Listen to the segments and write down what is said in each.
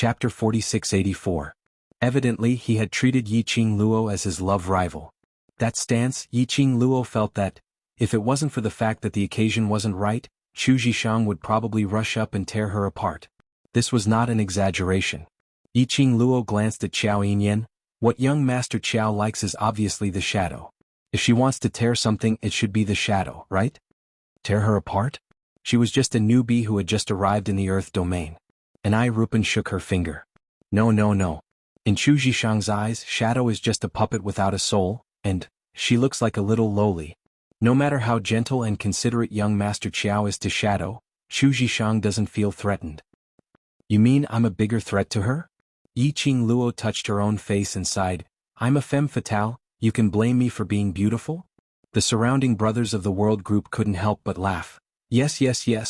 Chapter 4684. Evidently he had treated Yiqing Luo as his love rival. That stance, Yiqing Luo felt that, if it wasn't for the fact that the occasion wasn't right, Chu Zhishang would probably rush up and tear her apart. This was not an exaggeration. Yiqing Luo glanced at Qiao Yinyan. What young Master Qiao likes is obviously the shadow. If she wants to tear something, it should be the shadow, right? Tear her apart? She was just a newbie who had just arrived in the Earth domain. And Rupan shook her finger. No. In Chu Zhishang's eyes, Shadow is just a puppet without a soul, and she looks like a little lowly. No matter how gentle and considerate young Master Qiao is to Shadow, Chu Zhishang doesn't feel threatened. You mean I'm a bigger threat to her? Yiqing Luo touched her own face and sighed. I'm a femme fatale, you can blame me for being beautiful? The surrounding brothers of the world group couldn't help but laugh. Yes,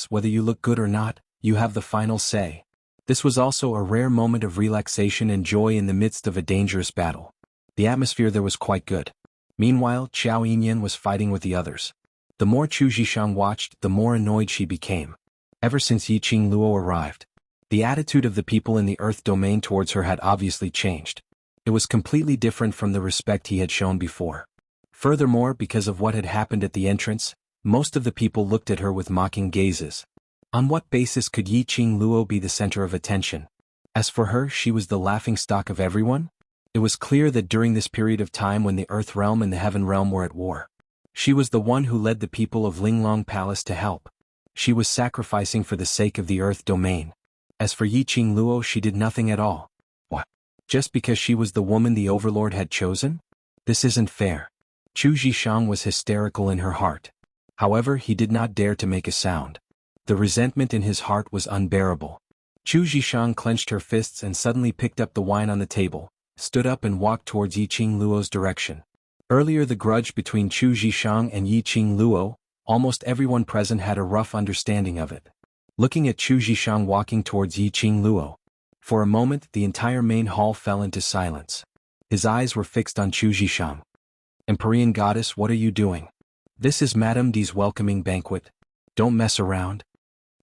whether you look good or not, you have the final say. This was also a rare moment of relaxation and joy in the midst of a dangerous battle. The atmosphere there was quite good. Meanwhile, Qiao Yinyan was fighting with the others. The more Chu Zhishang watched, the more annoyed she became. Ever since Yiqing Luo arrived, the attitude of the people in the Earth domain towards her had obviously changed. It was completely different from the respect he had shown before. Furthermore, because of what had happened at the entrance, most of the people looked at her with mocking gazes. On what basis could Yiqing Luo be the center of attention? As for her, she was the laughingstock of everyone? It was clear that during this period of time when the Earth realm and the Heaven realm were at war, she was the one who led the people of Linglong Palace to help. She was sacrificing for the sake of the Earth domain. As for Yiqing Luo, she did nothing at all. What? Just because she was the woman the Overlord had chosen? This isn't fair. Chu Zhishang was hysterical in her heart. However, he did not dare to make a sound. The resentment in his heart was unbearable. Chu Zhishang clenched her fists and suddenly picked up the wine on the table, stood up and walked towards Yiqing Luo's direction. Earlier the grudge between Chu Zhishang and Yiqing Luo, almost everyone present had a rough understanding of it. Looking at Chu Zhishang walking towards Yiqing Luo, for a moment the entire main hall fell into silence. His eyes were fixed on Chu Zhishang. Empyrean goddess, what are you doing? This is Madame D's welcoming banquet. Don't mess around.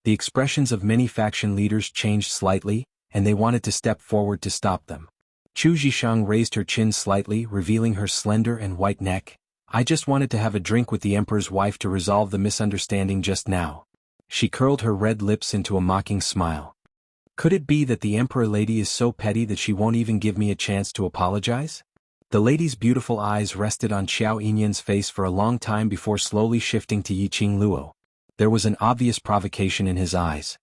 The expressions of many faction leaders changed slightly, and they wanted to step forward to stop them. Chu Zhishang raised her chin slightly, revealing her slender and white neck. I just wanted to have a drink with the Emperor's wife to resolve the misunderstanding just now. She curled her red lips into a mocking smile. Could it be that the Emperor lady is so petty that she won't even give me a chance to apologize? The lady's beautiful eyes rested on Qiao Yinyan's face for a long time before slowly shifting to Yiqing Luo. There was an obvious provocation in his eyes.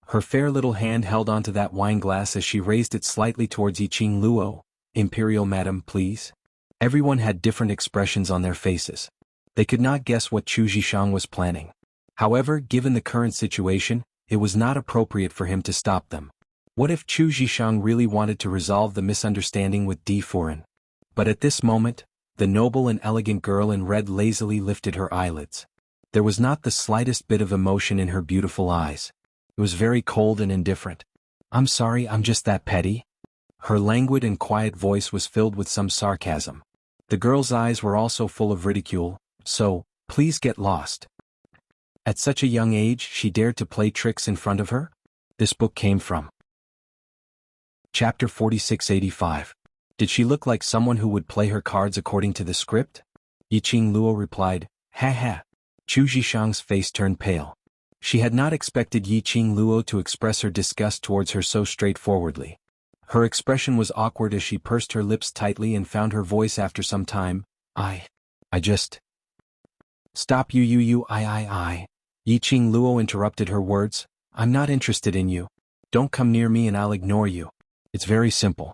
Her fair little hand held onto that wine glass as she raised it slightly towards Yiqing Luo. Imperial Madam, please. Everyone had different expressions on their faces. They could not guess what Chu Zhishang was planning. However, given the current situation, it was not appropriate for him to stop them. What if Chu Zhishang really wanted to resolve the misunderstanding with Di Furen? But at this moment, the noble and elegant girl in red lazily lifted her eyelids. There was not the slightest bit of emotion in her beautiful eyes. It was very cold and indifferent. I'm sorry, I'm just that petty. Her languid and quiet voice was filled with some sarcasm. The girl's eyes were also full of ridicule. So, please get lost. At such a young age, she dared to play tricks in front of her? This book came from. Chapter 4685. Did she look like someone who would play her cards according to the script? Yiqing Luo replied, ha. Chu Zhishang's face turned pale. She had not expected Yiqing Luo to express her disgust towards her so straightforwardly. Her expression was awkward as she pursed her lips tightly and found her voice after some time. I just. Stop you. Yiqing Luo interrupted her words. I'm not interested in you. Don't come near me and I'll ignore you. It's very simple.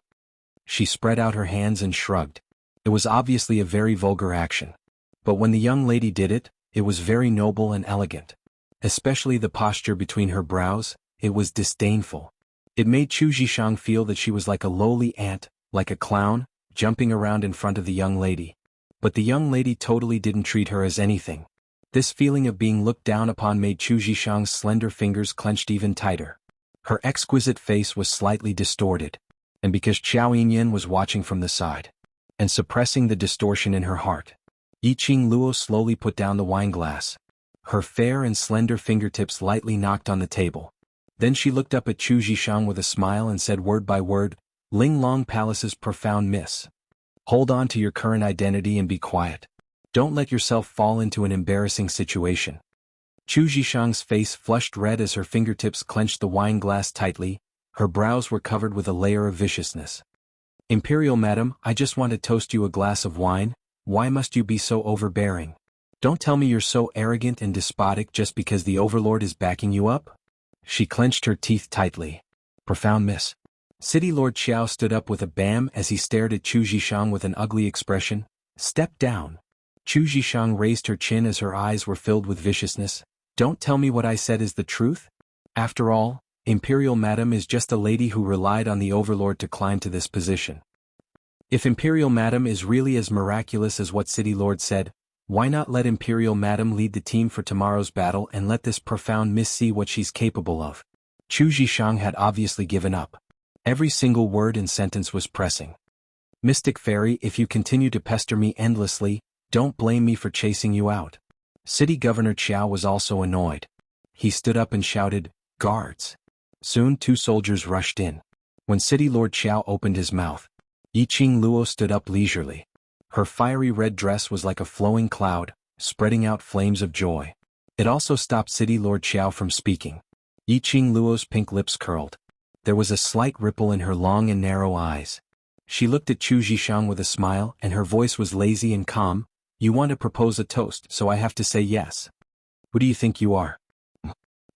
She spread out her hands and shrugged. It was obviously a very vulgar action. But when the young lady did it, it was very noble and elegant. Especially the posture between her brows, it was disdainful. It made Chu Zhishang feel that she was like a lowly ant, like a clown, jumping around in front of the young lady. But the young lady totally didn't treat her as anything. This feeling of being looked down upon made Chu Zhishang's slender fingers clenched even tighter. Her exquisite face was slightly distorted. And because Qiao Yinyan was watching from the side, and suppressing the distortion in her heart, Yiqing Luo slowly put down the wine glass. Her fair and slender fingertips lightly knocked on the table. Then she looked up at Chu Zhishang with a smile and said word by word, Ling Long Palace's profound miss. Hold on to your current identity and be quiet. Don't let yourself fall into an embarrassing situation. Chu Zhishang's face flushed red as her fingertips clenched the wine glass tightly, her brows were covered with a layer of viciousness. Imperial Madam, I just want to toast you a glass of wine. Why must you be so overbearing? Don't tell me you're so arrogant and despotic just because the Overlord is backing you up? She clenched her teeth tightly. Profound miss. City Lord Xiao stood up with a bam as he stared at Chu Zhishang with an ugly expression. Step down. Chu Zhishang raised her chin as her eyes were filled with viciousness. Don't tell me what I said is the truth? After all, Imperial Madam is just a lady who relied on the Overlord to climb to this position. If Imperial Madam is really as miraculous as what City Lord said, why not let Imperial Madam lead the team for tomorrow's battle and let this profound miss see what she's capable of? Chu Zhishang had obviously given up. Every single word and sentence was pressing. Mystic Fairy, if you continue to pester me endlessly, don't blame me for chasing you out. City Governor Qiao was also annoyed. He stood up and shouted, Guards. Soon 2 soldiers rushed in. When City Lord Qiao opened his mouth, Yiqing Luo stood up leisurely. Her fiery red dress was like a flowing cloud, spreading out flames of joy. It also stopped City Lord Qiao from speaking. Yiqing Luo's pink lips curled. There was a slight ripple in her long and narrow eyes. She looked at Chu Zhishang with a smile and her voice was lazy and calm. You want to propose a toast, so I have to say yes. Who do you think you are?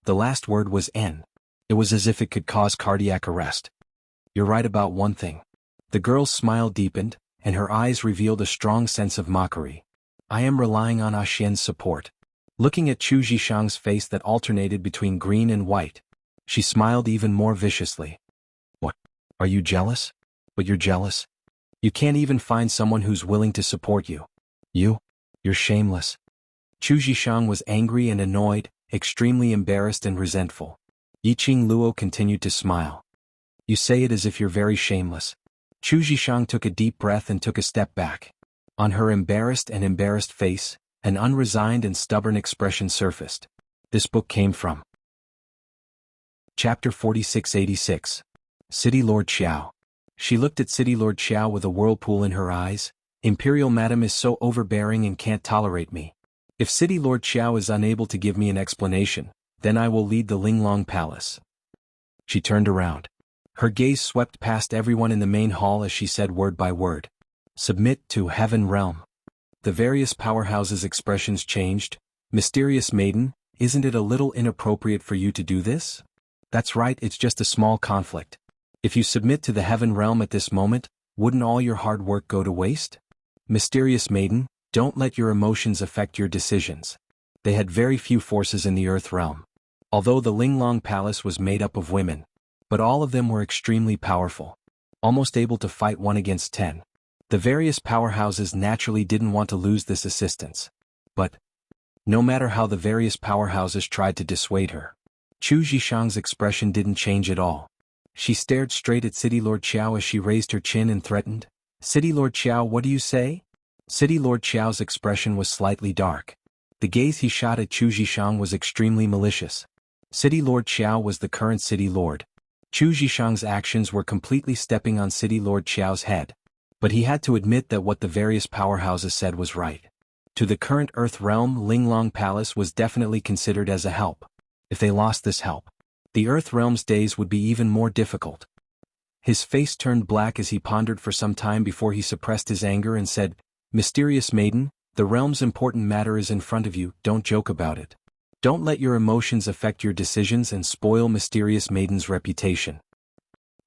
The last word was N. It was as if it could cause cardiac arrest. You're right about one thing. The girl's smile deepened, and her eyes revealed a strong sense of mockery. I am relying on Xian's support. Looking at Chu Zhishang's face that alternated between green and white, she smiled even more viciously. What? Are you jealous? But you're jealous? You can't even find someone who's willing to support you. You're shameless. Chu Zhishang was angry and annoyed, extremely embarrassed and resentful. Yiqing Luo continued to smile. You say it as if you're very shameless. Chu Zhishang took a deep breath and took a step back. On her embarrassed face, an unresigned and stubborn expression surfaced. This book came from Chapter 4686. City Lord Xiao. She looked at City Lord Xiao with a whirlpool in her eyes. Imperial Madam is so overbearing and can't tolerate me. If City Lord Xiao is unable to give me an explanation, then I will lead the Linglong Palace. She turned around. Her gaze swept past everyone in the main hall as she said word by word. Submit to Heaven Realm. The various powerhouses' expressions changed. Mysterious Maiden, isn't it a little inappropriate for you to do this? That's right, it's just a small conflict. If you submit to the Heaven Realm at this moment, wouldn't all your hard work go to waste? Mysterious Maiden, don't let your emotions affect your decisions. They had very few forces in the Earth Realm. Although the Linglong Palace was made up of women, but all of them were extremely powerful, almost able to fight 1 against 10. The various powerhouses naturally didn't want to lose this assistance. But no matter how the various powerhouses tried to dissuade her, Chu Zhishang's expression didn't change at all. She stared straight at City Lord Qiao as she raised her chin and threatened, City Lord Qiao, what do you say? City Lord Qiao's expression was slightly dark. The gaze he shot at Chu Zhishang was extremely malicious. City Lord Qiao was the current City Lord. Chu Zhishang's actions were completely stepping on City Lord Qiao's head. But he had to admit that what the various powerhouses said was right. To the current Earth Realm, Linglong Palace was definitely considered as a help. If they lost this help, the Earth Realm's days would be even more difficult. His face turned black as he pondered for some time before he suppressed his anger and said, Mysterious Maiden, the realm's important matter is in front of you, don't joke about it. Don't let your emotions affect your decisions and spoil Mysterious Maiden's reputation.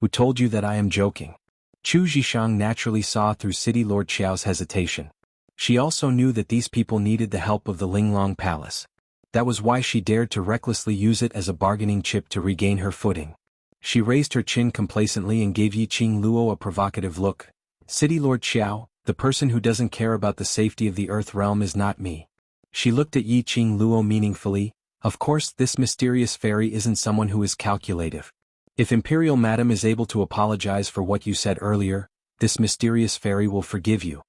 Who told you that I am joking? Chu Zhishang naturally saw through City Lord Qiao's hesitation. She also knew that these people needed the help of the Linglong Palace. That was why she dared to recklessly use it as a bargaining chip to regain her footing. She raised her chin complacently and gave Yiqing Luo a provocative look. City Lord Qiao, the person who doesn't care about the safety of the Earth Realm is not me. She looked at Yiqing Luo meaningfully. Of course, this mysterious fairy isn't someone who is calculative. If Imperial Madam is able to apologize for what you said earlier, this mysterious fairy will forgive you.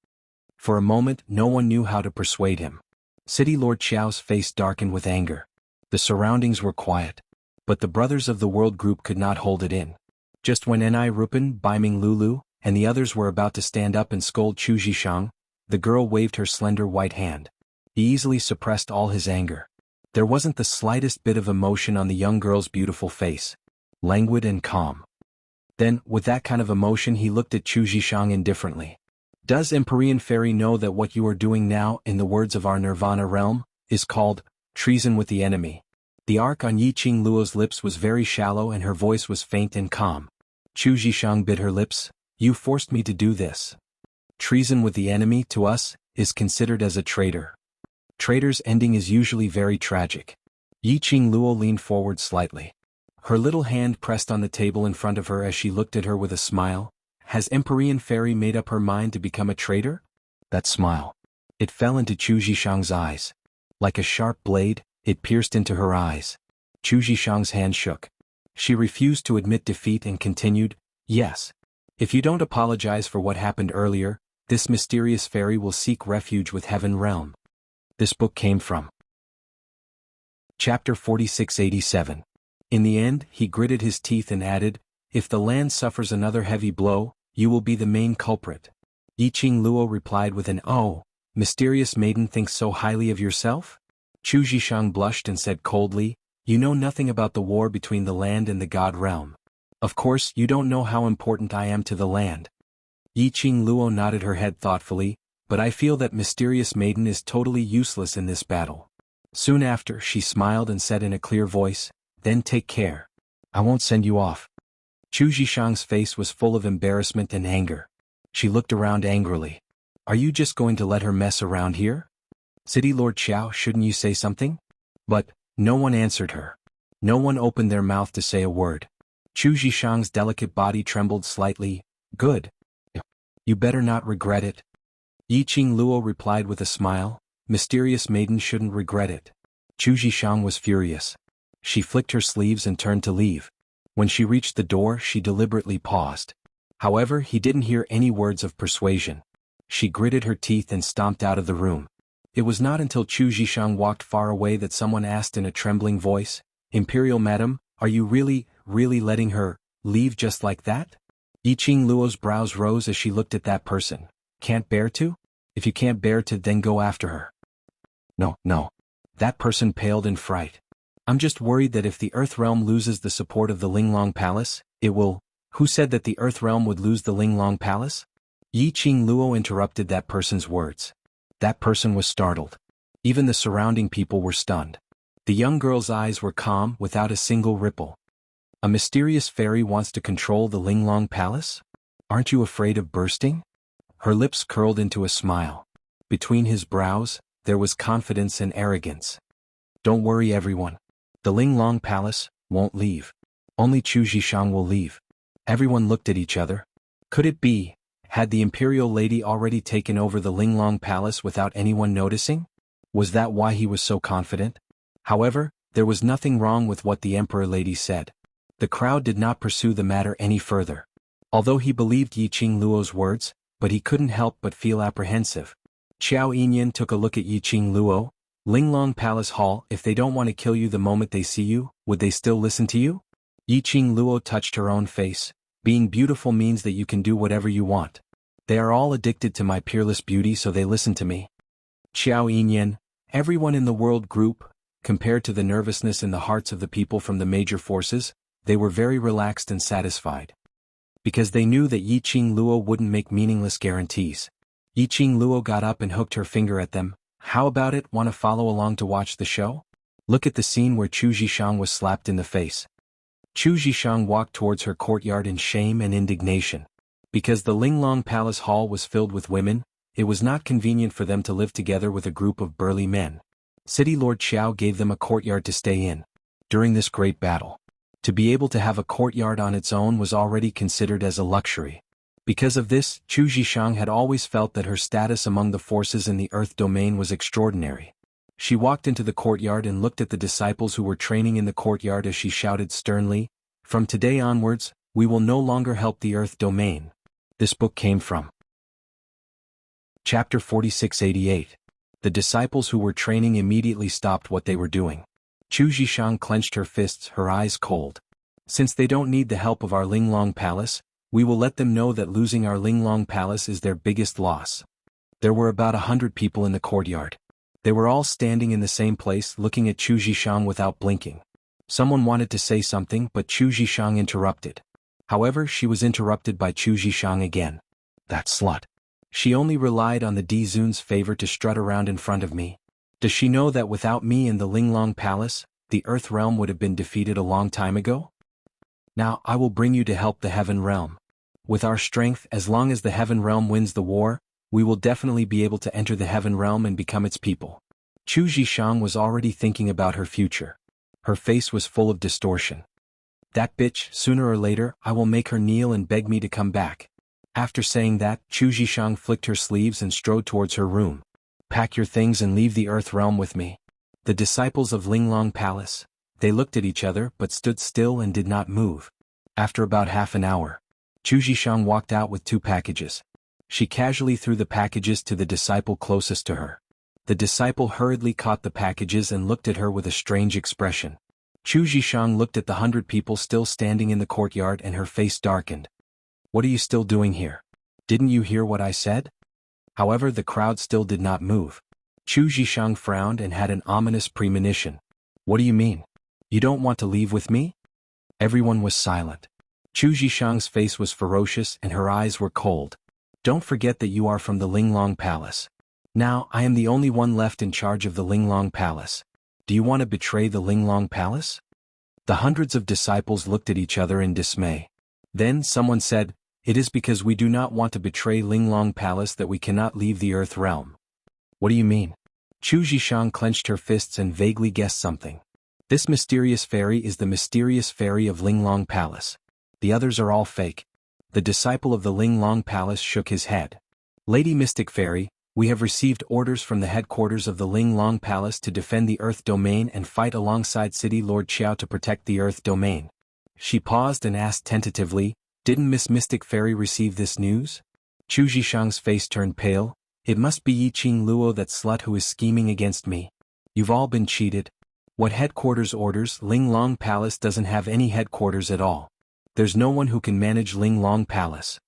For a moment, no one knew how to persuade him. City Lord Qiao's face darkened with anger. The surroundings were quiet. but the brothers of the world group could not hold it in. Just when Ni Rupan, Biming Lulu, and the others were about to stand up and scold Chu Zhishang, the girl waved her slender white hand. He easily suppressed all his anger. There wasn't the slightest bit of emotion on the young girl's beautiful face. Languid and calm. Then, with that kind of emotion, he looked at Chu Zhishang indifferently. Does Empyrean Fairy know that what you are doing now, in the words of our Nirvana realm, is called treason with the enemy? The arc on Yiqing Luo's lips was very shallow and her voice was faint and calm. Chu Zhishang bit her lips. You forced me to do this. Treason with the enemy, to us, is considered as a traitor. Traitor's ending is usually very tragic. Yiqing Luo leaned forward slightly. Her little hand pressed on the table in front of her as she looked at her with a smile. Has Empyrean Fairy made up her mind to become a traitor? That smile. It fell into Chu Zhishang's eyes. Like a sharp blade, it pierced into her eyes. Chu Zhishang's hand shook. She refused to admit defeat and continued, yes. If you don't apologize for what happened earlier, this mysterious fairy will seek refuge with Heaven Realm. This book came from Chapter 4687. In the end, he gritted his teeth and added, if the land suffers another heavy blow, you will be the main culprit. Yiqing Luo replied with an "Oh, mysterious maiden thinks so highly of yourself?" Chu Zhishang blushed and said coldly, you know nothing about the war between the land and the god realm. Of course, you don't know how important I am to the land. Yiqing Luo nodded her head thoughtfully, but I feel that mysterious maiden is totally useless in this battle. Soon after, she smiled and said in a clear voice, then take care. I won't send you off. Chu Zhishang's face was full of embarrassment and anger. She looked around angrily. Are you just going to let her mess around here? City Lord Xiao, shouldn't you say something? But no one answered her. No one opened their mouth to say a word. Chu Zhishang's delicate body trembled slightly. Good. You better not regret it. Yiqing Luo replied with a smile, mysterious maiden shouldn't regret it. Chu Zhishang was furious. She flicked her sleeves and turned to leave. When she reached the door, she deliberately paused. However, he didn't hear any words of persuasion. She gritted her teeth and stomped out of the room. It was not until Chu Zhishang walked far away that someone asked in a trembling voice, Imperial Madam, are you really letting her leave just like that? Yiqing Luo's brows rose as she looked at that person. Can't bear to? If you can't bear to, then go after her. No. That person paled in fright. I'm just worried that if the Earth Realm loses the support of the Linglong Palace, it will. Who said that the Earth Realm would lose the Linglong Palace? Yiqing Luo interrupted that person's words. That person was startled. Even the surrounding people were stunned. The young girl's eyes were calm, without a single ripple. A mysterious fairy wants to control the Linglong Palace? Aren't you afraid of bursting? Her lips curled into a smile. Between his brows, there was confidence and arrogance. Don't worry, everyone. The Linglong Palace won't leave. Only Chu Zhishang will leave. Everyone looked at each other. Could it be? Had the Imperial Lady already taken over the Linglong Palace without anyone noticing? Was that why he was so confident? However, there was nothing wrong with what the Emperor Lady said. The crowd did not pursue the matter any further. Although he believed Yiqing Luo's words, but he couldn't help but feel apprehensive. Qiao Yinyan took a look at Yiqing Luo. Linglong Palace Hall, if they don't want to kill you the moment they see you, would they still listen to you? Yiqing Luo touched her own face. Being beautiful means that you can do whatever you want. They are all addicted to my peerless beauty, so they listen to me. Qiao Yinyan, everyone in the world group, compared to the nervousness in the hearts of the people from the major forces, they were very relaxed and satisfied. Because they knew that Yiqing Luo wouldn't make meaningless guarantees. Yiqing Luo got up and hooked her finger at them. How about it, want to follow along to watch the show? Look at the scene where Chu Zhishang was slapped in the face. Chu Zhishang walked towards her courtyard in shame and indignation. Because the Linglong Palace Hall was filled with women, it was not convenient for them to live together with a group of burly men. City Lord Xiao gave them a courtyard to stay in. During this great battle, to be able to have a courtyard on its own was already considered as a luxury. Because of this, Chu Zhishang had always felt that her status among the forces in the Earth domain was extraordinary. She walked into the courtyard and looked at the disciples who were training in the courtyard as she shouted sternly, "From today onwards, we will no longer help the Earth domain." This book came from Chapter 4688. The disciples who were training immediately stopped what they were doing. Chu Zhishang clenched her fists, her eyes cold. Since they don't need the help of our Linglong Palace, we will let them know that losing our Linglong Palace is their biggest loss. There were about 100 people in the courtyard. They were all standing in the same place looking at Chu Zhishang without blinking. Someone wanted to say something but Chu Zhishang interrupted. However, she was interrupted by Chu Zhishang again. That slut. She only relied on the Dizun's favor to strut around in front of me. Does she know that without me in the Linglong Palace, the Earth Realm would have been defeated a long time ago? Now I will bring you to help the Heaven Realm. With our strength, as long as the Heaven Realm wins the war, we will definitely be able to enter the Heaven Realm and become its people. Chu Zhishang was already thinking about her future. Her face was full of distortion. That bitch, sooner or later, I will make her kneel and beg me to come back. After saying that, Chu Zhishang flicked her sleeves and strode towards her room. Pack your things and leave the Earth Realm with me. The disciples of Linglong Palace. They looked at each other but stood still and did not move. After about half an hour, Chu Zhishang walked out with 2 packages. She casually threw the packages to the disciple closest to her. The disciple hurriedly caught the packages and looked at her with a strange expression. Chu Zhishang looked at the 100 people still standing in the courtyard and her face darkened. What are you still doing here? Didn't you hear what I said? However, the crowd still did not move. Chu Zhishang frowned and had an ominous premonition. What do you mean? You don't want to leave with me? Everyone was silent. Chu Zhishang's face was ferocious and her eyes were cold. Don't forget that you are from the Linglong Palace. Now, I am the only one left in charge of the Linglong Palace. Do you want to betray the Linglong Palace? The hundreds of disciples looked at each other in dismay. Then someone said, it is because we do not want to betray Linglong Palace that we cannot leave the Earth Realm. What do you mean? Chu Zhishang clenched her fists and vaguely guessed something. This mysterious fairy is the mysterious fairy of Linglong Palace. The others are all fake. The disciple of the Linglong Palace shook his head. Lady Mystic Fairy, we have received orders from the headquarters of the Linglong Palace to defend the Earth Domain and fight alongside City Lord Qiao to protect the Earth Domain. She paused and asked tentatively, didn't Miss Mystic Fairy receive this news? Chu Zhishang's face turned pale. It must be Yiqing Luo, that slut who is scheming against me. You've all been cheated. What headquarters orders? Linglong Palace doesn't have any headquarters at all. There's no one who can manage Linglong Palace.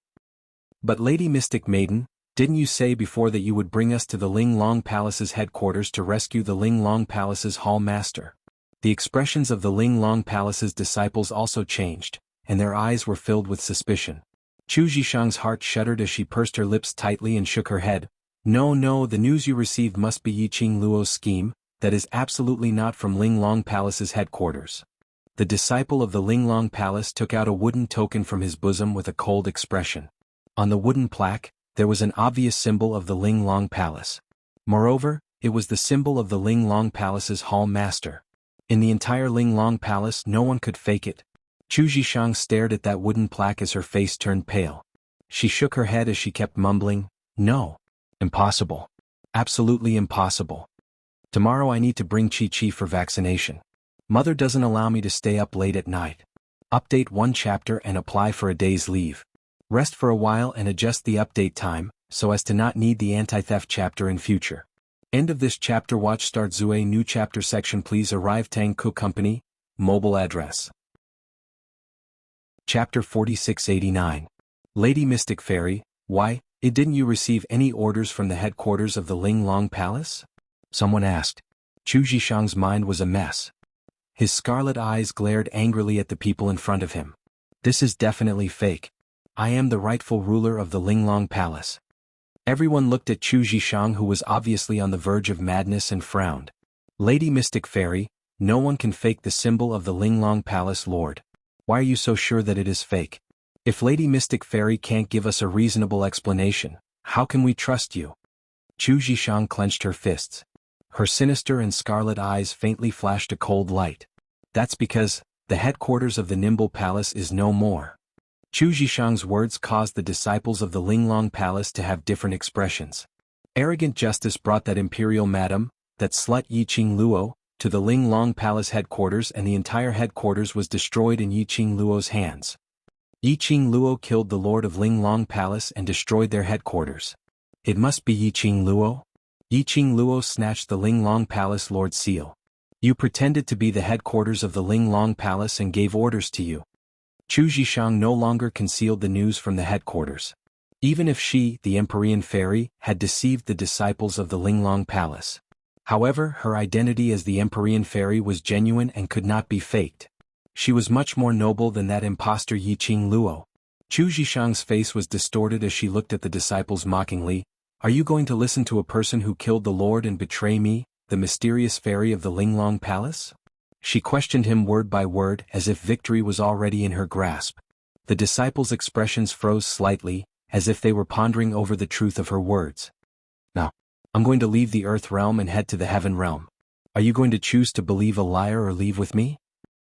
But Lady Mystic Maiden, didn't you say before that you would bring us to the Linglong Palace's headquarters to rescue the Linglong Palace's Hall Master? The expressions of the Linglong Palace's disciples also changed, and their eyes were filled with suspicion. Chu Zhishang's heart shuddered as she pursed her lips tightly and shook her head. No, the news you received must be Yiqing Luo's scheme, that is absolutely not from Linglong Palace's headquarters. The disciple of the Linglong Palace took out a wooden token from his bosom with a cold expression. On the wooden plaque, there was an obvious symbol of the Linglong Palace. Moreover, it was the symbol of the Linglong Palace's Hall Master. In the entire Linglong Palace no one could fake it. Chu Zhishang stared at that wooden plaque as her face turned pale. She shook her head as she kept mumbling, no. Impossible. Absolutely impossible. Tomorrow I need to bring Chi for vaccination. Mother doesn't allow me to stay up late at night. Update 1 chapter and apply for a day's leave. Rest for a while and adjust the update time, so as to not need the anti-theft chapter in future. End of this chapter. Watch start Zue new chapter section. Please arrive Tang Cook Company, mobile address. Chapter 4689. Lady Mystic Fairy, why, didn't you receive any orders from the headquarters of the Linglong Palace? Someone asked. Chu Zhishang's mind was a mess. His scarlet eyes glared angrily at the people in front of him. This is definitely fake. I am the rightful ruler of the Linglong Palace. Everyone looked at Chu Zhishang, who was obviously on the verge of madness, and frowned. Lady Mystic Fairy, no one can fake the symbol of the Linglong Palace Lord. Why are you so sure that it is fake? If Lady Mystic Fairy can't give us a reasonable explanation, how can we trust you? Chu Zhishang clenched her fists. Her sinister and scarlet eyes faintly flashed a cold light. That's because the headquarters of the Nimble Palace is no more. Chu Zhishang's words caused the disciples of the Linglong Palace to have different expressions. Arrogant justice brought that imperial madam, that slut Yiqing Luo, to the Linglong Palace headquarters, and the entire headquarters was destroyed in Yiqing Luo's hands. Yiqing Luo killed the lord of Linglong Palace and destroyed their headquarters. It must be Yiqing Luo. Yiqing Luo snatched the Linglong Palace Lord's seal. You pretended to be the headquarters of the Linglong Palace and gave orders to you. Chu Zhishang no longer concealed the news from the headquarters. Even if she, the Empyrean fairy, had deceived the disciples of the Linglong Palace. However, her identity as the Empyrean fairy was genuine and could not be faked. She was much more noble than that impostor Yiqing Luo. Chu Zhishang's face was distorted as she looked at the disciples mockingly. Are you going to listen to a person who killed the Lord and betray me, the mysterious fairy of the Linglong Palace? She questioned him word by word as if victory was already in her grasp. The disciples' expressions froze slightly, as if they were pondering over the truth of her words. Now, I'm going to leave the earth realm and head to the heaven realm. Are you going to choose to believe a liar or leave with me?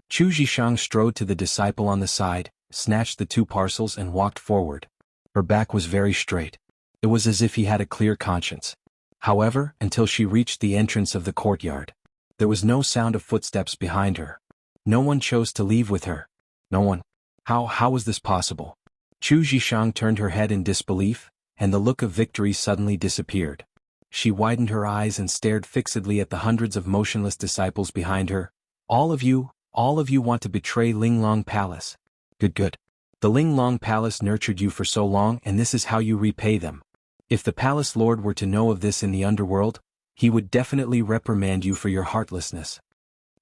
Chu Zhishang strode to the disciple on the side, snatched the 2 parcels and walked forward. Her back was very straight. It was as if he had a clear conscience. However, until she reached the entrance of the courtyard, there was no sound of footsteps behind her. No one chose to leave with her. No one. How was this possible? Chu Zhishang turned her head in disbelief, and the look of victory suddenly disappeared. She widened her eyes and stared fixedly at the hundreds of motionless disciples behind her. All of you want to betray Linglong Palace. Good. The Linglong Palace nurtured you for so long, and this is how you repay them. If the palace lord were to know of this in the underworld, he would definitely reprimand you for your heartlessness.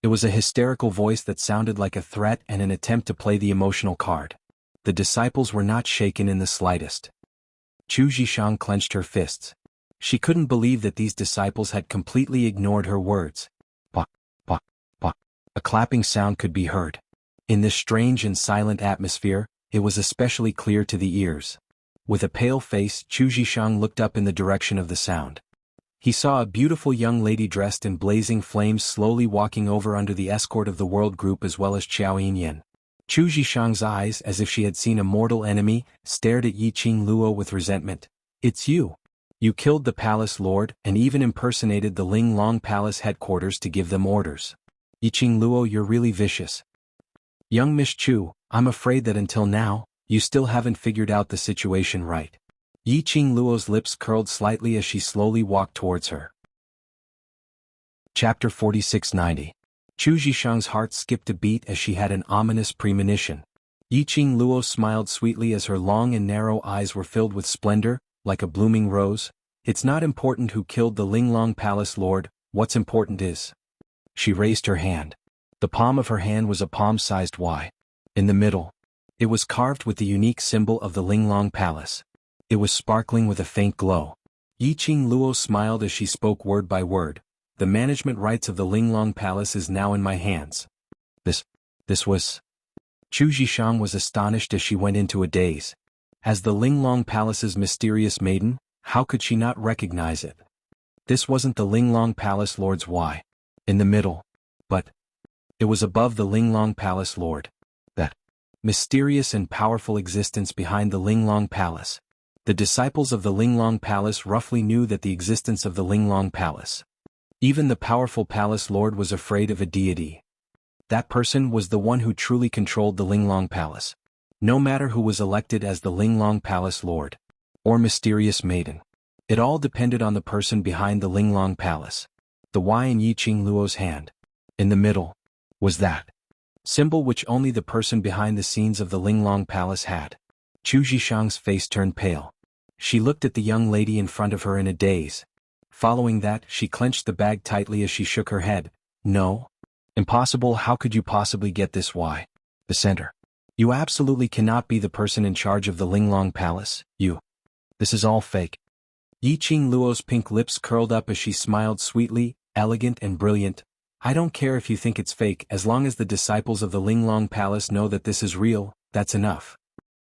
It was a hysterical voice that sounded like a threat and an attempt to play the emotional card. The disciples were not shaken in the slightest. Chu Zhishang clenched her fists. She couldn't believe that these disciples had completely ignored her words. Bok, bok, bok. A clapping sound could be heard. In this strange and silent atmosphere, it was especially clear to the ears. With a pale face, Chu Zhishang looked up in the direction of the sound. He saw a beautiful young lady dressed in blazing flames slowly walking over under the escort of the world group as well as Qiao Yinyan. Chu Zhishang's eyes, as if she had seen a mortal enemy, stared at Yiqing Luo with resentment. It's you. You killed the palace lord and even impersonated the Linglong Palace headquarters to give them orders. Yiqing Luo, you're really vicious. Young Miss Chu, I'm afraid that until now, you still haven't figured out the situation right. Yiqing Luo's lips curled slightly as she slowly walked towards her. Chapter 4690. Chu Zhishang's heart skipped a beat as she had an ominous premonition. Yiqing Luo smiled sweetly as her long and narrow eyes were filled with splendor, like a blooming rose. It's not important who killed the Linglong Palace lord, what's important is. She raised her hand. The palm of her hand was a palm-sized Y. In the middle, it was carved with the unique symbol of the Linglong Palace. It was sparkling with a faint glow. Yiqing Luo smiled as she spoke word by word. The management rights of the Linglong Palace is now in my hands. This was... Chu Zhishang was astonished as she went into a daze. As the Linglong Palace's mysterious maiden, how could she not recognize it? This wasn't the Linglong Palace lord's Y. In the middle. But it was above the Linglong Palace lord. That mysterious and powerful existence behind the Linglong Palace. The disciples of the Linglong Palace roughly knew that the existence of the Linglong Palace. Even the powerful palace lord was afraid of a deity. That person was the one who truly controlled the Linglong Palace. No matter who was elected as the Linglong Palace lord, or mysterious maiden. It all depended on the person behind the Linglong Palace. The Y in Yiqing Luo's hand. In the middle. Was that symbol which only the person behind the scenes of the Linglong Palace had. Chu Zhishang's face turned pale. She looked at the young lady in front of her in a daze. Following that, she clenched the bag tightly as she shook her head. No. Impossible, how could you possibly get this Y? The center. You absolutely cannot be the person in charge of the Linglong Palace, you. This is all fake. Yiqing Luo's pink lips curled up as she smiled sweetly, elegant and brilliant. I don't care if you think it's fake, as long as the disciples of the Linglong Palace know that this is real, that's enough.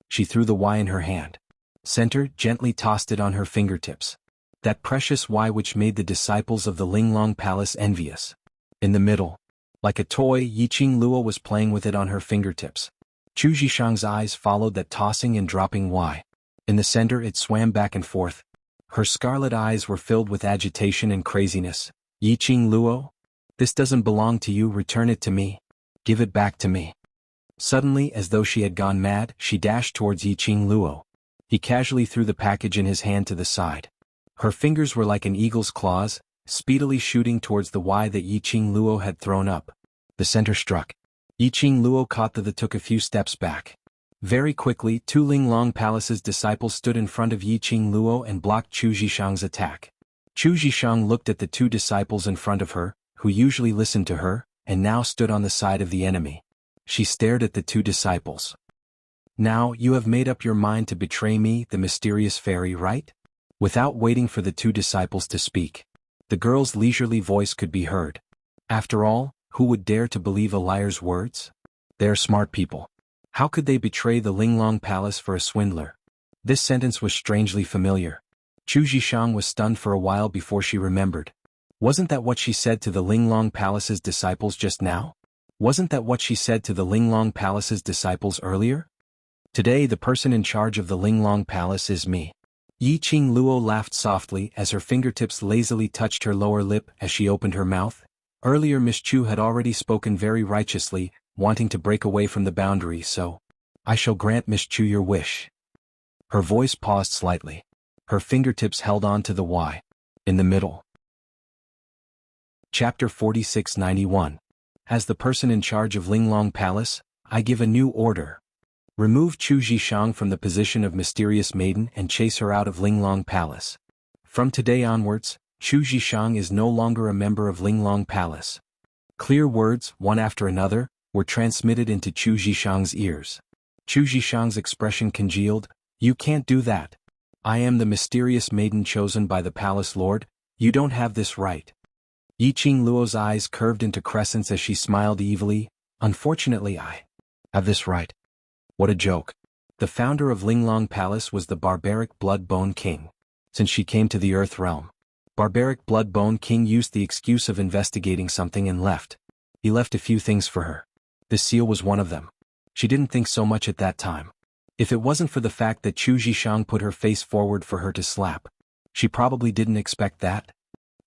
She threw the Y in her hand. Center gently tossed it on her fingertips. That precious Y which made the disciples of the Linglong Palace envious. In the middle. Like a toy, Yiqing Luo was playing with it on her fingertips. Chu Zhishang's eyes followed that tossing and dropping Y. In the center it swam back and forth. Her scarlet eyes were filled with agitation and craziness. Yiqing Luo? This doesn't belong to you, return it to me. Give it back to me. Suddenly, as though she had gone mad, she dashed towards Yiqing Luo. He casually threw the package in his hand to the side. Her fingers were like an eagle's claws, speedily shooting towards the Y that Yiqing Luo had thrown up. The center struck. Yiqing Luo caught that took a few steps back. Very quickly, two Linglong Palace's disciples stood in front of Yiqing Luo and blocked Chu Zhishang's attack. Chu Zhishang looked at the two disciples in front of her, who usually listened to her, and now stood on the side of the enemy. She stared at the two disciples. "Now you have made up your mind to betray me, the mysterious fairy, right?" Without waiting for the two disciples to speak, the girl's leisurely voice could be heard. After all, who would dare to believe a liar's words? They're smart people. How could they betray the Linglong Palace for a swindler? This sentence was strangely familiar. Chu Zhishang was stunned for a while before she remembered. Wasn't that what she said to the Linglong Palace's disciples just now? Wasn't that what she said to the Linglong Palace's disciples earlier? Today the person in charge of the Linglong Palace is me. Yiqing Luo laughed softly as her fingertips lazily touched her lower lip as she opened her mouth. Earlier Miss Chu had already spoken very righteously, wanting to break away from the boundary, so I shall grant Miss Chu your wish. Her voice paused slightly. Her fingertips held on to the Y. In the middle. Chapter 4691. As the person in charge of Linglong Palace, I give a new order. Remove Chu Zhishang from the position of mysterious maiden and chase her out of Linglong Palace. From today onwards, Chu Zhishang is no longer a member of Linglong Palace. Clear words, one after another, were transmitted into Chu Zhishang's ears. Chu Zhishang's expression congealed. "You can't do that. I am the mysterious maiden chosen by the palace lord. You don't have this right." Yiqing Luo's eyes curved into crescents as she smiled evilly. "Unfortunately I have this right." What a joke. The founder of Linglong Palace was the barbaric Blood-Bone King. Since she came to the Earth Realm, barbaric Blood-Bone King used the excuse of investigating something and left. He left a few things for her. The seal was one of them. She didn't think so much at that time. If it wasn't for the fact that Chu Zhishang put her face forward for her to slap, she probably didn't expect that.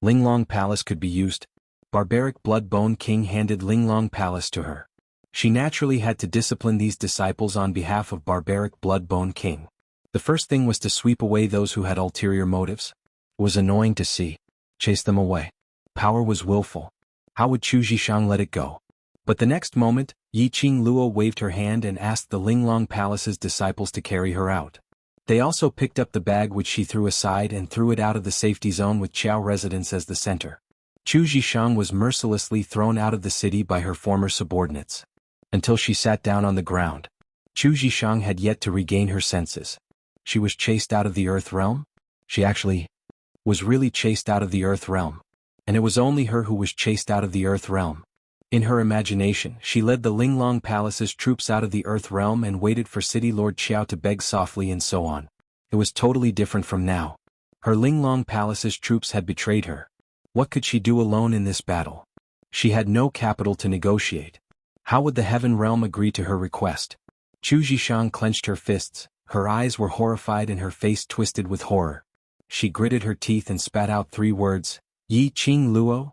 Linglong Palace could be used. Barbaric Blood-Bone King handed Linglong Palace to her. She naturally had to discipline these disciples on behalf of barbaric Blood-Bone King. The first thing was to sweep away those who had ulterior motives. It was annoying to see. Chase them away. Power was willful. How would Chu Zhishang let it go? But the next moment, Yiqing Luo waved her hand and asked the Linglong Palace's disciples to carry her out. They also picked up the bag which she threw aside and threw it out of the safety zone with Qiao residence as the center. Chu Zhishang was mercilessly thrown out of the city by her former subordinates. Until she sat down on the ground. Chu Zhishang had yet to regain her senses. She was chased out of the Earth Realm? She actually was really chased out of the Earth Realm. And it was only her who was chased out of the Earth Realm. In her imagination, she led the Linglong Palace's troops out of the Earth Realm and waited for City Lord Qiao to beg softly and so on. It was totally different from now. Her Linglong Palace's troops had betrayed her. What could she do alone in this battle? She had no capital to negotiate. How would the Heaven Realm agree to her request? Chu Zhishang clenched her fists, her eyes were horrified and her face twisted with horror. She gritted her teeth and spat out 3 words, "Yiqing Luo?"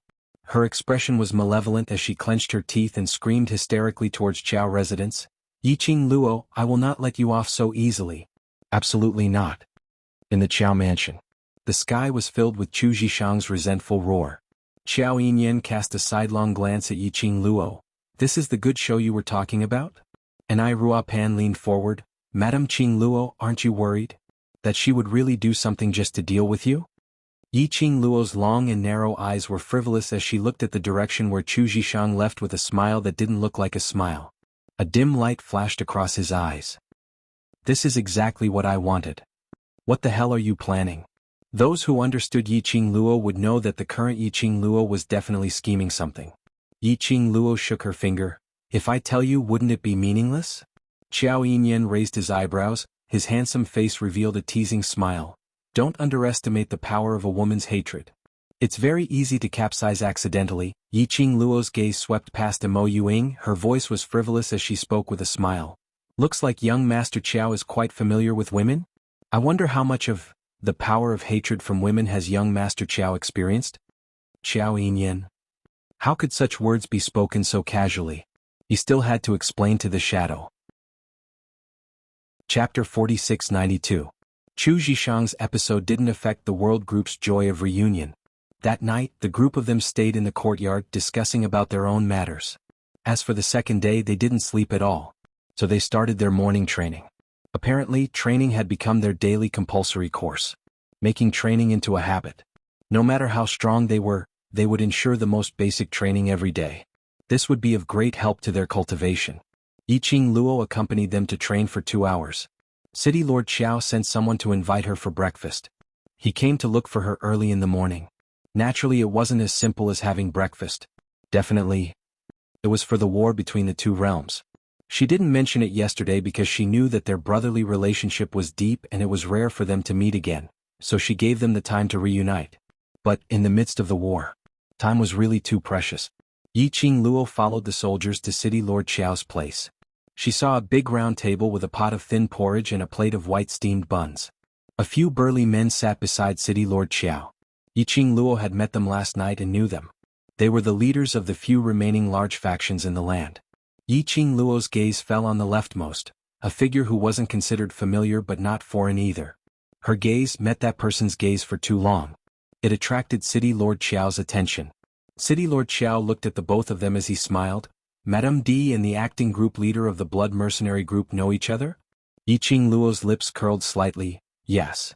Her expression was malevolent as she clenched her teeth and screamed hysterically towards Qiao residence. "Yiqing Luo, I will not let you off so easily." Absolutely not. In the Qiao mansion, the sky was filled with Chu Zhishang's resentful roar. Qiao Yinyan cast a sidelong glance at Yiqing Luo. "This is the good show you were talking about?" And Ruopan leaned forward. "Madam Qing Luo, aren't you worried that she would really do something just to deal with you?" Yiqing Luo's long and narrow eyes were frivolous as she looked at the direction where Chu Zhishang left with a smile that didn't look like a smile. A dim light flashed across his eyes. "This is exactly what I wanted. What the hell are you planning?" Those who understood Yiqing Luo would know that the current Yiqing Luo was definitely scheming something. Yiqing Luo shook her finger. "If I tell you, wouldn't it be meaningless?" Qiao Yinyan raised his eyebrows, his handsome face revealed a teasing smile. "Don't underestimate the power of a woman's hatred. It's very easy to capsize accidentally." Yiqing Luo's gaze swept past Mo Yuing, her voice was frivolous as she spoke with a smile. "Looks like young Master Qiao is quite familiar with women? I wonder how much of the power of hatred from women has young Master Qiao experienced?" Qiao Yinyan. How could such words be spoken so casually? He still had to explain to the shadow. Chapter 4692. Chu Zhishang's episode didn't affect the world group's joy of reunion. That night, the group of them stayed in the courtyard discussing about their own matters. As for the second day, they didn't sleep at all. So they started their morning training. Apparently, training had become their daily compulsory course, making training into a habit. No matter how strong they were, they would ensure the most basic training every day. This would be of great help to their cultivation. Yiqing Luo accompanied them to train for 2 hours. City Lord Xiao sent someone to invite her for breakfast. He came to look for her early in the morning. Naturally, it wasn't as simple as having breakfast. Definitely, it was for the war between the two realms. She didn't mention it yesterday because she knew that their brotherly relationship was deep and it was rare for them to meet again, so she gave them the time to reunite. But, in the midst of the war, time was really too precious. Yiqing Luo followed the soldiers to City Lord Xiao's place. She saw a big round table with a pot of thin porridge and a plate of white steamed buns. A few burly men sat beside City Lord Xiao. Yiqing Luo had met them last night and knew them. They were the leaders of the few remaining large factions in the land. Yiqing Luo's gaze fell on the leftmost, a figure who wasn't considered familiar but not foreign either. Her gaze met that person's gaze for too long. It attracted City Lord Xiao's attention. City Lord Xiao looked at the both of them as he smiled. Madame D and the acting group leader of the blood mercenary group know each other? Yiqing Luo's lips curled slightly. Yes.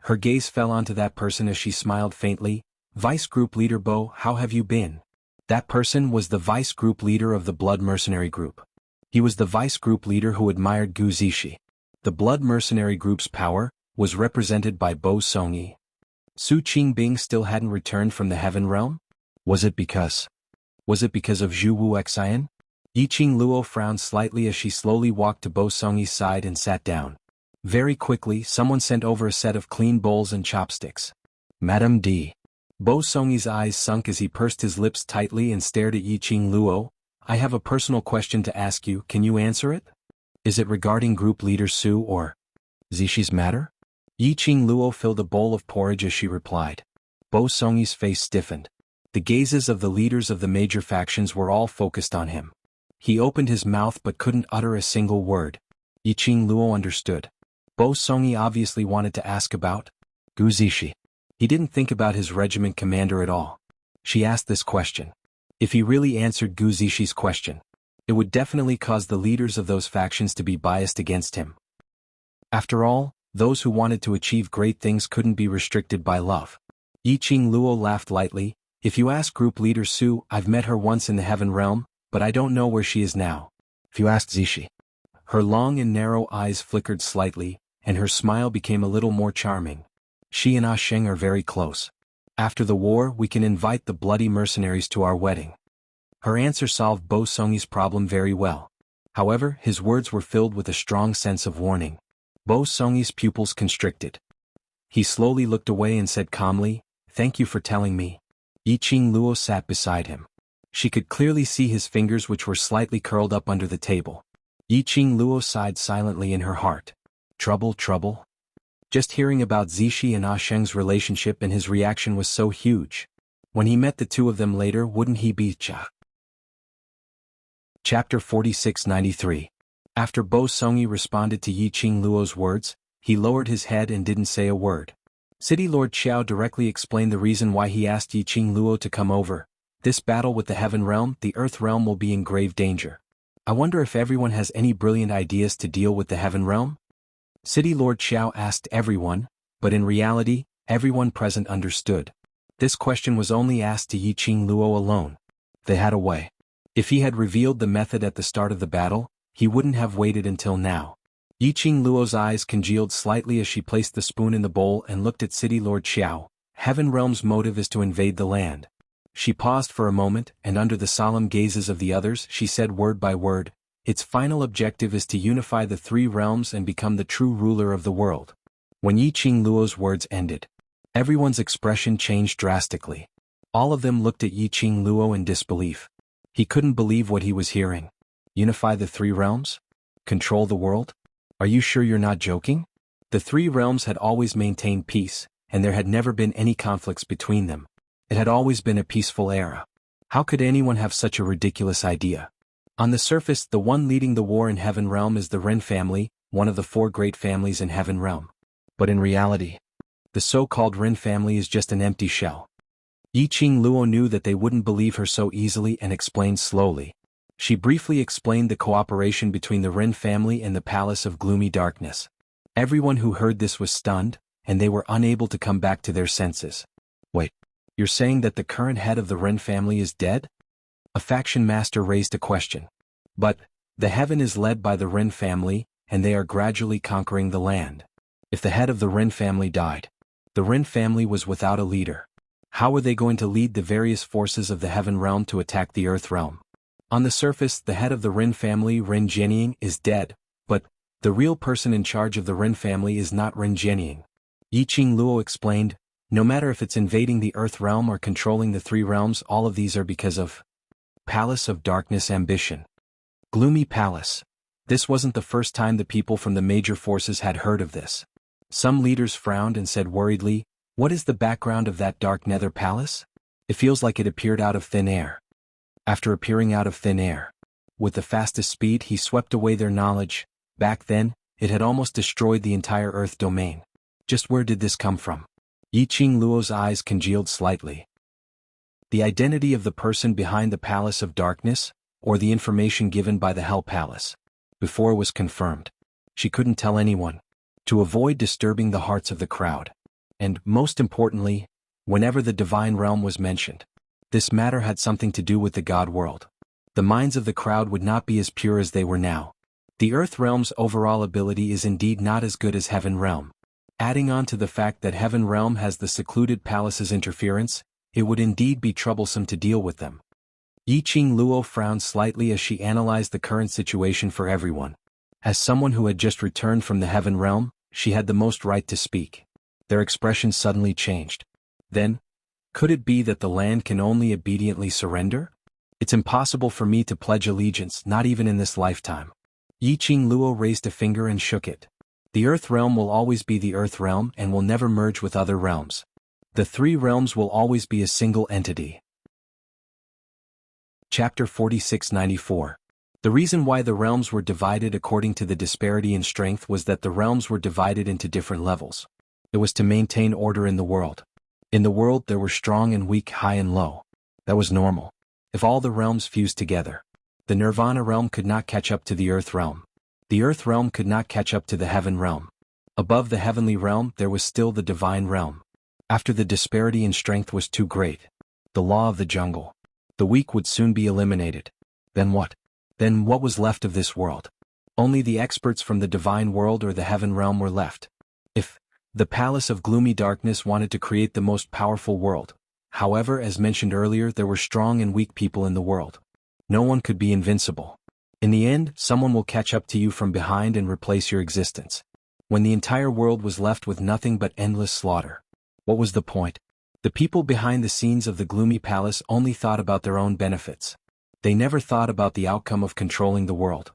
Her gaze fell onto that person as she smiled faintly. Vice Group Leader Bo, how have you been? That person was the Vice Group Leader of the blood mercenary group. He was the Vice Group Leader who admired Gu Zishi. The blood mercenary group's power was represented by Bo Songyi. Su Qingbing still hadn't returned from the Heaven Realm? Was it because of Zhu Wuxian? Yiqing Luo frowned slightly as she slowly walked to Bo Songyi's side and sat down. Very quickly, someone sent over a set of clean bowls and chopsticks. Madame D. Bo Songyi's eyes sunk as he pursed his lips tightly and stared at Yiqing Luo. I have a personal question to ask you, can you answer it? Is it regarding Group Leader Su or Zishi's matter? Yiqing Luo filled a bowl of porridge as she replied. Bo Songyi's face stiffened. The gazes of the leaders of the major factions were all focused on him. He opened his mouth but couldn't utter a single word. Yiqing Luo understood. Bo Songyi obviously wanted to ask about Gu Zishi. He didn't think about his regiment commander at all. She asked this question. If he really answered Gu Zishi's question, it would definitely cause the leaders of those factions to be biased against him. After all, those who wanted to achieve great things couldn't be restricted by love. Yiqing Luo laughed lightly. If you ask Group Leader Su, I've met her once in the Heaven Realm, but I don't know where she is now. If you ask Zishi. Her long and narrow eyes flickered slightly, and her smile became a little more charming. She and Ah Sheng are very close. After the war, we can invite the bloody mercenaries to our wedding. Her answer solved Bo Songyi's problem very well. However, his words were filled with a strong sense of warning. Bo Songyi's pupils constricted. He slowly looked away and said calmly, "Thank you for telling me." Yiqing Luo sat beside him. She could clearly see his fingers which were slightly curled up under the table. Yiqing Luo sighed silently in her heart. Trouble, trouble? Just hearing about Zishi and Ah Sheng's relationship and his reaction was so huge. When he met the two of them later, wouldn't he be cha? Chapter 4693. After Bo Songyi responded to Yiqing Luo's words, he lowered his head and didn't say a word. City Lord Xiao directly explained the reason why he asked Yiqing Luo to come over. This battle with the Heaven Realm, the Earth Realm will be in grave danger. I wonder if everyone has any brilliant ideas to deal with the Heaven Realm? City Lord Xiao asked everyone, but in reality, everyone present understood. This question was only asked to Yiqing Luo alone. They had a way. If he had revealed the method at the start of the battle, he wouldn't have waited until now. Yiqing Luo's eyes congealed slightly as she placed the spoon in the bowl and looked at City Lord Xiao. Heaven Realm's motive is to invade the land. She paused for a moment, and under the solemn gazes of the others, she said word by word, its final objective is to unify the three realms and become the true ruler of the world. When Yiqing Luo's words ended, everyone's expression changed drastically. All of them looked at Yiqing Luo in disbelief. He couldn't believe what he was hearing. Unify the three realms? Control the world? Are you sure you're not joking? The three realms had always maintained peace, and there had never been any conflicts between them. It had always been a peaceful era. How could anyone have such a ridiculous idea? On the surface, the one leading the war in Heaven Realm is the Ren family, one of the four great families in Heaven Realm. But in reality, the so-called Ren family is just an empty shell. Yiqing Luo knew that they wouldn't believe her so easily and explained slowly. She briefly explained the cooperation between the Ren family and the Palace of Gloomy Darkness. Everyone who heard this was stunned, and they were unable to come back to their senses. Wait, you're saying that the current head of the Ren family is dead? A faction master raised a question. But, the heaven is led by the Ren family, and they are gradually conquering the land. If the head of the Ren family died, the Ren family was without a leader. How were they going to lead the various forces of the heaven realm to attack the earth realm? On the surface, the head of the Ren family, Ren Jianying, is dead, but the real person in charge of the Ren family is not Ren Jianying. Yiqing Luo explained, no matter if it's invading the earth realm or controlling the three realms, all of these are because of Palace of Darkness ambition. Gloomy Palace. This wasn't the first time the people from the major forces had heard of this. Some leaders frowned and said worriedly, what is the background of that dark nether palace? It feels like it appeared out of thin air. After appearing out of thin air, with the fastest speed he swept away their knowledge. Back then, it had almost destroyed the entire Earth domain. Just where did this come from? Yiqing Luo's eyes congealed slightly. The identity of the person behind the Palace of Darkness, or the information given by the Hell Palace. Before it was confirmed, she couldn't tell anyone, to avoid disturbing the hearts of the crowd. And, most importantly, whenever the divine realm was mentioned, this matter had something to do with the God world. The minds of the crowd would not be as pure as they were now. The Earth realm's overall ability is indeed not as good as Heaven realm. Adding on to the fact that Heaven realm has the secluded palace's interference, it would indeed be troublesome to deal with them. Yiqing Luo frowned slightly as she analyzed the current situation for everyone. As someone who had just returned from the Heaven realm, she had the most right to speak. Their expressions suddenly changed. Then, could it be that the land can only obediently surrender? It's impossible for me to pledge allegiance, not even in this lifetime. Yiqing Luo raised a finger and shook it. The Earth realm will always be the Earth realm and will never merge with other realms. The three realms will always be a single entity. Chapter 4694. The reason why the realms were divided according to the disparity in strength was that the realms were divided into different levels. It was to maintain order in the world. In the world there were strong and weak, high and low. That was normal. If all the realms fused together, the Nirvana realm could not catch up to the Earth realm. The Earth realm could not catch up to the Heaven realm. Above the heavenly realm there was still the divine realm. After the disparity in strength was too great, the law of the jungle, the weak would soon be eliminated. Then what? Then what was left of this world? Only the experts from the divine world or the Heaven realm were left. If the Palace of Gloomy Darkness wanted to create the most powerful world, however, as mentioned earlier, there were strong and weak people in the world. No one could be invincible. In the end, someone will catch up to you from behind and replace your existence. When the entire world was left with nothing but endless slaughter, what was the point? The people behind the scenes of the Gloomy Palace only thought about their own benefits. They never thought about the outcome of controlling the world.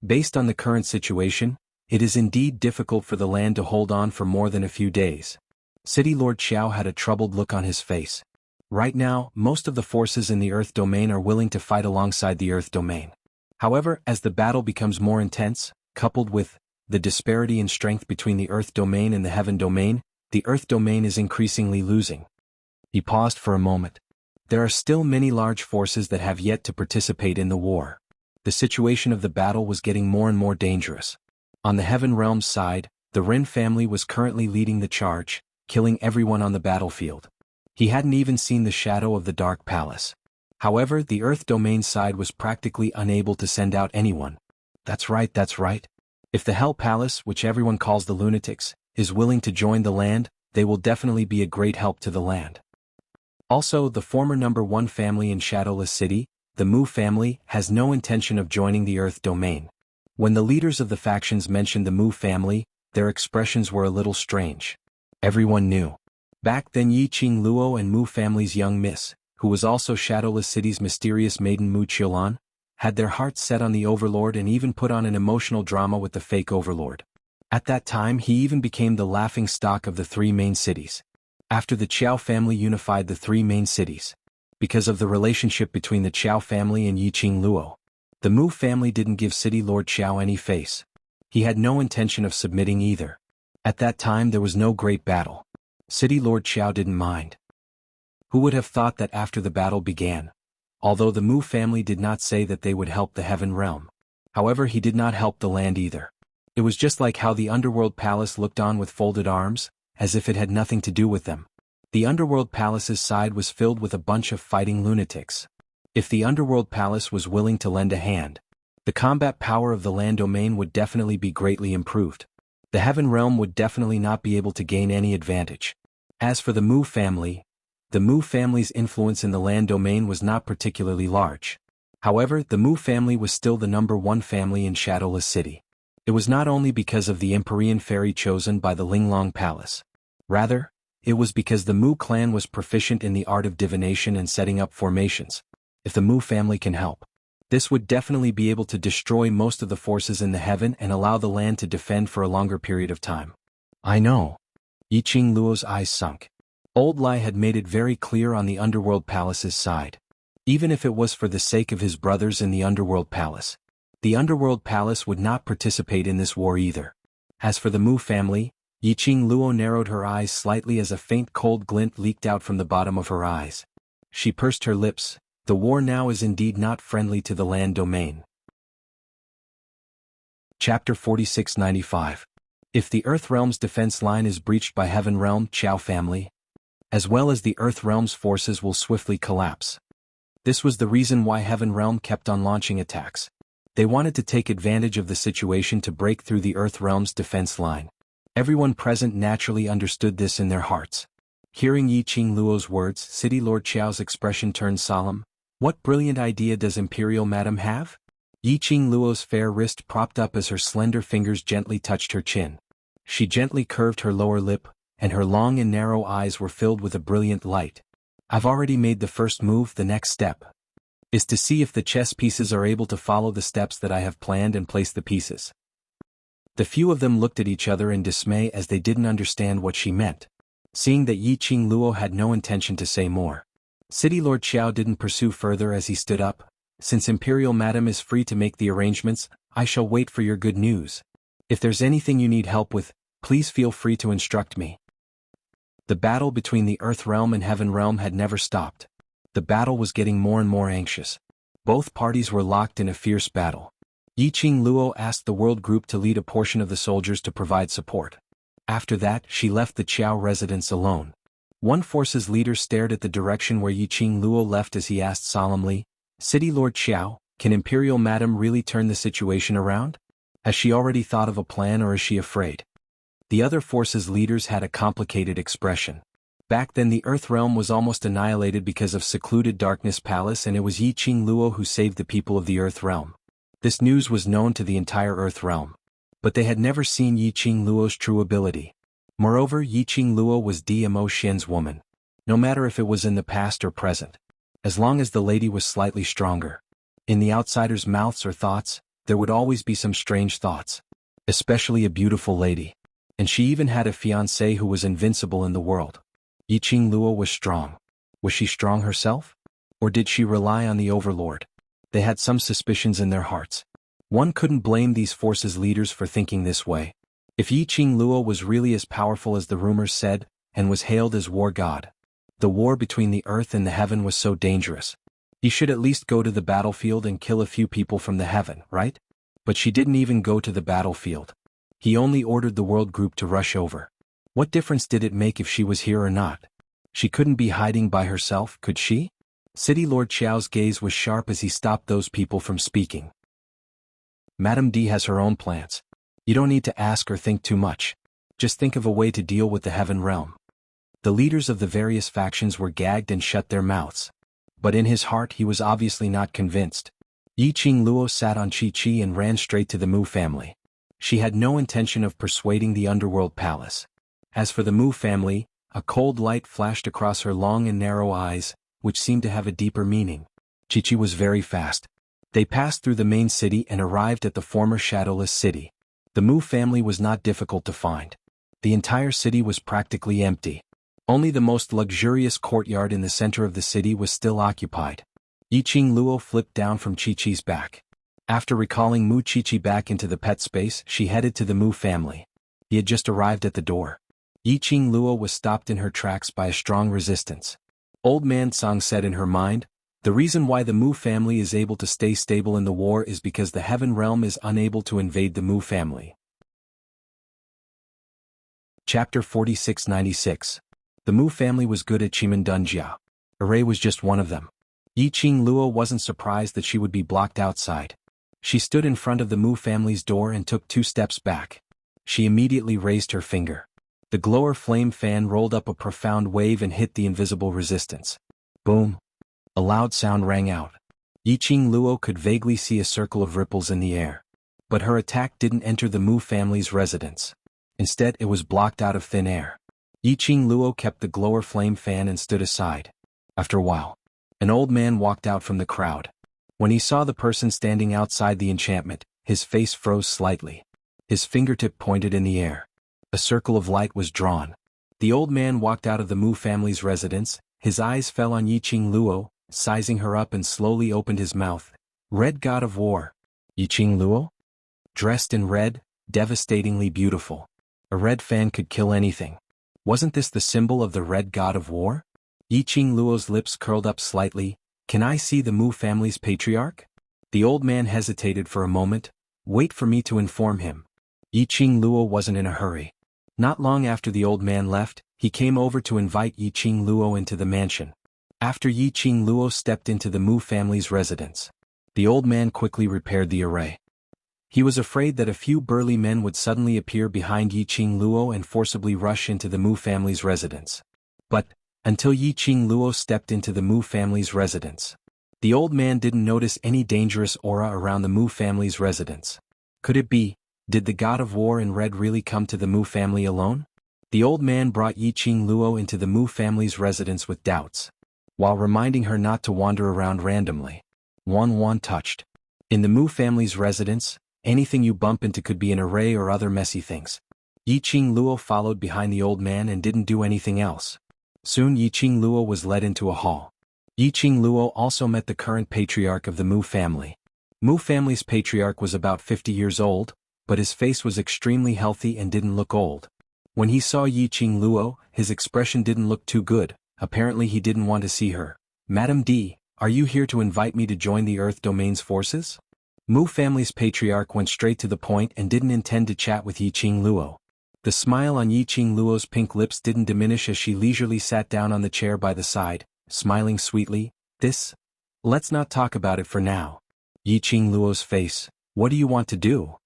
Based on the current situation, it is indeed difficult for the land to hold on for more than a few days. City Lord Xiao had a troubled look on his face. Right now, most of the forces in the Earth domain are willing to fight alongside the Earth domain. However, as the battle becomes more intense, coupled with the disparity in strength between the Earth domain and the Heaven domain, the Earth domain is increasingly losing. He paused for a moment. There are still many large forces that have yet to participate in the war. The situation of the battle was getting more and more dangerous. On the Heaven realm's side, the Ren family was currently leading the charge, killing everyone on the battlefield. He hadn't even seen the shadow of the Dark Palace. However, the Earth domain side was practically unable to send out anyone. That's right, that's right. If the Hell Palace, which everyone calls the lunatics, is willing to join the land, they will definitely be a great help to the land. Also, the former #1 family in Shadowless City, the Mu family, has no intention of joining the Earth domain. When the leaders of the factions mentioned the Mu family, their expressions were a little strange. Everyone knew. Back then Yiqing Luo and Mu family's young miss, who was also Shadowless City's mysterious maiden Mu Qiulan, had their hearts set on the Overlord and even put on an emotional drama with the fake Overlord. At that time he even became the laughing stock of the three main cities. After the Qiao family unified the three main cities, because of the relationship between the Qiao family and Yiqing Luo, the Mu family didn't give City Lord Qiao any face. He had no intention of submitting either. At that time there was no great battle. City Lord Qiao didn't mind. Who would have thought that after the battle began? Although the Mu family did not say that they would help the heaven realm. However, he did not help the land either. It was just like how the underworld palace looked on with folded arms, as if it had nothing to do with them. The underworld palace's side was filled with a bunch of fighting lunatics. If the underworld palace was willing to lend a hand, the combat power of the land domain would definitely be greatly improved. The heaven realm would definitely not be able to gain any advantage. As for the Mu family, the Mu family's influence in the land domain was not particularly large. However, the Mu family was still the #1 family in Shadowless City. It was not only because of the Empyrean fairy chosen by the Linglong Palace. Rather, it was because the Mu clan was proficient in the art of divination and setting up formations. If the Mu family can help, this would definitely be able to destroy most of the forces in the heaven and allow the land to defend for a longer period of time. I know. Yiqing Luo's eyes sunk. Old Lai had made it very clear on the Underworld Palace's side. Even if it was for the sake of his brothers in the Underworld Palace, the Underworld Palace would not participate in this war either. As for the Mu family, Yiqing Luo narrowed her eyes slightly as a faint cold glint leaked out from the bottom of her eyes. She pursed her lips. The war now is indeed not friendly to the land domain. Chapter 4695. If the Earth Realm's defense line is breached by Heaven Realm Chao family, as well as the Earth Realm's forces will swiftly collapse. This was the reason why Heaven Realm kept on launching attacks. They wanted to take advantage of the situation to break through the Earth Realm's defense line. Everyone present naturally understood this in their hearts. Hearing Yiqing Luo's words, City Lord Qiao's expression turned solemn. What brilliant idea does Imperial Madam have? Yiqing Luo's fair wrist propped up as her slender fingers gently touched her chin. She gently curved her lower lip, and her long and narrow eyes were filled with a brilliant light. I've already made the first move. The next step is to see if the chess pieces are able to follow the steps that I have planned and place the pieces. The few of them looked at each other in dismay as they didn't understand what she meant. Seeing that Yiqing Luo had no intention to say more, City Lord Qiao didn't pursue further as he stood up. Since Imperial Madam is free to make the arrangements, I shall wait for your good news. If there's anything you need help with, please feel free to instruct me. The battle between the Earth Realm and Heaven Realm had never stopped. The battle was getting more and more anxious. Both parties were locked in a fierce battle. Yiqing Luo asked the World Group to lead a portion of the soldiers to provide support. After that, she left the Qiao residence alone. One force's leader stared at the direction where Yiqing Luo left as he asked solemnly, City Lord Qiao, can Imperial Madam really turn the situation around? Has she already thought of a plan, or is she afraid? The other forces' leaders had a complicated expression. Back then the Earth Realm was almost annihilated because of secluded Darkness Palace, and it was Yiqing Luo who saved the people of the Earth Realm. This news was known to the entire Earth Realm. But they had never seen Yiqing Luo's true ability. Moreover, Yiqing Luo was Dmo Shen's woman. No matter if it was in the past or present. As long as the lady was slightly stronger. In the outsiders' mouths or thoughts, there would always be some strange thoughts. Especially a beautiful lady. And she even had a fiancé who was invincible in the world. Yiqing Luo was strong. Was she strong herself? Or did she rely on the Overlord? They had some suspicions in their hearts. One couldn't blame these forces' leaders for thinking this way. If Yiqing Luo was really as powerful as the rumors said, and was hailed as war god, the war between the earth and the heaven was so dangerous. He should at least go to the battlefield and kill a few people from the heaven, right? But she didn't even go to the battlefield. He only ordered the World Group to rush over. What difference did it make if she was here or not? She couldn't be hiding by herself, could she? City Lord Qiao's gaze was sharp as he stopped those people from speaking. Madame D has her own plans. You don't need to ask or think too much. Just think of a way to deal with the Heaven Realm. The leaders of the various factions were gagged and shut their mouths. But in his heart he was obviously not convinced. Yiqing Luo sat on Chi and ran straight to the Mu family. She had no intention of persuading the Underworld Palace. As for the Mu family, a cold light flashed across her long and narrow eyes, which seemed to have a deeper meaning. Chi was very fast. They passed through the main city and arrived at the former Shadowless City. The Mu family was not difficult to find. The entire city was practically empty. Only the most luxurious courtyard in the center of the city was still occupied. Yiqing Luo flipped down from Chi-Chi's back. After recalling Mu Chi-Chi back into the pet space, she headed to the Mu family. He had just arrived at the door. Yiqing Luo was stopped in her tracks by a strong resistance. Old Man Song said in her mind, the reason why the Mu family is able to stay stable in the war is because the heaven realm is unable to invade the Mu family. Chapter 4696. The Mu family was good at Chimendunjia. Array was just one of them. Yiqing Luo wasn't surprised that she would be blocked outside. She stood in front of the Mu family's door and took 2 steps back. She immediately raised her finger. The glower flame fan rolled up a profound wave and hit the invisible resistance. Boom! A loud sound rang out. Yiqing Luo could vaguely see a circle of ripples in the air. But her attack didn't enter the Mu family's residence. Instead, it was blocked out of thin air. Yiqing Luo kept the glower flame fan and stood aside. After a while, an old man walked out from the crowd. When he saw the person standing outside the enchantment, his face froze slightly. His fingertip pointed in the air. A circle of light was drawn. The old man walked out of the Mu family's residence. His eyes fell on Yiqing Luo, sizing her up, and slowly opened his mouth. Red God of War. Yiqing Luo? Dressed in red, devastatingly beautiful. A red fan could kill anything. Wasn't this the symbol of the Red God of War? Yiqing Luo's lips curled up slightly. Can I see the Mu family's patriarch? The old man hesitated for a moment. Wait for me to inform him. Yiqing Luo wasn't in a hurry. Not long after the old man left, he came over to invite Yiqing Luo into the mansion. After Yiqing Luo stepped into the Mu family's residence, the old man quickly repaired the array. He was afraid that a few burly men would suddenly appear behind Yiqing Luo and forcibly rush into the Mu family's residence. But, until Yiqing Luo stepped into the Mu family's residence, the old man didn't notice any dangerous aura around the Mu family's residence. Could it be, did the God of War in red really come to the Mu family alone? The old man brought Yiqing Luo into the Mu family's residence with doubts, while reminding her not to wander around randomly. Wan touched. In the Mu family's residence, anything you bump into could be an array or other messy things. Yiqing Luo followed behind the old man and didn't do anything else. Soon Yiqing Luo was led into a hall. Yiqing Luo also met the current patriarch of the Mu family. Mu family's patriarch was about 50 years old, but his face was extremely healthy and didn't look old. When he saw Yiqing Luo, his expression didn't look too good. Apparently he didn't want to see her. Madam D, are you here to invite me to join the Earth Domain's forces? Mu family's patriarch went straight to the point and didn't intend to chat with Yiqing Luo. The smile on Yiqing Luo's pink lips didn't diminish as she leisurely sat down on the chair by the side, smiling sweetly. Let's not talk about it for now. Yiqing Luo's face, what do you want to do?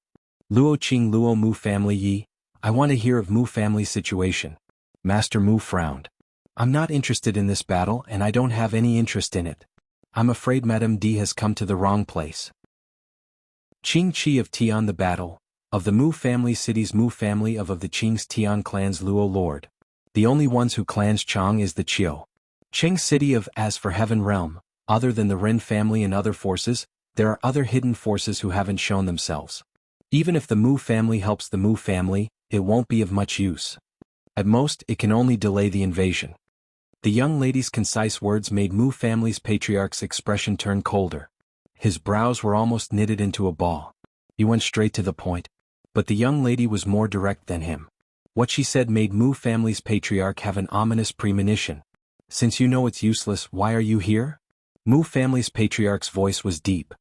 Luo Qing Luo Mu family Yi, I want to hear of Mu family's situation. Master Mu frowned. I'm not interested in this battle and I don't have any interest in it. I'm afraid Madame D has come to the wrong place. Qing Qi of Tian the battle, of the Mu family cities Mu family of the Qing's Tian clans Luo Lord. The only ones who clans Chang is the Qiu. Qing city of As for Heaven Realm, other than the Ren family and other forces, there are other hidden forces who haven't shown themselves. Even if the Mu family helps the Mu family, it won't be of much use. At most, it can only delay the invasion. The young lady's concise words made Mu family's patriarch's expression turn colder. His brows were almost knitted into a ball. He went straight to the point. But the young lady was more direct than him. What she said made Mu family's patriarch have an ominous premonition. Since you know it's useless, why are you here? Mu family's patriarch's voice was deep.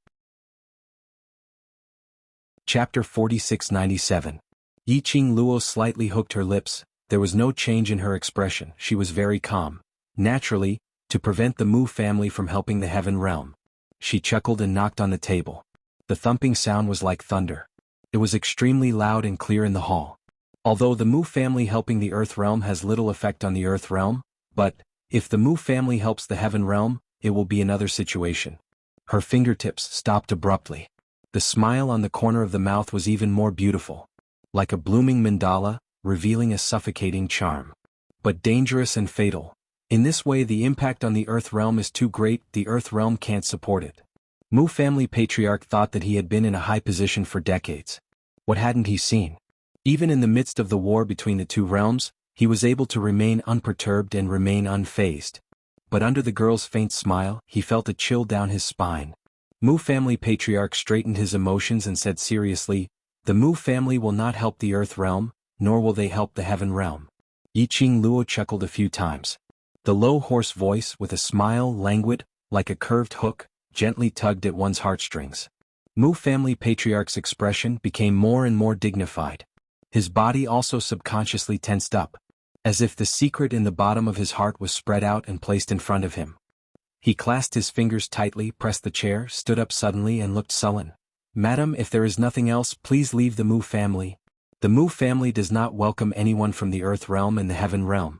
Chapter 4697. Yiqing Luo slightly hooked her lips. There was no change in her expression. She was very calm. Naturally, to prevent the Mu family from helping the Heaven Realm. She chuckled and knocked on the table. The thumping sound was like thunder. It was extremely loud and clear in the hall. Although the Mu family helping the Earth Realm has little effect on the Earth Realm, but, if the Mu family helps the Heaven Realm, it will be another situation. Her fingertips stopped abruptly. The smile on the corner of the mouth was even more beautiful. Like a blooming mandala, revealing a suffocating charm. But dangerous and fatal. In this way the impact on the Earth Realm is too great, the Earth Realm can't support it. Mu family patriarch thought that he had been in a high position for decades. What hadn't he seen? Even in the midst of the war between the two realms, he was able to remain unperturbed and remain unfazed. But under the girl's faint smile, he felt a chill down his spine. Mu family patriarch straightened his emotions and said seriously, the Mu family will not help the Earth Realm, nor will they help the Heaven Realm. Yiqing Luo chuckled a few times. The low hoarse voice, with a smile languid, like a curved hook, gently tugged at one's heartstrings. Mu family patriarch's expression became more and more dignified. His body also subconsciously tensed up, as if the secret in the bottom of his heart was spread out and placed in front of him. He clasped his fingers tightly, pressed the chair, stood up suddenly and looked sullen. "Madam, if there is nothing else, please leave the Mu family. The Mu family does not welcome anyone from the earth realm and the heaven realm."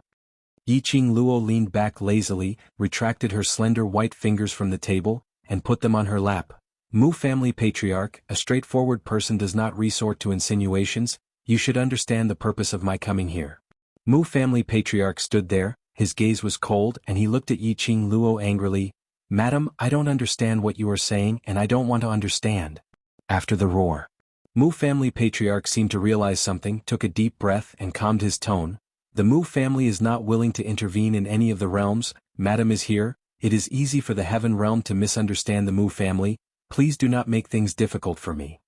Yiqing Luo leaned back lazily, retracted her slender white fingers from the table, and put them on her lap. "Mu family patriarch, a straightforward person does not resort to insinuations. You should understand the purpose of my coming here." Mu family patriarch stood there, his gaze was cold, and he looked at Yiqing Luo angrily. "Madam, I don't understand what you are saying, and I don't want to understand." After the roar, Mu family patriarch seemed to realize something, took a deep breath, and calmed his tone. "The Mu family is not willing to intervene in any of the realms. Madam is here. It is easy for the heaven realm to misunderstand the Mu family. Please do not make things difficult for me."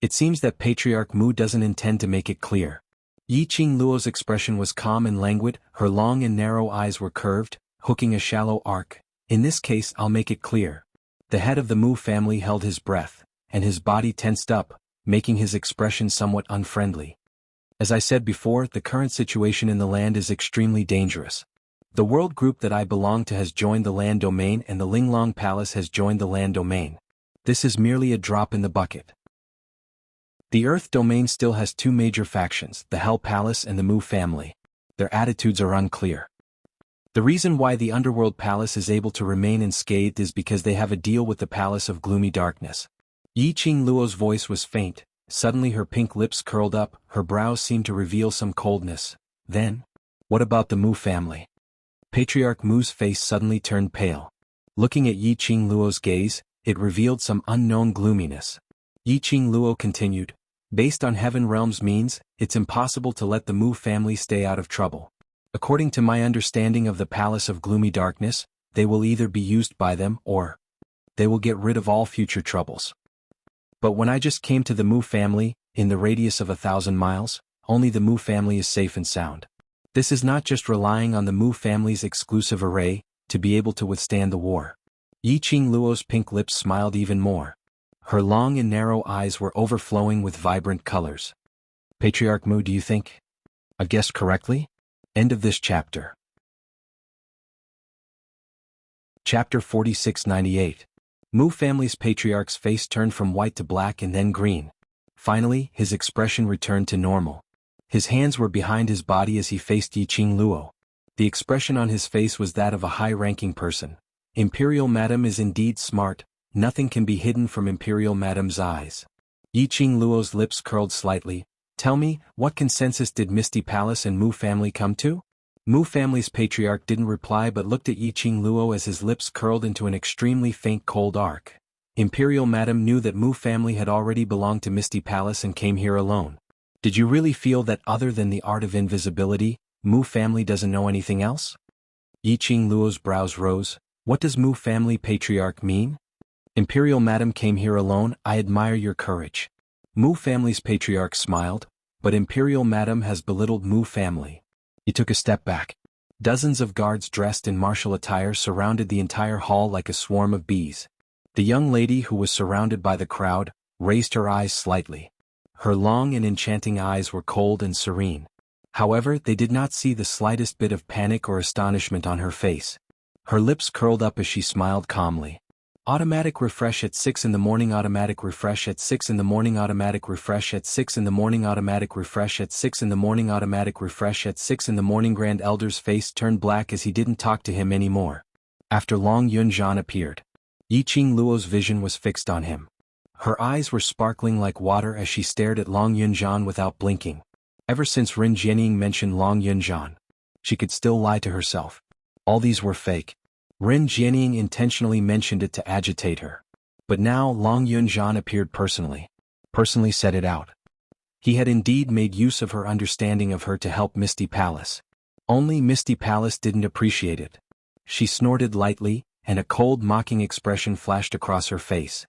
It seems that Patriarch Mu doesn't intend to make it clear. Yiqing Luo's expression was calm and languid, her long and narrow eyes were curved, hooking a shallow arc. "In this case I'll make it clear." The head of the Mu family held his breath, and his body tensed up, making his expression somewhat unfriendly. "As I said before, the current situation in the land is extremely dangerous. The world group that I belong to has joined the land domain and the Linglong Palace has joined the land domain. This is merely a drop in the bucket. The Earth domain still has two major factions, the Hell Palace and the Mu family. Their attitudes are unclear. The reason why the Underworld Palace is able to remain unscathed is because they have a deal with the Palace of Gloomy Darkness." Yiqing Luo's voice was faint. Suddenly her pink lips curled up, her brows seemed to reveal some coldness. "Then? What about the Mu family?" Patriarch Mu's face suddenly turned pale. Looking at Yiqing Luo's gaze, it revealed some unknown gloominess. Yiqing Luo continued, "Based on heaven realm's means, it's impossible to let the Mu family stay out of trouble. According to my understanding of the Palace of Gloomy Darkness, they will either be used by them or they will get rid of all future troubles. But when I just came to the Mu family, in the radius of 1,000 miles, only the Mu family is safe and sound. This is not just relying on the Mu family's exclusive array to be able to withstand the war." Yiqing Luo's pink lips smiled even more. Her long and narrow eyes were overflowing with vibrant colors. "Patriarch Mu, do you think I've guessed correctly?" End of this chapter. Chapter 4698. Mu family's patriarch's face turned from white to black and then green. Finally, his expression returned to normal. His hands were behind his body as he faced Yiqing Luo. The expression on his face was that of a high-ranking person. "Imperial Madam is indeed smart. Nothing can be hidden from Imperial Madam's eyes." Yiqing Luo's lips curled slightly. "Tell me, what consensus did Misty Palace and Mu family come to?" Mu family's patriarch didn't reply but looked at Yiqing Luo as his lips curled into an extremely faint cold arc. "Imperial Madam knew that Mu family had already belonged to Misty Palace and came here alone. Did you really feel that other than the art of invisibility, Mu family doesn't know anything else?" Yiqing Luo's brows rose. "What does Mu family patriarch mean?" "Imperial Madam came here alone. I admire your courage." Mu family's patriarch smiled, "But Imperial Madam has belittled Mu family." He took a step back. Dozens of guards dressed in martial attire surrounded the entire hall like a swarm of bees. The young lady who was surrounded by the crowd raised her eyes slightly. Her long and enchanting eyes were cold and serene. However, they did not see the slightest bit of panic or astonishment on her face. Her lips curled up as she smiled calmly. "Automatic refresh at 6 in the morning. Automatic refresh at 6 in the morning. Automatic refresh at 6 in the morning. Automatic refresh at 6 in the morning. Automatic refresh at 6 in the morning." Grand Elder's face turned black as he didn't talk to him anymore. After Long Yunjian appeared, Yiqing Luo's vision was fixed on him. Her eyes were sparkling like water as she stared at Long Yunjian without blinking. Ever since Rin Jianying mentioned Long Yunjian, she could still lie to herself. All these were fake. Rin Jianying intentionally mentioned it to agitate her. But now Long Yunjian appeared personally said it out. He had indeed made use of her understanding of her to help Misty Palace. Only Misty Palace didn't appreciate it. She snorted lightly, and a cold mocking expression flashed across her face.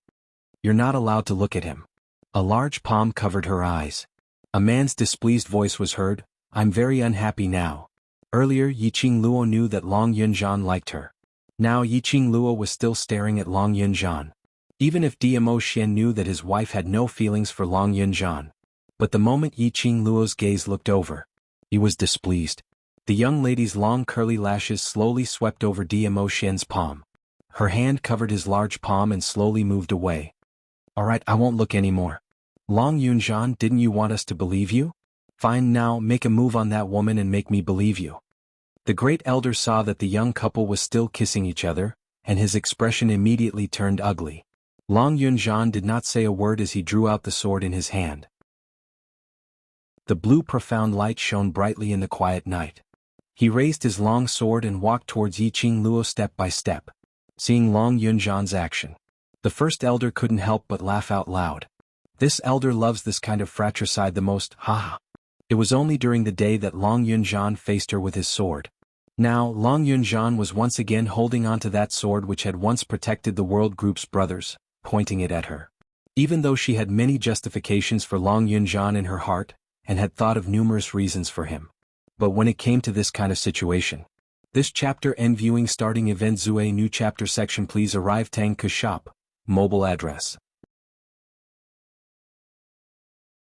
"You're not allowed to look at him." A large palm covered her eyes. A man's displeased voice was heard. "I'm very unhappy now. Earlier Yiqing Luo knew that Long Yunjian liked her. Now Yiqing Luo was still staring at Long Yunjian. Even if Dmo Xian knew that his wife had no feelings for Long Yunjian. But the moment Yiqing Luo's gaze looked over, he was displeased. The young lady's long curly lashes slowly swept over Dmo Xian's palm. Her hand covered his large palm and slowly moved away. Alright, I won't look anymore. Long Yunjian, didn't you want us to believe you? Fine, now make a move on that woman and make me believe you. The great elder saw that the young couple was still kissing each other, and his expression immediately turned ugly. Long Yunjian did not say a word as he drew out the sword in his hand. The blue profound light shone brightly in the quiet night. He raised his long sword and walked towards Yiqing Luo step by step. Seeing Long Yunjian's action, the first elder couldn't help but laugh out loud. This elder loves this kind of fratricide the most, haha. It was only during the day that Long Yunjian faced her with his sword. Now, Long Yunjian was once again holding onto that sword which had once protected the World Group's brothers, pointing it at her. Even though she had many justifications for Long Yunjian in her heart, and had thought of numerous reasons for him. But when it came to this kind of situation, this chapter end viewing starting event Zue new chapter section please arrive Tang Ke shop, mobile address.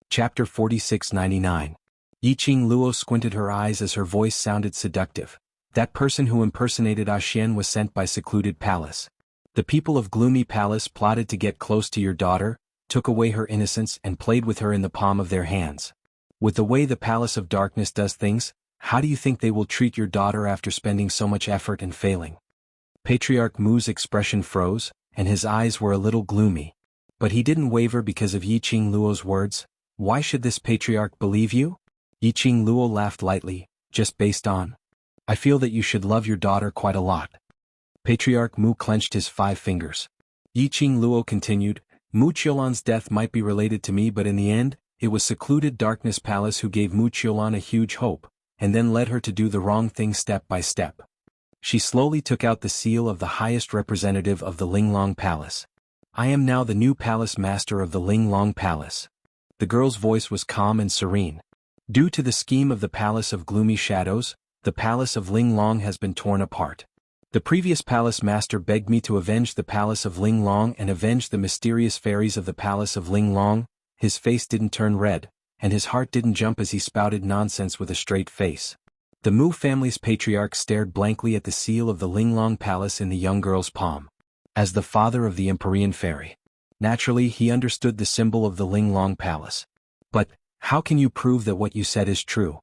Chapter 4699. Yiqing Luo squinted her eyes as her voice sounded seductive. That person who impersonated Xian was sent by secluded palace. The people of Gloomy Palace plotted to get close to your daughter, took away her innocence and played with her in the palm of their hands. With the way the Palace of Darkness does things, how do you think they will treat your daughter after spending so much effort and failing? Patriarch Mu's expression froze, and his eyes were a little gloomy. But he didn't waver because of Yiqing Luo's words. Why should this patriarch believe you? Yiqing Luo laughed lightly, just based on. I feel that you should love your daughter quite a lot. Patriarch Mu clenched his 5 fingers. Yiqing Luo continued, Mu Qiulan's death might be related to me but in the end, it was secluded Darkness Palace who gave Mu Qiulan a huge hope, and then led her to do the wrong thing step by step. She slowly took out the seal of the highest representative of the Linglong Palace. I am now the new palace master of the Linglong Palace. The girl's voice was calm and serene. Due to the scheme of the Palace of Gloomy Shadows, the Palace of Linglong has been torn apart. The previous palace master begged me to avenge the Palace of Linglong and avenge the mysterious fairies of the Palace of Linglong. His face didn't turn red, and his heart didn't jump as he spouted nonsense with a straight face. The Mu family's patriarch stared blankly at the seal of the Linglong Palace in the young girl's palm. As the father of the Empyrean fairy, naturally he understood the symbol of the Linglong Palace. But, how can you prove that what you said is true?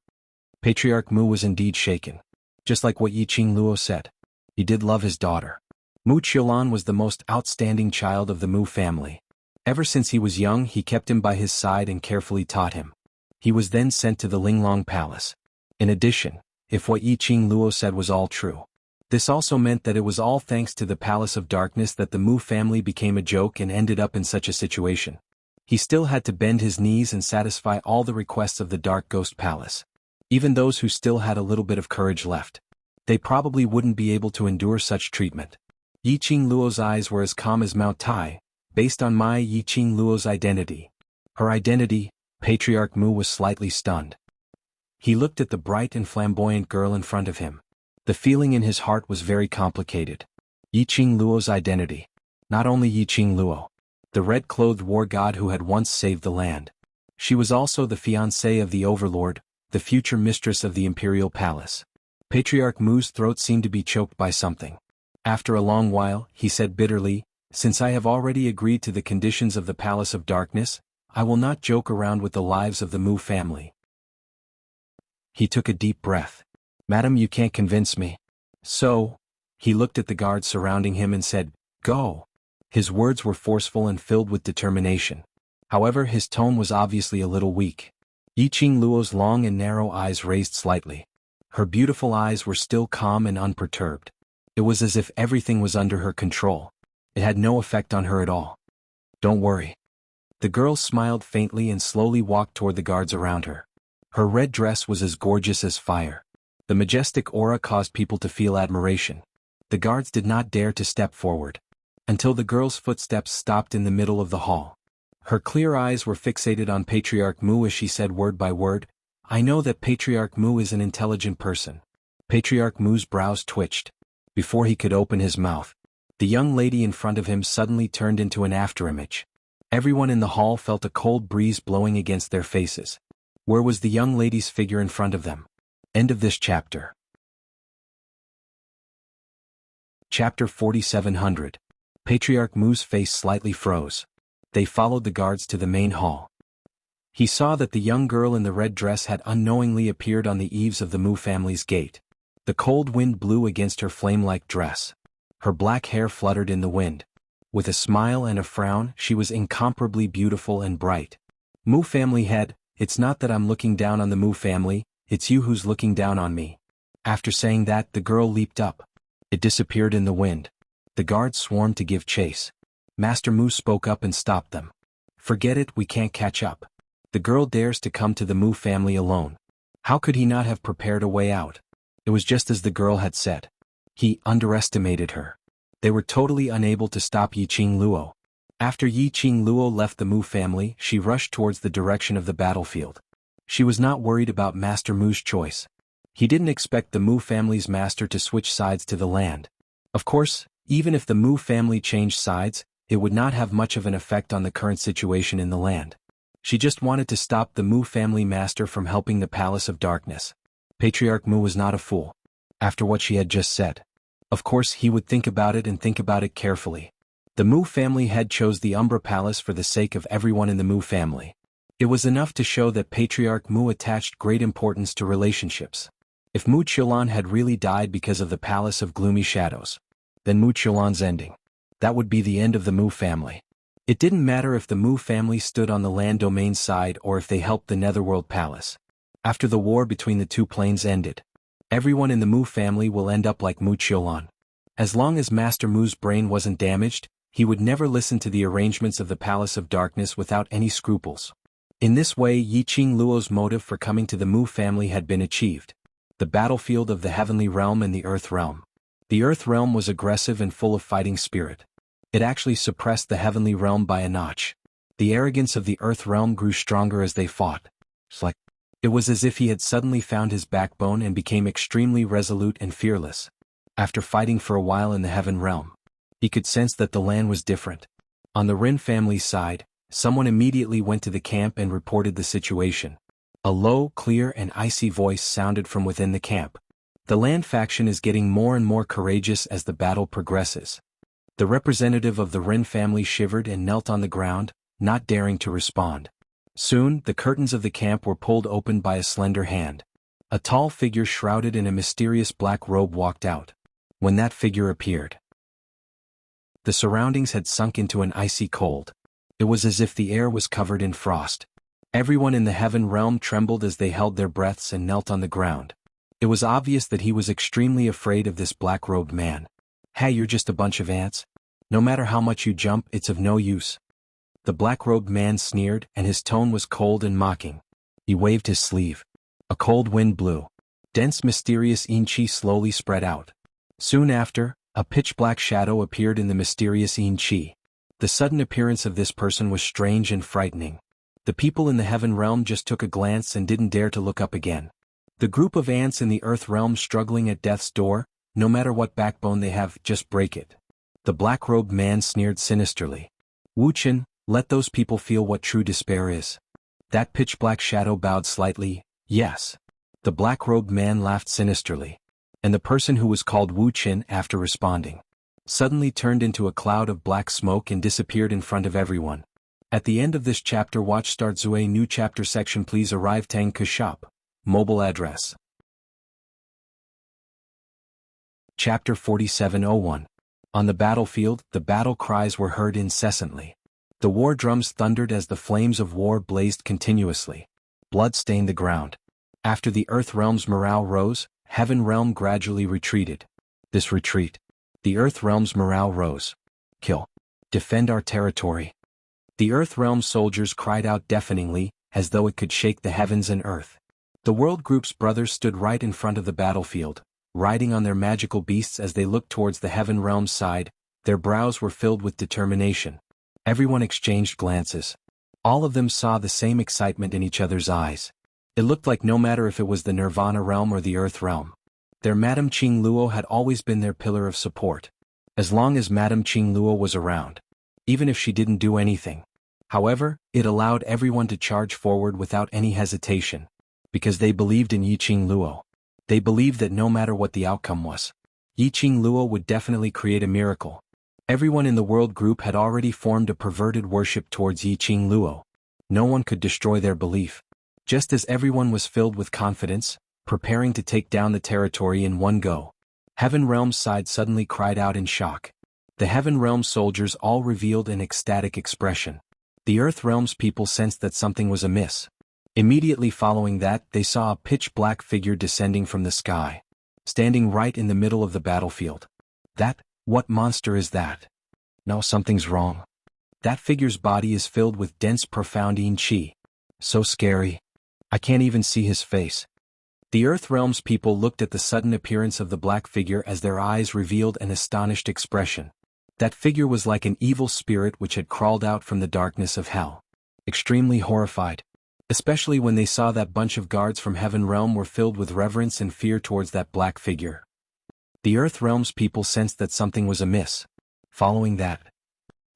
Patriarch Mu was indeed shaken. Just like what Yiqing Luo said. He did love his daughter. Mu Qiulan was the most outstanding child of the Mu family. Ever since he was young he kept him by his side and carefully taught him. He was then sent to the Linglong Palace. In addition, if what Yiqing Luo said was all true, this also meant that it was all thanks to the Palace of Darkness that the Mu family became a joke and ended up in such a situation. He still had to bend his knees and satisfy all the requests of the Dark Ghost Palace. Even those who still had a little bit of courage left. They probably wouldn't be able to endure such treatment. Yiqing Luo's eyes were as calm as Mount Tai, based on Yiqing Luo's identity. Her identity, Patriarch Mu was slightly stunned. He looked at the bright and flamboyant girl in front of him. The feeling in his heart was very complicated. Yiqing Luo's identity. Not only Yiqing Luo, the red-clothed war god who had once saved the land. She was also the fiancée of the Overlord, the future mistress of the Imperial Palace. Patriarch Mu's throat seemed to be choked by something. After a long while, he said bitterly, since I have already agreed to the conditions of the Palace of Darkness, I will not joke around with the lives of the Mu family. He took a deep breath. Madam, you can't convince me. So, he looked at the guards surrounding him and said, go. His words were forceful and filled with determination. However, his tone was obviously a little weak. Yiqing Luo's long and narrow eyes raised slightly. Her beautiful eyes were still calm and unperturbed. It was as if everything was under her control. It had no effect on her at all. Don't worry. The girl smiled faintly and slowly walked toward the guards around her. Her red dress was as gorgeous as fire. The majestic aura caused people to feel admiration. The guards did not dare to step forward, until the girl's footsteps stopped in the middle of the hall. Her clear eyes were fixated on Patriarch Mu as she said word by word, I know that Patriarch Mu is an intelligent person. Patriarch Mu's brows twitched. Before he could open his mouth, the young lady in front of him suddenly turned into an afterimage. Everyone in the hall felt a cold breeze blowing against their faces. Where was the young lady's figure in front of them? End of this chapter. Chapter 4700. Patriarch Mu's face slightly froze. They followed the guards to the main hall. He saw that the young girl in the red dress had unknowingly appeared on the eaves of the Mu family's gate. The cold wind blew against her flame-like dress. Her black hair fluttered in the wind. With a smile and a frown, she was incomparably beautiful and bright. Mu family head, it's not that I'm looking down on the Mu family, it's you who's looking down on me. After saying that, the girl leaped up. It disappeared in the wind. The guards swarmed to give chase. Master Mu spoke up and stopped them. Forget it, we can't catch up. The girl dares to come to the Mu family alone. How could he not have prepared a way out? It was just as the girl had said. He underestimated her. They were totally unable to stop Yiqing Luo. After Yiqing Luo left the Mu family, she rushed towards the direction of the battlefield. She was not worried about Master Mu's choice. He didn't expect the Mu family's master to switch sides to the land. Of course, even if the Mu family changed sides, it would not have much of an effect on the current situation in the land. She just wanted to stop the Mu family master from helping the Palace of Darkness. Patriarch Mu was not a fool. After what she had just said, of course he would think about it and think about it carefully. The Mu family head chose the Umbra Palace for the sake of everyone in the Mu family. It was enough to show that Patriarch Mu attached great importance to relationships. If Mu Qiulan had really died because of the Palace of Gloomy Shadows, then Mu Qiulan's ending. That would be the end of the Mu family. It didn't matter if the Mu family stood on the land domain side or if they helped the Netherworld Palace. After the war between the two planes ended, everyone in the Mu family will end up like Mu Qiulan. As long as Master Mu's brain wasn't damaged, he would never listen to the arrangements of the Palace of Darkness without any scruples. In this way, Yiqing Luo's motive for coming to the Mu family had been achieved. The battlefield of the Heavenly Realm and the Earth Realm. The Earth Realm was aggressive and full of fighting spirit. It actually suppressed the Heavenly Realm by a notch. The arrogance of the Earth Realm grew stronger as they fought. It was as if he had suddenly found his backbone and became extremely resolute and fearless. After fighting for a while in the Heaven Realm, he could sense that the land was different. On the Rin family's side, someone immediately went to the camp and reported the situation. A low, clear and icy voice sounded from within the camp. The land faction is getting more and more courageous as the battle progresses. The representative of the Rin family shivered and knelt on the ground, not daring to respond. Soon, the curtains of the camp were pulled open by a slender hand. A tall figure shrouded in a mysterious black robe walked out. When that figure appeared, the surroundings had sunk into an icy cold. It was as if the air was covered in frost. Everyone in the Heaven Realm trembled as they held their breaths and knelt on the ground. It was obvious that he was extremely afraid of this black-robed man. Hey, you're just a bunch of ants. No matter how much you jump, it's of no use. The black-robed man sneered, and his tone was cold and mocking. He waved his sleeve. A cold wind blew. Dense mysterious yin qi slowly spread out. Soon after, a pitch-black shadow appeared in the mysterious yin qi. The sudden appearance of this person was strange and frightening. The people in the Heaven Realm just took a glance and didn't dare to look up again. The group of ants in the Earth Realm struggling at death's door, no matter what backbone they have, just break it. The black-robed man sneered sinisterly. Wuchen, let those people feel what true despair is. That pitch-black shadow bowed slightly, yes. The black-robed man laughed sinisterly. And the person who was called Wu Qin, after responding, suddenly turned into a cloud of black smoke and disappeared in front of everyone. At the end of this chapter, watch Start Zue new chapter section. Please arrive Tang Ke Shop. Mobile address. Chapter 4701. On the battlefield, the battle cries were heard incessantly. The war drums thundered as the flames of war blazed continuously. Blood stained the ground. After the Earth Realm's morale rose, Heaven Realm gradually retreated. This retreat. The Earth Realm's morale rose. Kill. Defend our territory. The Earth Realm soldiers cried out deafeningly, as though it could shake the heavens and earth. The World Group's brothers stood right in front of the battlefield, riding on their magical beasts as they looked towards the Heaven Realm's side. Their brows were filled with determination. Everyone exchanged glances. All of them saw the same excitement in each other's eyes. It looked like no matter if it was the Nirvana Realm or the Earth Realm, Their Madame Qing Luo had always been their pillar of support. As long as Madame Qing Luo was around. Even if she didn't do anything. However, it allowed everyone to charge forward without any hesitation. Because they believed in Yiqing Luo. They believed that no matter what the outcome was, Yiqing Luo would definitely create a miracle. Everyone in the world group had already formed a perverted worship towards Yiqing Luo. No one could destroy their belief. Just as everyone was filled with confidence, preparing to take down the territory in one go. Heaven Realm's side suddenly cried out in shock. The Heaven Realm soldiers all revealed an ecstatic expression. The Earth Realm's people sensed that something was amiss. Immediately following that, they saw a pitch-black figure descending from the sky, standing right in the middle of the battlefield. What monster is that? No, something's wrong. That figure's body is filled with dense profound yin qi. So scary. I can't even see his face. The Earth Realm's people looked at the sudden appearance of the black figure as their eyes revealed an astonished expression. That figure was like an evil spirit which had crawled out from the darkness of hell. Extremely horrified. Especially when they saw that bunch of guards from Heaven Realm were filled with reverence and fear towards that black figure. The Earth Realm's people sensed that something was amiss. Following that,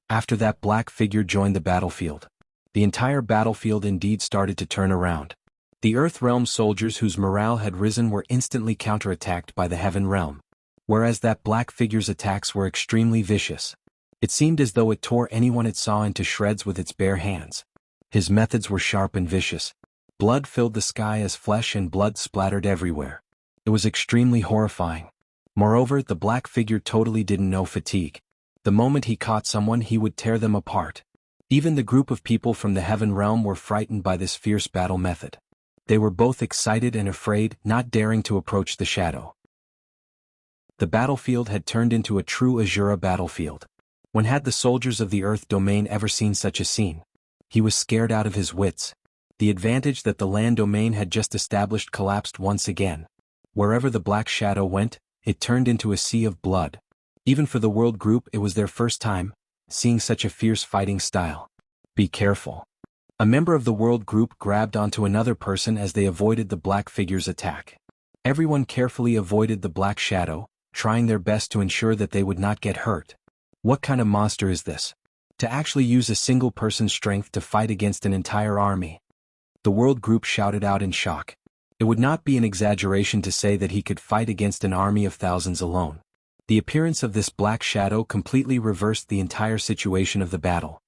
after that black figure joined the battlefield, the entire battlefield indeed started to turn around. The Earth Realm soldiers whose morale had risen were instantly counterattacked by the Heaven Realm, whereas that black figure's attacks were extremely vicious. It seemed as though it tore anyone it saw into shreds with its bare hands. His methods were sharp and vicious. Blood filled the sky as flesh and blood splattered everywhere. It was extremely horrifying. Moreover, the black figure totally didn't know fatigue. The moment he caught someone, he would tear them apart. Even the group of people from the Heaven Realm were frightened by this fierce battle method. They were both excited and afraid, not daring to approach the shadow. The battlefield had turned into a true Azura battlefield. When had the soldiers of the Earth Domain ever seen such a scene? He was scared out of his wits. The advantage that the land domain had just established collapsed once again. Wherever the black shadow went, it turned into a sea of blood. Even for the world group, it was their first time seeing such a fierce fighting style. Be careful. A member of the world group grabbed onto another person as they avoided the black figure's attack. Everyone carefully avoided the black shadow, trying their best to ensure that they would not get hurt. What kind of monster is this? To actually use a single person's strength to fight against an entire army. The world group shouted out in shock. It would not be an exaggeration to say that he could fight against an army of thousands alone. The appearance of this black shadow completely reversed the entire situation of the battle.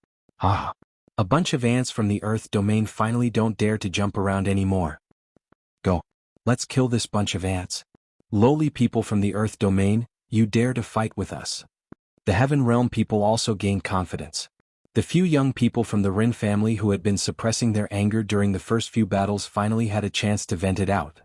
A bunch of ants from the Earth Domain finally don't dare to jump around anymore. Go. Let's kill this bunch of ants. Lowly people from the Earth Domain, you dare to fight with us. The Heaven Realm people also gained confidence. The few young people from the Rin family who had been suppressing their anger during the first few battles finally had a chance to vent it out.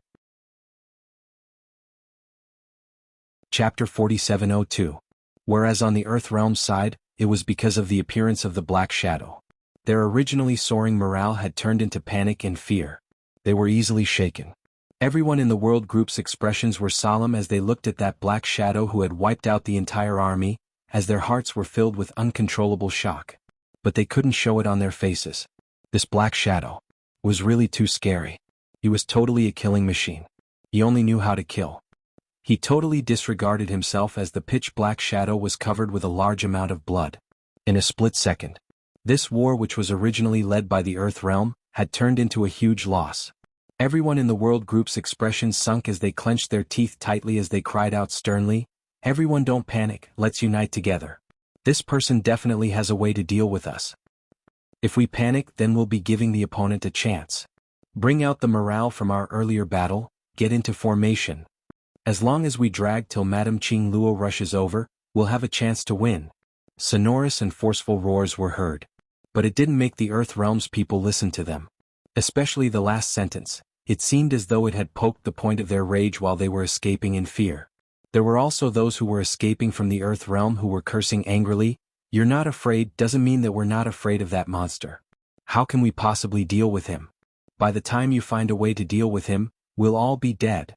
Chapter 4702. Whereas on the Earth Realm's side, it was because of the appearance of the Black Shadow. Their originally soaring morale had turned into panic and fear. They were easily shaken. Everyone in the world group's expressions were solemn as they looked at that Black Shadow who had wiped out the entire army, as their hearts were filled with uncontrollable shock. But they couldn't show it on their faces. This Black Shadow was really too scary. He was totally a killing machine. He only knew how to kill. He totally disregarded himself as the pitch-black shadow was covered with a large amount of blood. In a split second, this war, which was originally led by the Earth Realm, had turned into a huge loss. Everyone in the world group's expressions sunk as they clenched their teeth tightly as they cried out sternly, "Everyone don't panic, let's unite together. This person definitely has a way to deal with us. If we panic, then we'll be giving the opponent a chance. Bring out the morale from our earlier battle, get into formation. As long as we drag till Madame Qing Luo rushes over, we'll have a chance to win." Sonorous and forceful roars were heard. But it didn't make the Earth Realm's people listen to them. Especially the last sentence. It seemed as though it had poked the point of their rage while they were escaping in fear. There were also those who were escaping from the Earth Realm who were cursing angrily. "You're not afraid doesn't mean that we're not afraid of that monster. How can we possibly deal with him? By the time you find a way to deal with him, we'll all be dead.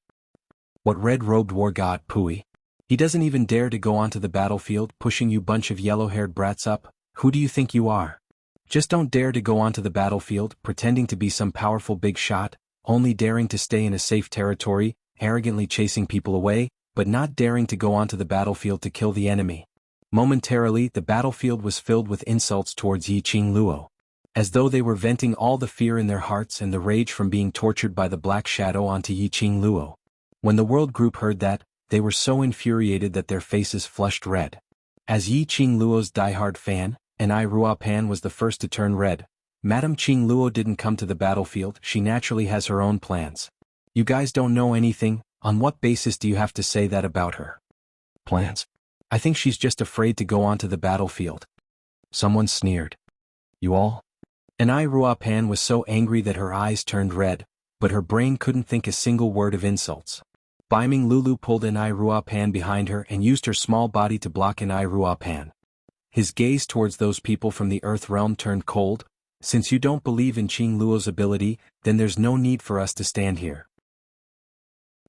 What red-robed war god Pui? He doesn't even dare to go onto the battlefield, pushing you bunch of yellow-haired brats up. Who do you think you are? Just don't dare to go onto the battlefield, pretending to be some powerful big shot, only daring to stay in a safe territory, arrogantly chasing people away, but not daring to go onto the battlefield to kill the enemy. Momentarily, the battlefield was filled with insults towards Yiqing Luo, as though they were venting all the fear in their hearts and the rage from being tortured by the Black Shadow onto Yiqing Luo. When the world group heard that, they were so infuriated that their faces flushed red. As Yiqing Luo's diehard fan, and I Rua Pan was the first to turn red. Madame Qing Luo didn't come to the battlefield, she naturally has her own plans. You guys don't know anything, on what basis do you have to say that about her? Plans? I think she's just afraid to go onto the battlefield. Someone sneered. You all? And I Rua Pan was so angry that her eyes turned red, but her brain couldn't think a single word of insults. Biming Lulu pulled an I Rua Pan behind her and used her small body to block an I Rua Pan. His gaze towards those people from the Earth realm turned cold. Since you don't believe in Qing Luo's ability, then there's no need for us to stand here.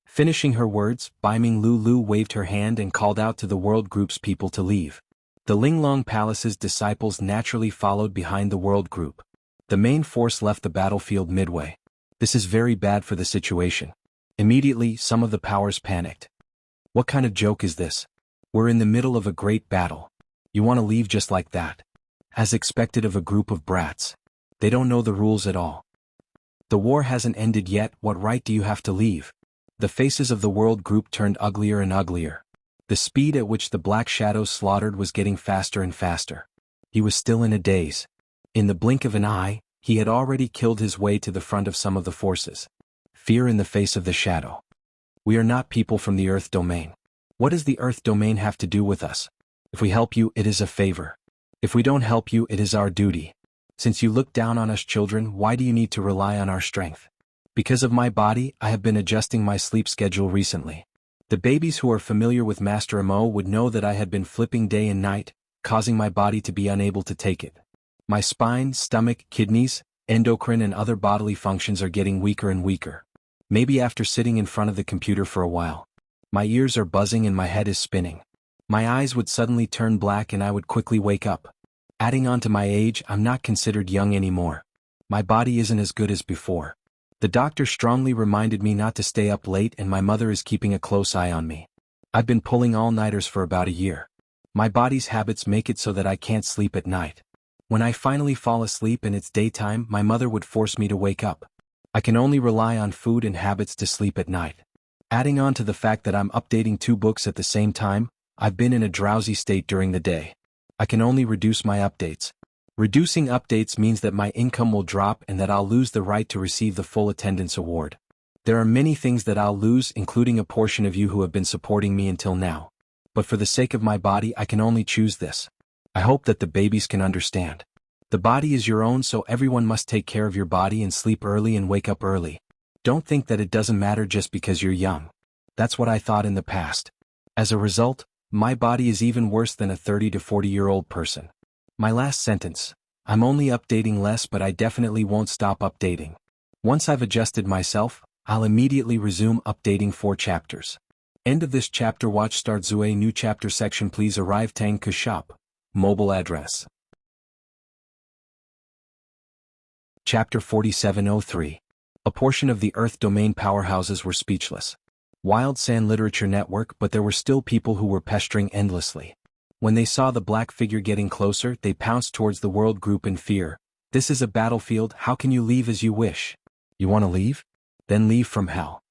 Finishing her words, Biming Lulu waved her hand and called out to the world group's people to leave. The Linglong Palace's disciples naturally followed behind the world group. The main force left the battlefield midway. This is very bad for the situation. Immediately, some of the powers panicked. What kind of joke is this? We're in the middle of a great battle. You want to leave just like that? As expected of a group of brats. They don't know the rules at all. The war hasn't ended yet, what right do you have to leave? The faces of the world group turned uglier and uglier. The speed at which the Black Shadow slaughtered was getting faster and faster. He was still in a daze. In the blink of an eye, he had already killed his way to the front of some of the forces. Fear in the face of the shadow. We are not people from the Earth domain. What does the Earth domain have to do with us? If we help you, it is a favor. If we don't help you, it is our duty. Since you look down on us children, why do you need to rely on our strength? Because of my body, I have been adjusting my sleep schedule recently. The babies who are familiar with Master Mo would know that I had been flipping day and night, causing my body to be unable to take it. My spine, stomach, kidneys, endocrine and other bodily functions are getting weaker and weaker. Maybe after sitting in front of the computer for a while. My ears are buzzing and my head is spinning. My eyes would suddenly turn black and I would quickly wake up. Adding on to my age, I'm not considered young anymore. My body isn't as good as before. The doctor strongly reminded me not to stay up late and my mother is keeping a close eye on me. I've been pulling all-nighters for about a year. My body's habits make it so that I can't sleep at night. When I finally fall asleep and it's daytime, my mother would force me to wake up. I can only rely on food and habits to sleep at night. Adding on to the fact that I'm updating 2 books at the same time, I've been in a drowsy state during the day. I can only reduce my updates. Reducing updates means that my income will drop and that I'll lose the right to receive the full attendance award. There are many things that I'll lose, including a portion of you who have been supporting me until now. But for the sake of my body, I can only choose this. I hope that the babies can understand. The body is your own, so everyone must take care of your body and sleep early and wake up early. Don't think that it doesn't matter just because you're young. That's what I thought in the past. As a result, my body is even worse than a 30 to 40-year-old person. My last sentence. I'm only updating less, but I definitely won't stop updating. Once I've adjusted myself, I'll immediately resume updating 4 chapters. End of this chapter. Watch Start Zue New Chapter Section. Please arrive Tang Ke Shop. Mobile address. Chapter 4703. A portion of the Earth domain powerhouses were speechless. Wild Sand Literature Network, but there were still people who were pestering endlessly. When they saw the black figure getting closer, they pounced towards the world group in fear. This is a battlefield, how can you leave as you wish? You want to leave? Then leave from hell.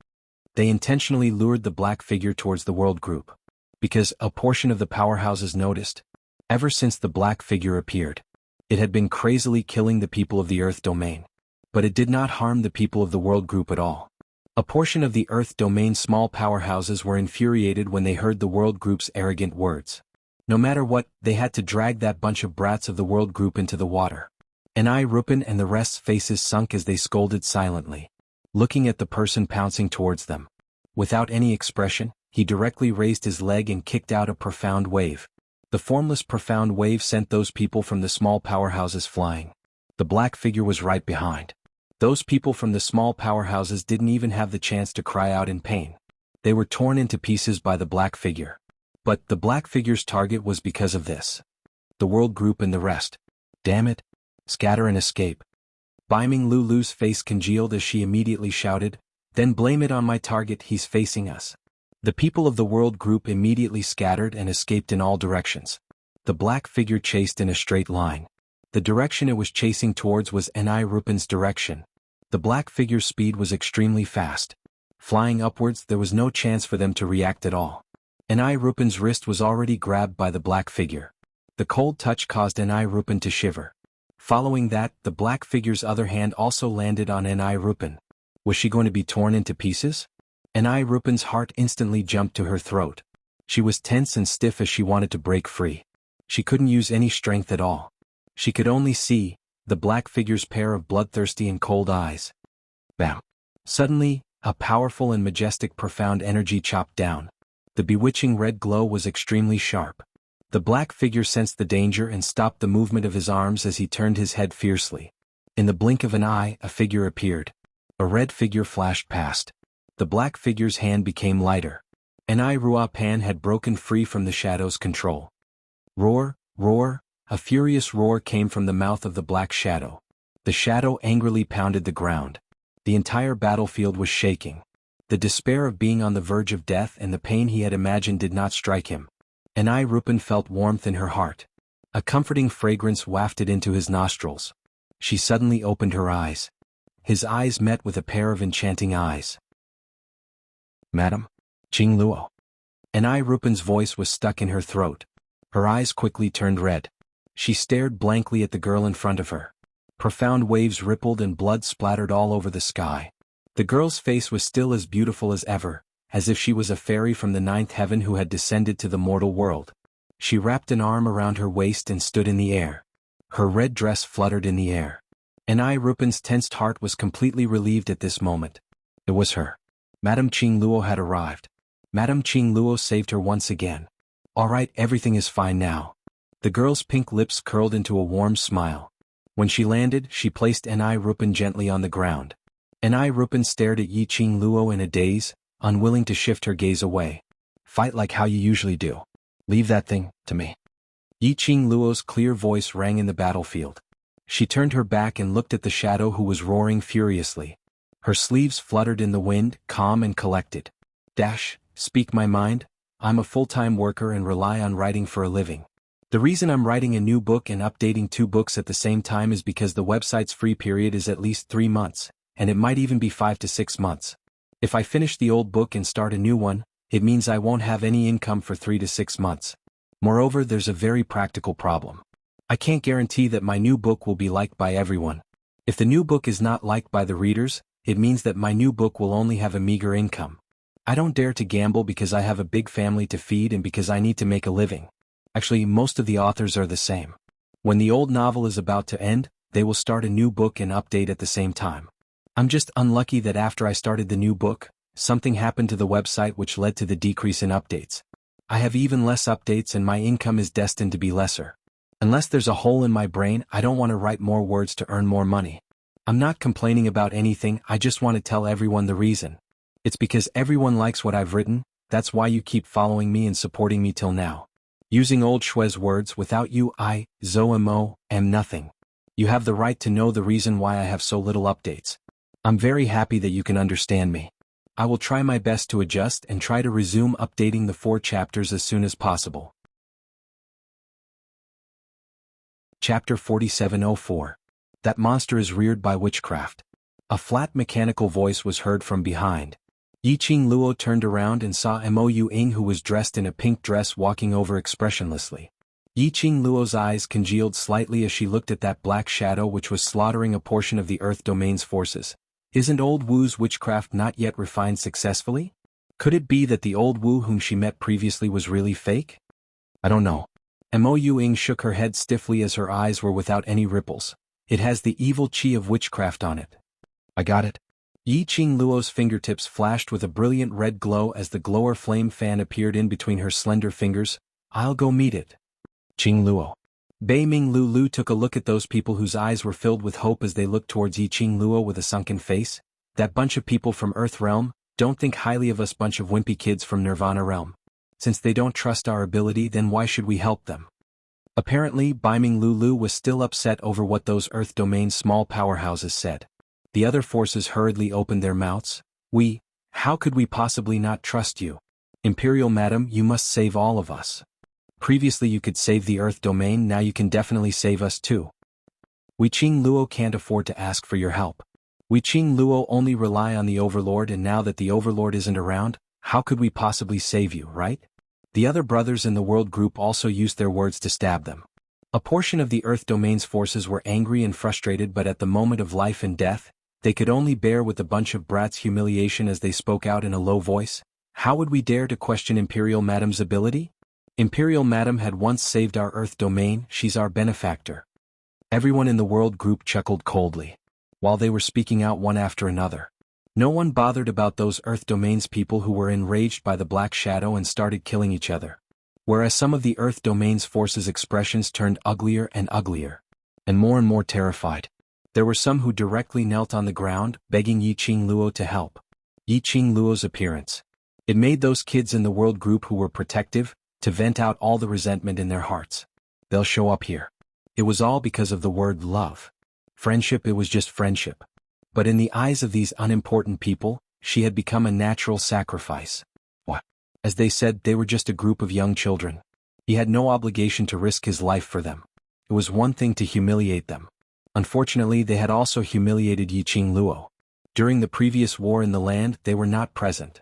They intentionally lured the black figure towards the world group. Because a portion of the powerhouses noticed. Ever since the black figure appeared, it had been crazily killing the people of the Earth domain. But it did not harm the people of the world group at all. A portion of the Earth domain small powerhouses were infuriated when they heard the world group's arrogant words. No matter what, they had to drag that bunch of brats of the world group into the water. And I Rupin and the rest's faces sunk as they scolded silently, looking at the person pouncing towards them. Without any expression, he directly raised his leg and kicked out a profound wave. The formless profound wave sent those people from the small powerhouses flying. The black figure was right behind. Those people from the small powerhouses didn't even have the chance to cry out in pain. They were torn into pieces by the black figure. But the black figure's target was because of this. The world group and the rest. Damn it. Scatter and escape. Biming Lulu's face congealed as she immediately shouted, Then blame it on my target, he's facing us. The people of the world group immediately scattered and escaped in all directions. The black figure chased in a straight line. The direction it was chasing towards was Ni Rupen's direction. The black figure's speed was extremely fast. Flying upwards, there was no chance for them to react at all. Ni Rupen's wrist was already grabbed by the black figure. The cold touch caused Ni Rupen to shiver. Following that, the black figure's other hand also landed on Ni Rupen. Was she going to be torn into pieces? Ni Rupen's heart instantly jumped to her throat. She was tense and stiff as she wanted to break free. She couldn't use any strength at all. She could only see the black figure's pair of bloodthirsty and cold eyes. Bam! Suddenly, a powerful and majestic profound energy chopped down. The bewitching red glow was extremely sharp. The black figure sensed the danger and stopped the movement of his arms as he turned his head fiercely. In the blink of an eye, a figure appeared. A red figure flashed past. The black figure's hand became lighter. Ni Rupen had broken free from the shadow's control. Roar, roar, a furious roar came from the mouth of the black shadow. The shadow angrily pounded the ground. The entire battlefield was shaking. The despair of being on the verge of death and the pain he had imagined did not strike him. Ni Rupen felt warmth in her heart. A comforting fragrance wafted into his nostrils. She suddenly opened her eyes. His eyes met with a pair of enchanting eyes. Madam? Qing Luo. Ni Rupen's voice was stuck in her throat. Her eyes quickly turned red. She stared blankly at the girl in front of her. Profound waves rippled and blood splattered all over the sky. The girl's face was still as beautiful as ever, as if she was a fairy from the ninth heaven who had descended to the mortal world. She wrapped an arm around her waist and stood in the air. Her red dress fluttered in the air. Ni Rupen's tensed heart was completely relieved at this moment. It was her. Madame Qing Luo had arrived. Madame Qing Luo saved her once again. All right, everything is fine now. The girl's pink lips curled into a warm smile. When she landed, she placed Ni Rupen gently on the ground. Ni Rupen stared at Qing Luo in a daze, unwilling to shift her gaze away. Fight like how you usually do. Leave that thing to me. Qing Luo's clear voice rang in the battlefield. She turned her back and looked at the shadow who was roaring furiously. Her sleeves fluttered in the wind, calm and collected. Speak my mind. I'm a full-time worker and rely on writing for a living. The reason I'm writing a new book and updating 2 books at the same time is because the website's free period is at least 3 months, and it might even be 5 to 6 months. If I finish the old book and start a new one, it means I won't have any income for 3 to 6 months. Moreover, there's a very practical problem. I can't guarantee that my new book will be liked by everyone. If the new book is not liked by the readers, it means that my new book will only have a meager income. I don't dare to gamble because I have a big family to feed and because I need to make a living. Actually, most of the authors are the same. When the old novel is about to end, they will start a new book and update at the same time. I'm just unlucky that after I started the new book, something happened to the website which led to the decrease in updates. I have even less updates and my income is destined to be lesser. Unless there's a hole in my brain, I don't want to write more words to earn more money. I'm not complaining about anything, I just want to tell everyone the reason. It's because everyone likes what I've written, that's why you keep following me and supporting me till now. Using old Shui's words, without you I, Zomo, am nothing. You have the right to know the reason why I have so little updates. I'm very happy that you can understand me. I will try my best to adjust and try to resume updating the 4 chapters as soon as possible. Chapter 4704. That monster is reared by witchcraft. A flat mechanical voice was heard from behind. Qing Luo turned around and saw Mo Ying, who was dressed in a pink dress, walking over expressionlessly. Qing Luo's eyes congealed slightly as she looked at that black shadow which was slaughtering a portion of the Earth Domain's forces. Isn't old Wu's witchcraft not yet refined successfully? Could it be that the old Wu whom she met previously was really fake? I don't know. Mo Ying shook her head stiffly as her eyes were without any ripples. It has the evil qi of witchcraft on it. I got it. Qing Luo's fingertips flashed with a brilliant red glow as the glower flame fan appeared in between her slender fingers. I'll go meet it. Qing Luo. Bei Ming Lu took a look at those people whose eyes were filled with hope as they looked towards Qing Luo with a sunken face. That bunch of people from Earth Realm, don't think highly of us bunch of wimpy kids from Nirvana Realm. Since they don't trust our ability, then why should we help them? Apparently, Bei Ming Lu was still upset over what those Earth Domain small powerhouses said. The other forces hurriedly opened their mouths. How could we possibly not trust you? Imperial Madam, you must save all of us. Previously you could save the Earth domain, now you can definitely save us too. Wuxia Luo can't afford to ask for your help. Wuxia Luo only rely on the Overlord, and now that the Overlord isn't around, how could we possibly save you, right? The other brothers in the world group also used their words to stab them. A portion of the Earth domain's forces were angry and frustrated, but at the moment of life and death, they could only bear with a bunch of brats' humiliation as they spoke out in a low voice. How would we dare to question Imperial Madam's ability? Imperial Madam had once saved our Earth domain, she's our benefactor. Everyone in the world group chuckled coldly, while they were speaking out one after another. No one bothered about those Earth domain's people who were enraged by the Black Shadow and started killing each other. Whereas some of the Earth domain's forces' expressions turned uglier and more terrified. There were some who directly knelt on the ground, begging Wuxia Luo to help. Wuxia Luo's appearance. It made those kids in the world group who were protective, to vent out all the resentment in their hearts. They'll show up here. It was all because of the word love. Friendship, it was just friendship. But in the eyes of these unimportant people, she had become a natural sacrifice. What? As they said, they were just a group of young children. He had no obligation to risk his life for them. It was one thing to humiliate them. Unfortunately, they had also humiliated Wuxia Luo. During the previous war in the land, they were not present.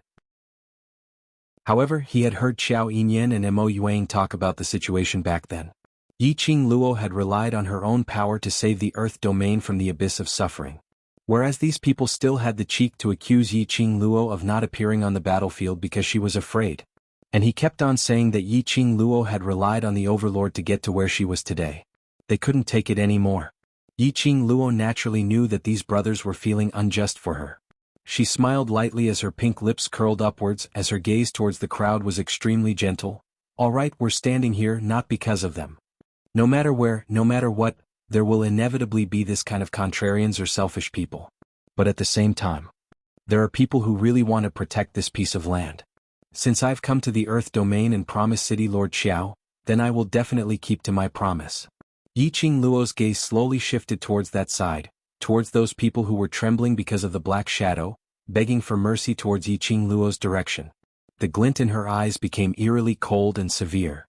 However, he had heard Xiao Yinyan and Mo Yuang talk about the situation back then. Wuxia Luo had relied on her own power to save the Earth domain from the abyss of suffering. Whereas these people still had the cheek to accuse Wuxia Luo of not appearing on the battlefield because she was afraid. And he kept on saying that Wuxia Luo had relied on the Overlord to get to where she was today. They couldn't take it anymore. Wuxia Luo naturally knew that these brothers were feeling unjust for her. She smiled lightly as her pink lips curled upwards, as her gaze towards the crowd was extremely gentle. All right, we're standing here not because of them. No matter where, no matter what, there will inevitably be this kind of contrarians or selfish people. But at the same time, there are people who really want to protect this piece of land. Since I've come to the Earth domain and promised City Lord Xiao, then I will definitely keep to my promise. Wuxia Luo's gaze slowly shifted towards that side, towards those people who were trembling because of the Black Shadow, begging for mercy towards Wuxia Luo's direction. The glint in her eyes became eerily cold and severe.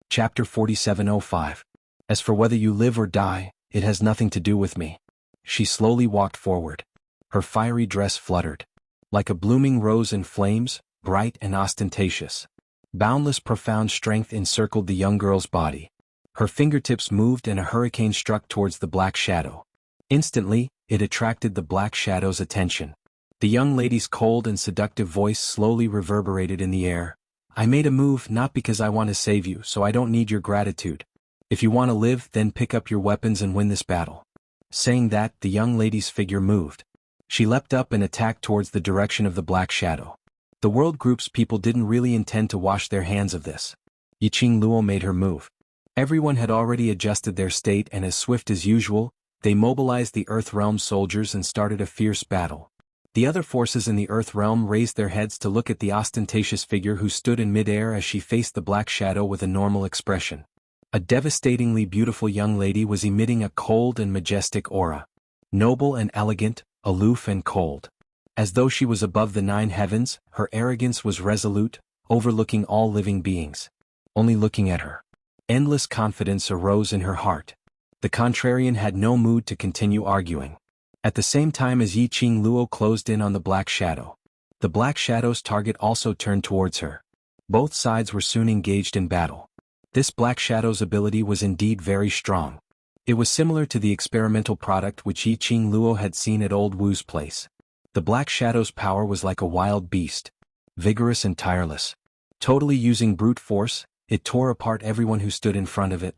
Chapter 4705. As for whether you live or die, it has nothing to do with me. She slowly walked forward. Her fiery dress fluttered. Like a blooming rose in flames, bright and ostentatious. Boundless profound strength encircled the young girl's body. Her fingertips moved and a hurricane struck towards the Black Shadow. Instantly, it attracted the Black Shadow's attention. The young lady's cold and seductive voice slowly reverberated in the air. I made a move not because I want to save you, so I don't need your gratitude. If you want to live, then pick up your weapons and win this battle. Saying that, the young lady's figure moved. She leapt up and attacked towards the direction of the Black Shadow. The world group's people didn't really intend to wash their hands of this. Wuxia Luo made her move. Everyone had already adjusted their state, and as swift as usual, they mobilized the Earth Realm soldiers and started a fierce battle. The other forces in the Earth Realm raised their heads to look at the ostentatious figure who stood in midair as she faced the Black Shadow with a normal expression. A devastatingly beautiful young lady was emitting a cold and majestic aura. Noble and elegant, aloof and cold. As though she was above the 9 heavens, her arrogance was resolute, overlooking all living beings. Only looking at her, endless confidence arose in her heart. The contrarian had no mood to continue arguing. At the same time as Wuxia Luo closed in on the Black Shadow, the Black Shadow's target also turned towards her. Both sides were soon engaged in battle. This Black Shadow's ability was indeed very strong. It was similar to the experimental product which Wuxia Luo had seen at Old Wu's place. The Black Shadow's power was like a wild beast, vigorous and tireless. Totally using brute force, it tore apart everyone who stood in front of it.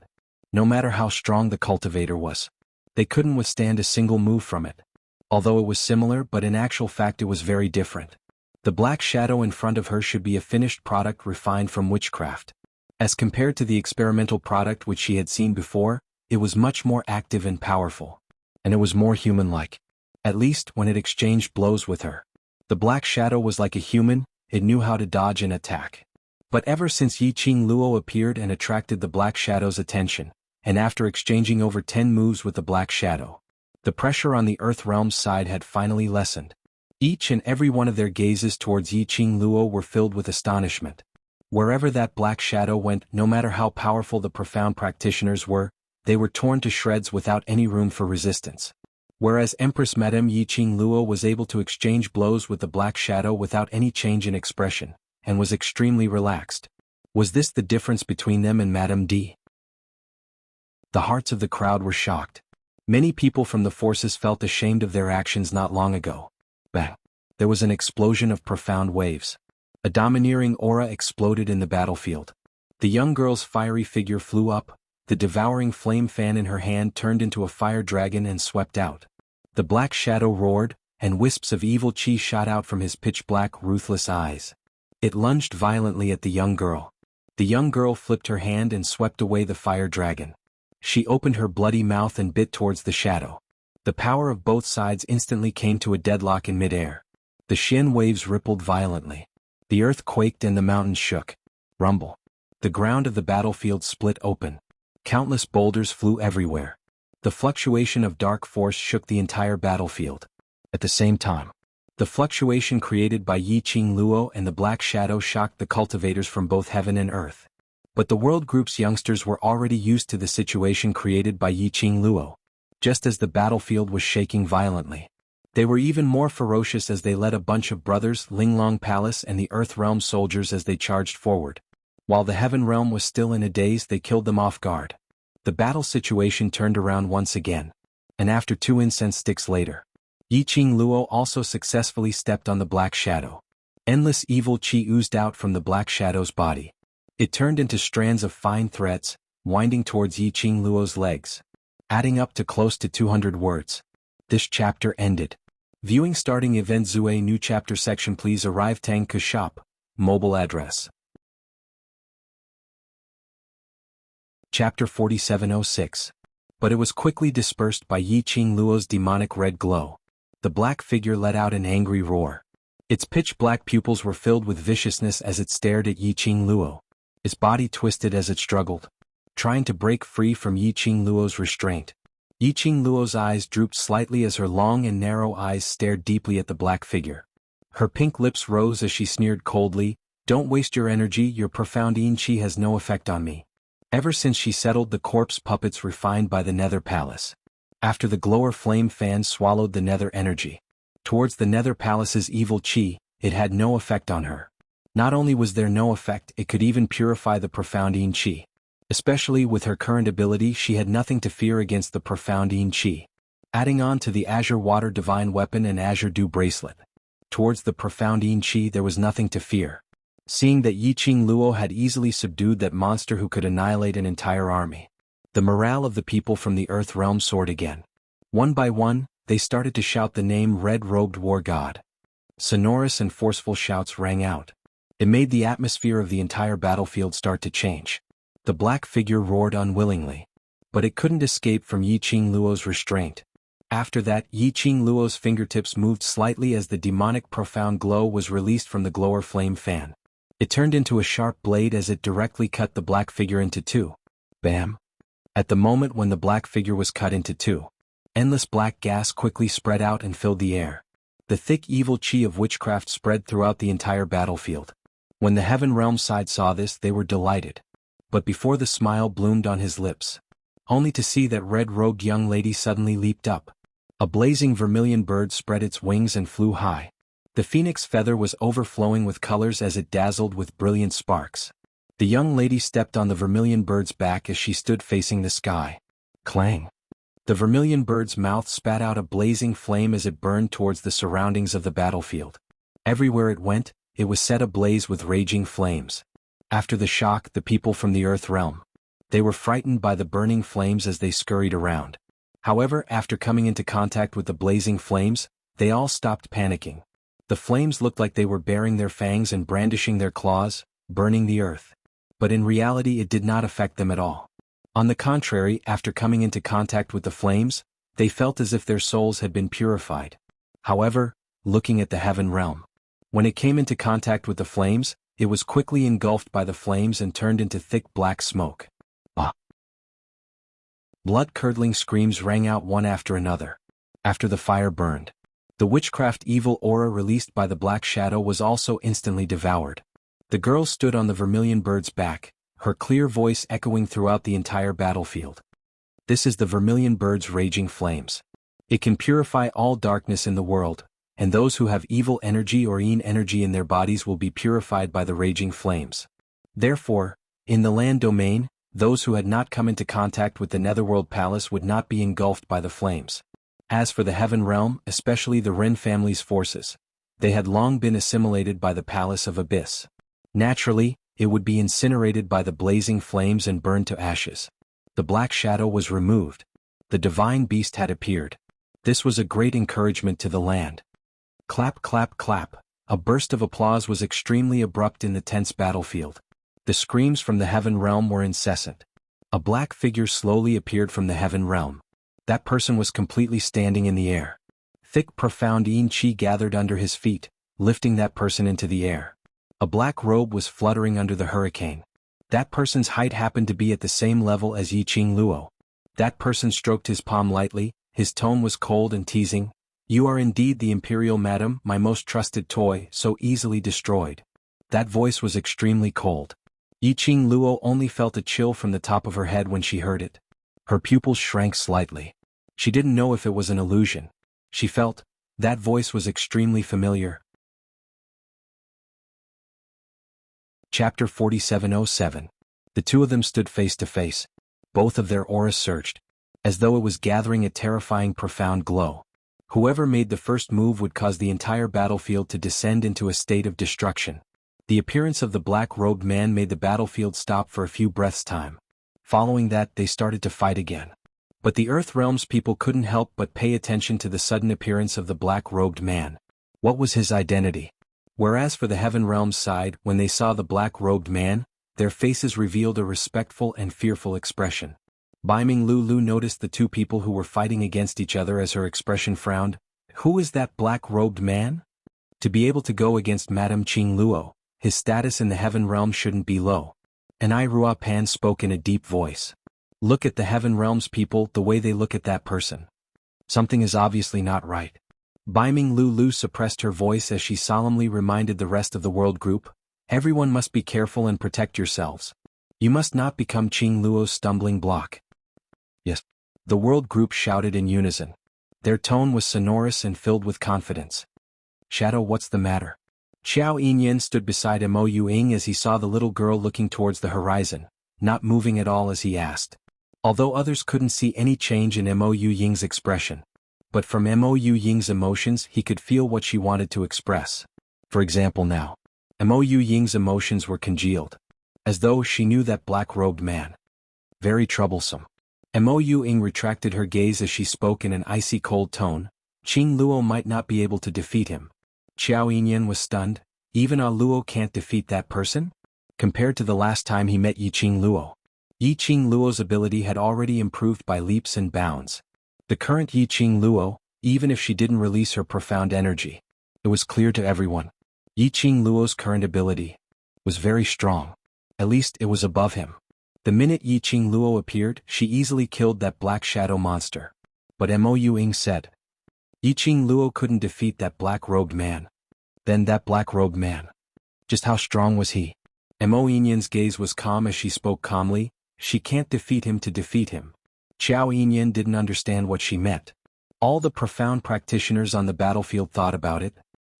No matter how strong the cultivator was, they couldn't withstand a single move from it. Although it was similar, but in actual fact it was very different. The Black Shadow in front of her should be a finished product refined from witchcraft. As compared to the experimental product which she had seen before, it was much more active and powerful. And it was more human-like. At least when it exchanged blows with her. The Black Shadow was like a human, it knew how to dodge and attack. But ever since Wuxia Luo appeared and attracted the Black Shadow's attention, and after exchanging over 10 moves with the Black Shadow, The pressure on the Earth Realm's side had finally lessened. Each and every one of their gazes towards Yiqing Luo were filled with astonishment. Wherever that black shadow went, no matter how powerful the profound practitioners were, they were torn to shreds without any room for resistance. Whereas Empress Madame Yiqing Luo was able to exchange blows with the black shadow without any change in expression, and was extremely relaxed. Was this the difference between them and Madame D? The hearts of the crowd were shocked. Many people from the forces felt ashamed of their actions not long ago. Bang! There was an explosion of profound waves. A domineering aura exploded in the battlefield. The young girl's fiery figure flew up, the devouring flame fan in her hand turned into a fire dragon and swept out. The black shadow roared, and wisps of evil chi shot out from his pitch-black, ruthless eyes. It lunged violently at the young girl. The young girl flipped her hand and swept away the fire dragon. She opened her bloody mouth and bit towards the shadow. The power of both sides instantly came to a deadlock in midair. The Xian waves rippled violently. The earth quaked and the mountains shook. Rumble. The ground of the battlefield split open. Countless boulders flew everywhere. The fluctuation of dark force shook the entire battlefield. At the same time, the fluctuation created by Yiqing Luo and the Black Shadow shocked the cultivators from both heaven and earth. But the World Group's youngsters were already used to the situation created by Yiqing Luo. Just as the battlefield was shaking violently, they were even more ferocious as they led a bunch of brothers, Linglong Palace and the Earth Realm soldiers as they charged forward. While the Heaven Realm was still in a daze, they killed them off guard. The battle situation turned around once again. And after 2 incense sticks later, Yiqing Luo also successfully stepped on the Black Shadow. Endless evil chi oozed out from the Black Shadow's body. It turned into strands of fine threads, winding towards Yiqing Luo's legs, adding up to close to 200 words. This chapter ended. Viewing starting event Zue new chapter section. Please arrive Tang Ke shop. Mobile address. Chapter 4706. But it was quickly dispersed by Yiqing Luo's demonic red glow. The black figure let out an angry roar. Its pitch-black pupils were filled with viciousness as it stared at Yiqing Luo. Its body twisted as it struggled, trying to break free from Yiqing Luo's restraint. Yiqing Luo's eyes drooped slightly as her long and narrow eyes stared deeply at the black figure. Her pink lips rose as she sneered coldly, "Don't waste your energy, your profound yin chi has no effect on me." Ever since she settled the corpse puppets refined by the Nether Palace. After the glower flame fan swallowed the Nether energy towards the Nether Palace's evil chi, it had no effect on her. Not only was there no effect, it could even purify the profound yin chi. Especially with her current ability, she had nothing to fear against the profound yin chi. Adding on to the Azure Water Divine Weapon and Azure Dew Bracelet, towards the profound yin chi there was nothing to fear. Seeing that Yiqing Luo had easily subdued that monster who could annihilate an entire army, the morale of the people from the Earth Realm soared again. One by one, they started to shout the name Red-Robed War God. Sonorous and forceful shouts rang out. It made the atmosphere of the entire battlefield start to change. The black figure roared unwillingly, but it couldn't escape from Yiqing Luo's restraint. After that, Yiqing Luo's fingertips moved slightly as the demonic profound glow was released from the glower flame fan. It turned into a sharp blade as it directly cut the black figure into two. Bam! At the moment when the black figure was cut into two, endless black gas quickly spread out and filled the air. The thick evil chi of witchcraft spread throughout the entire battlefield. When the Heaven Realm side saw this, they were delighted. But before the smile bloomed on his lips, only to see that red-robed young lady suddenly leaped up. A blazing vermilion bird spread its wings and flew high. The phoenix feather was overflowing with colors as it dazzled with brilliant sparks. The young lady stepped on the vermilion bird's back as she stood facing the sky. Clang! The vermilion bird's mouth spat out a blazing flame as it burned towards the surroundings of the battlefield. Everywhere it went, it was set ablaze with raging flames. After the shock, the people from the Earth Realm, they were frightened by the burning flames as they scurried around. However, after coming into contact with the blazing flames, they all stopped panicking. The flames looked like they were baring their fangs and brandishing their claws, burning the earth. But in reality it did not affect them at all. On the contrary, after coming into contact with the flames, they felt as if their souls had been purified. However, looking at the Heaven Realm, when it came into contact with the flames, it was quickly engulfed by the flames and turned into thick black smoke. Ah! Blood-curdling screams rang out one after another. after the fire burned. The witchcraft evil aura released by the black shadow was also instantly devoured. The girl stood on the vermilion bird's back, her clear voice echoing throughout the entire battlefield. This is the vermilion bird's raging flames. It can purify all darkness in the world, and those who have evil energy or yin energy in their bodies will be purified by the raging flames. Therefore, in the land domain, those who had not come into contact with the Netherworld Palace would not be engulfed by the flames. As for the Heaven Realm, especially the Ren family's forces, they had long been assimilated by the Palace of Abyss. Naturally, it would be incinerated by the blazing flames and burned to ashes. The black shadow was removed. The divine beast had appeared. This was a great encouragement to the land. Clap, clap, clap. A burst of applause was extremely abrupt in the tense battlefield. The screams from the Heaven Realm were incessant. A black figure slowly appeared from the Heaven Realm. That person was completely standing in the air. Thick, profound yin chi gathered under his feet, lifting that person into the air. A black robe was fluttering under the hurricane. That person's height happened to be at the same level as Yiqing Luo. That person stroked his palm lightly, his tone was cold and teasing. "You are indeed the Imperial Madam, my most trusted toy, so easily destroyed." That voice was extremely cold. Yiqing Luo only felt a chill from the top of her head when she heard it. Her pupils shrank slightly. She didn't know if it was an illusion. She felt that voice was extremely familiar. Chapter 4707. The two of them stood face to face. Both of their auras surged, as though it was gathering a terrifying profound glow. Whoever made the first move would cause the entire battlefield to descend into a state of destruction. The appearance of the black-robed man made the battlefield stop for a few breaths' time. Following that, they started to fight again. But the Earth Realm's people couldn't help but pay attention to the sudden appearance of the black-robed man. What was his identity? Whereas for the Heaven Realm's side, when they saw the black-robed man, their faces revealed a respectful and fearful expression. Baiming Lulu noticed the two people who were fighting against each other as her expression frowned. Who is that black-robed man? To be able to go against Madame Qing Luo, his status in the Heaven Realm shouldn't be low. And Rua Pan spoke in a deep voice. Look at the Heaven Realm's people, the way they look at that person. Something is obviously not right. Baiming Lulu suppressed her voice as she solemnly reminded the rest of the world group, everyone must be careful and protect yourselves. You must not become Qing Luo's stumbling block. Yes. The world group shouted in unison. Their tone was sonorous and filled with confidence. Shadow, what's the matter? Xiao Yinyan stood beside Mo Yuing as he saw the little girl looking towards the horizon, not moving at all as he asked. Although others couldn't see any change in Mo Ying's expression. But from Mo Ying's emotions he could feel what she wanted to express. For example now. Mo Ying's emotions were congealed. As though she knew that black-robed man. Very troublesome. Mo Ying retracted her gaze as she spoke in an icy cold tone. Qing Luo might not be able to defeat him. Xiao Yinyan was stunned. Even Luo can't defeat that person? Compared to the last time he met Yiqing Luo. Yiqing Luo's ability had already improved by leaps and bounds. The current Yiqing Luo, even if she didn't release her profound energy, it was clear to everyone. Yiqing Luo's current ability was very strong. At least it was above him. The minute Yiqing Luo appeared, she easily killed that black shadow monster. But Mo Ying said, Yiqing Luo couldn't defeat that black-robed man. Then that black-robed man. Just how strong was he? Mo Yinyan's gaze was calm as she spoke calmly. She can't defeat him to defeat him. Xiao Yinyan didn't understand what she meant. All the profound practitioners on the battlefield thought about it.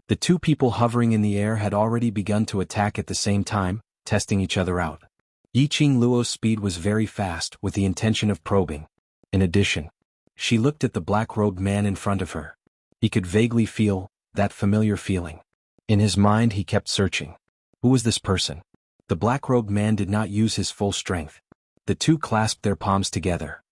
The two people hovering in the air had already begun to attack at the same time, testing each other out. Yiqing Luo's speed was very fast, with the intention of probing. In addition, she looked at the black-robed man in front of her. He could vaguely feel that familiar feeling. In his mind he kept searching. Who was this person? The black-robed man did not use his full strength. The two clasped their palms together.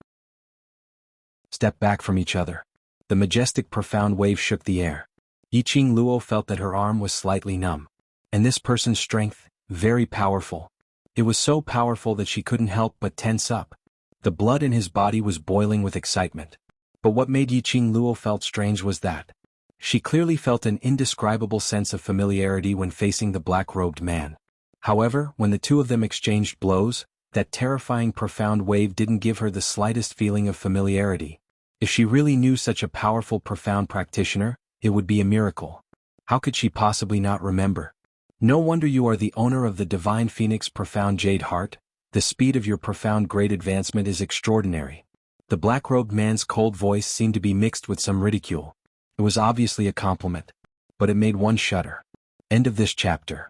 Stepped back from each other. The majestic profound wave shook the air. Yiqing Luo felt that her arm was slightly numb. And this person's strength, very powerful. It was so powerful that she couldn't help but tense up. The blood in his body was boiling with excitement. But what made Yiqing Luo felt strange was that she clearly felt an indescribable sense of familiarity when facing the black-robed man. However, when the two of them exchanged blows, that terrifying profound wave didn't give her the slightest feeling of familiarity. If she really knew such a powerful, profound practitioner, it would be a miracle. How could she possibly not remember? No wonder you are the owner of the Divine Phoenix Profound Jade Heart. The speed of your profound great advancement is extraordinary. The black-robed man's cold voice seemed to be mixed with some ridicule. It was obviously a compliment, but it made one shudder. End of this chapter.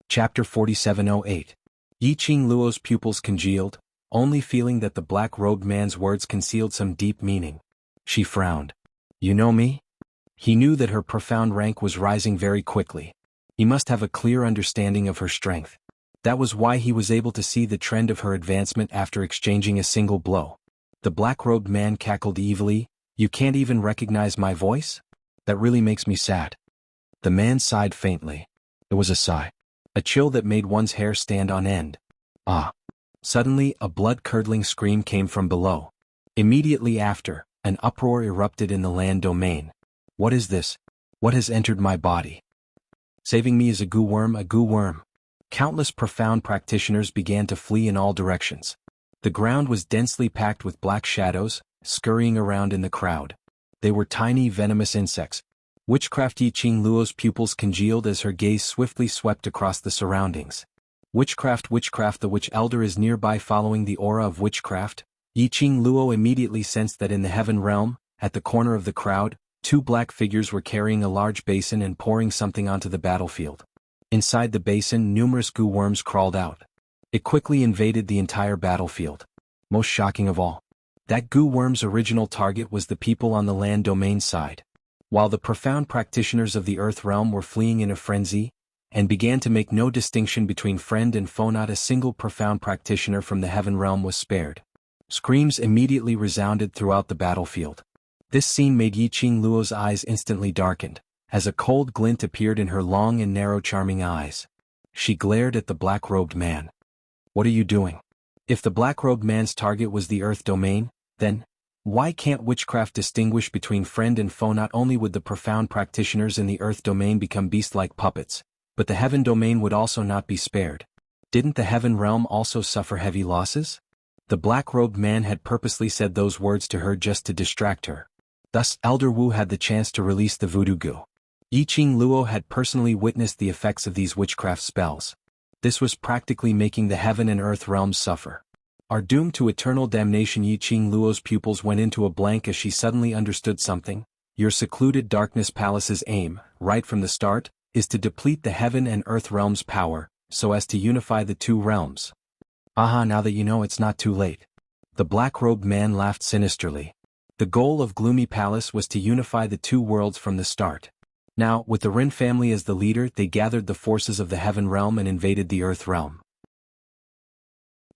Chapter 4708. Yi Qing Luo's pupils congealed, only feeling that the black-robed man's words concealed some deep meaning. She frowned. You know me? He knew that her profound rank was rising very quickly. He must have a clear understanding of her strength. That was why he was able to see the trend of her advancement after exchanging a single blow. The black-robed man cackled evilly. You can't even recognize my voice? That really makes me sad. The man sighed faintly. It was a sigh. A chill that made one's hair stand on end. Ah. Suddenly, a blood-curdling scream came from below. Immediately after, an uproar erupted in the land domain. What is this? What has entered my body? Saving me is a goo worm, a goo worm. Countless profound practitioners began to flee in all directions. The ground was densely packed with black shadows, scurrying around in the crowd. They were tiny venomous insects. Witchcraft Yi Qing Luo's pupils congealed as her gaze swiftly swept across the surroundings. Witchcraft, witchcraft, the witch elder is nearby following the aura of witchcraft. Yi Qing Luo immediately sensed that in the heaven realm, at the corner of the crowd, two black figures were carrying a large basin and pouring something onto the battlefield. Inside the basin, numerous goo worms crawled out. It quickly invaded the entire battlefield. Most shocking of all, that goo worm's original target was the people on the land domain side. While the profound practitioners of the earth realm were fleeing in a frenzy, and began to make no distinction between friend and foe, not a single profound practitioner from the heaven realm was spared. Screams immediately resounded throughout the battlefield. This scene made Yi Qing Luo's eyes instantly darkened, as a cold glint appeared in her long and narrow charming eyes. She glared at the black-robed man. What are you doing? If the black-robed man's target was the earth domain, then why can't witchcraft distinguish between friend and foe? Not only would the profound practitioners in the earth domain become beast-like puppets, but the heaven domain would also not be spared. Didn't the heaven realm also suffer heavy losses? The black-robed man had purposely said those words to her just to distract her. Thus, Elder Wu had the chance to release the voodoo goo. Yi Qing Luo had personally witnessed the effects of these witchcraft spells. This was practically making the heaven and earth realms suffer. Are doomed to eternal damnation. Yi Qing Luo's pupils went into a blank as she suddenly understood something. Your secluded darkness palace's aim, right from the start, is to deplete the heaven and earth realms' power, so as to unify the two realms. Aha, now that you know, it's not too late. The black-robed man laughed sinisterly. The goal of Gloomy Palace was to unify the two worlds from the start. Now, with the Ren family as the leader, they gathered the forces of the heaven realm and invaded the earth realm.